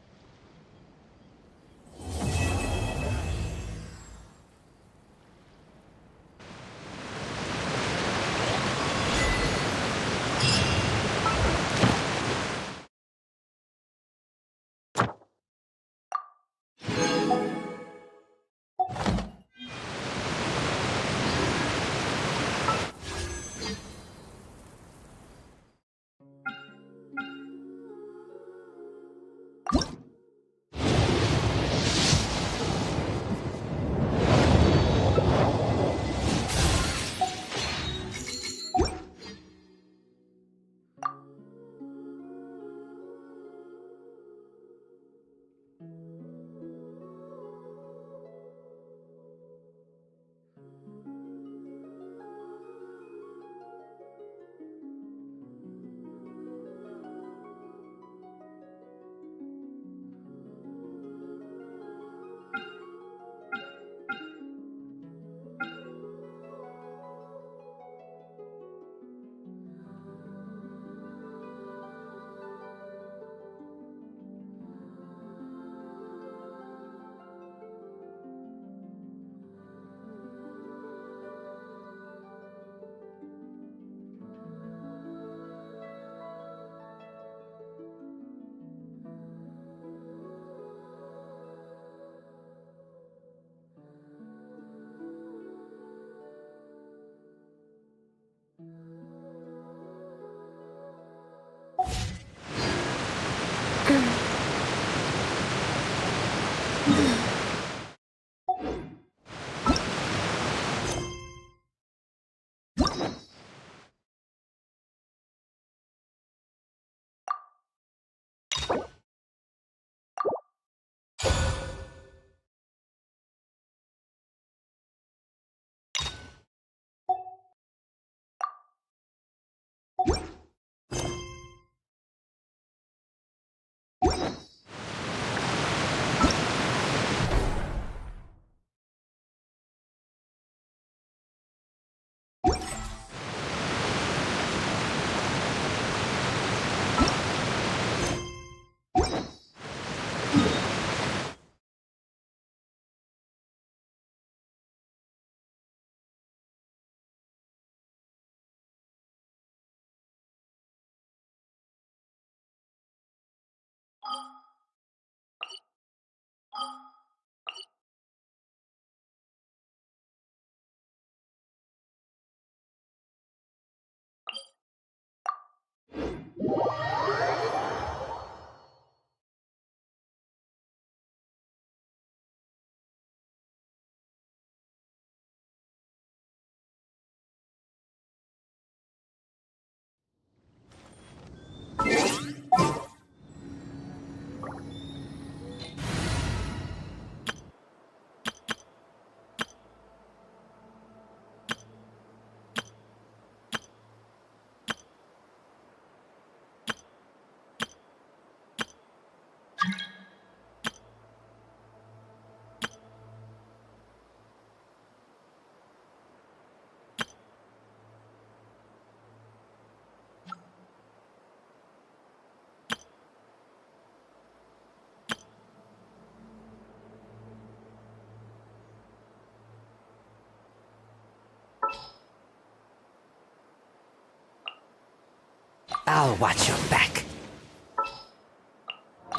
I'll watch your back.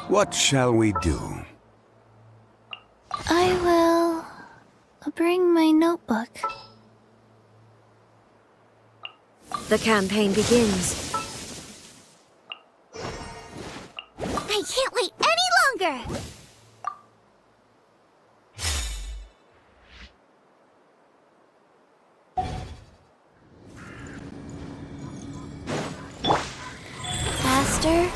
What shall we do? I will bring my notebook. The campaign begins. I can't wait any longer! Faster.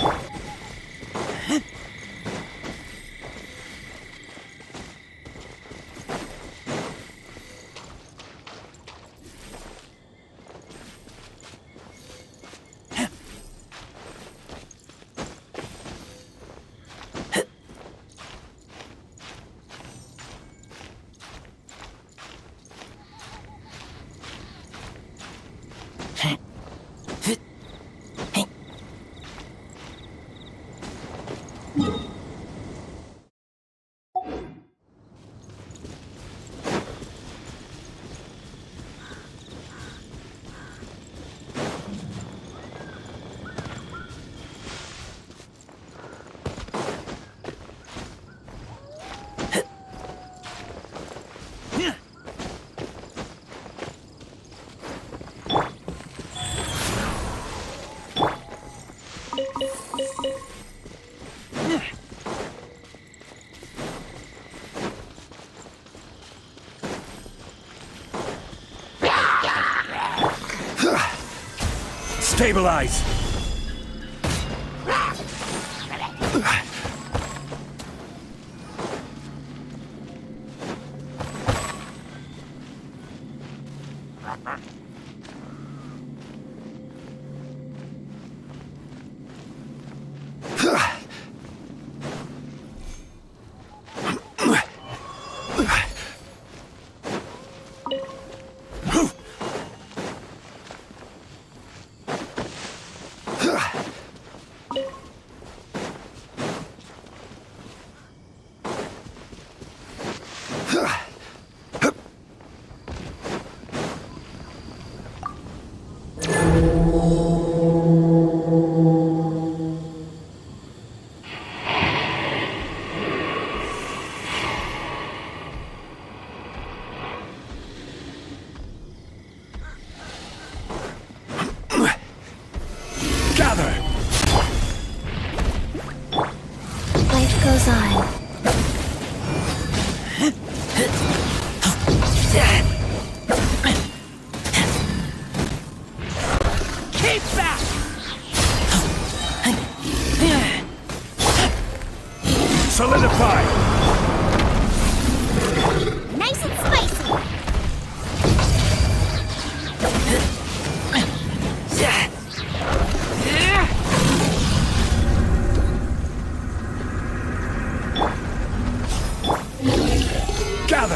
Stabilize! Life goes on. Keep back! Solidify! Nice and spicy! Gather!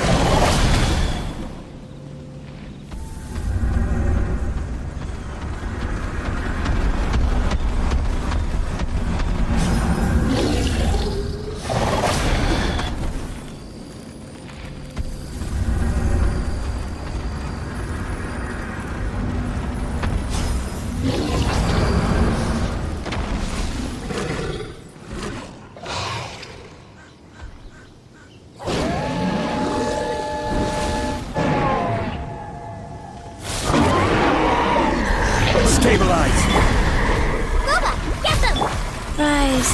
Stabilize! Boba, get them! Rise.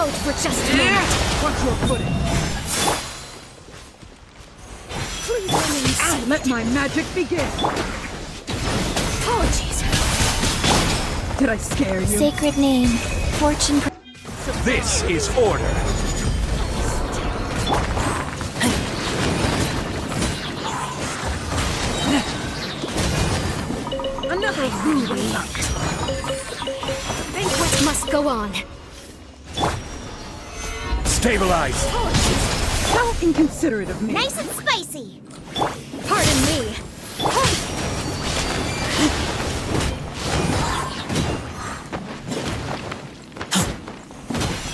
boat for just a moment. Watch your footing. Please remain seated. Let my magic begin. Apologies. Did I scare you? Sacred name, fortune. This is order. Another ruby. Banquet must go on. Stabilize. How inconsiderate of me. Nice and spicy. Pardon me.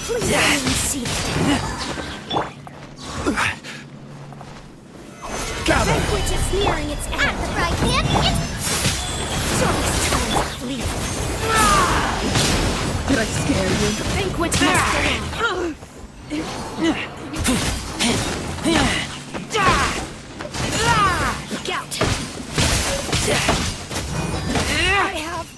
Please remain seated. Gather. Banquet is nearing its end. At the fry pan, it's almost time to flee. Did I scare you? Banquet must go on. Look out. I have...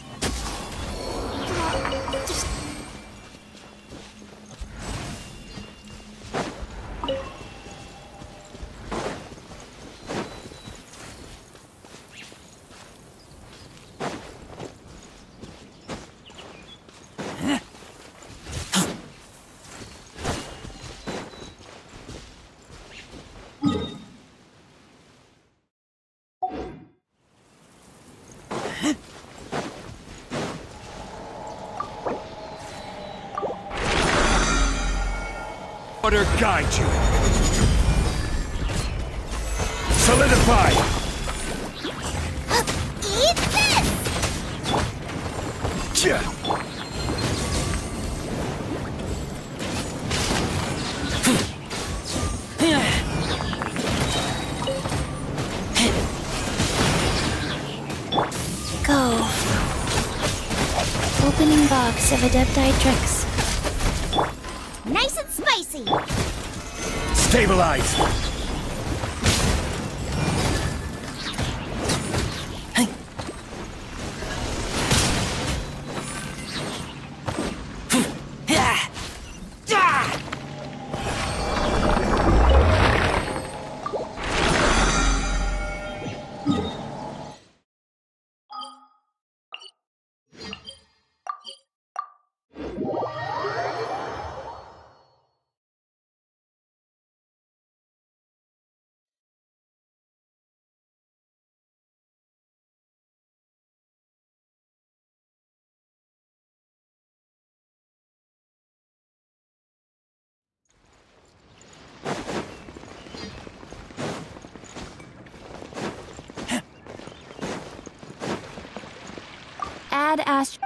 Order guide you. Solidify. Eat this! Go. Opening box of Adepti tricks. Nice and spicy! Stabilize. Add Ast...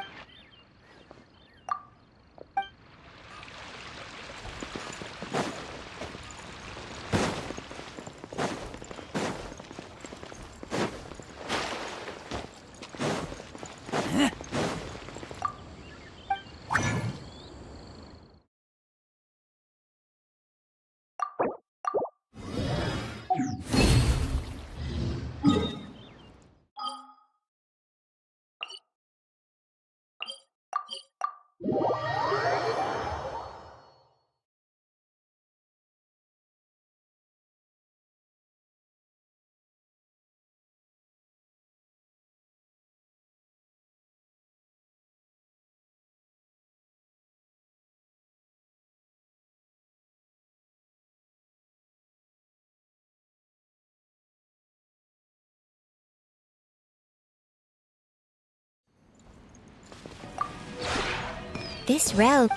This route.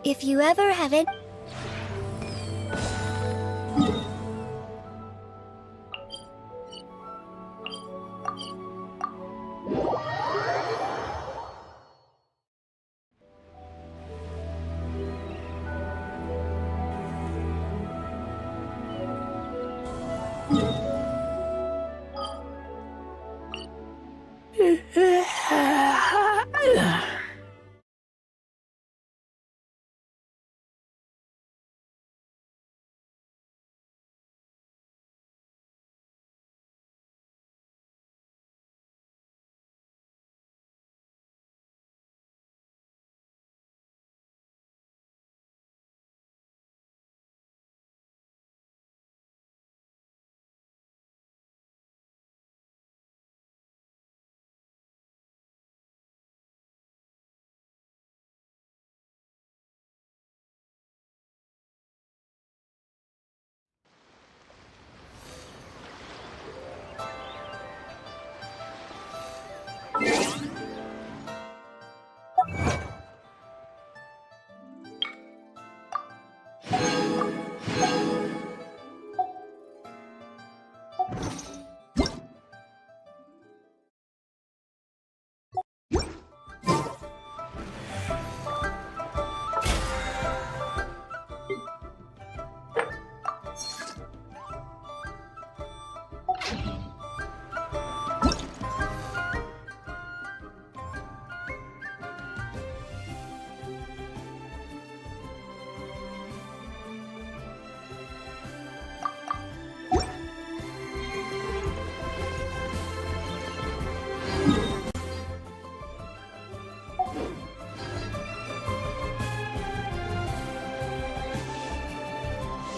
If you ever have it. you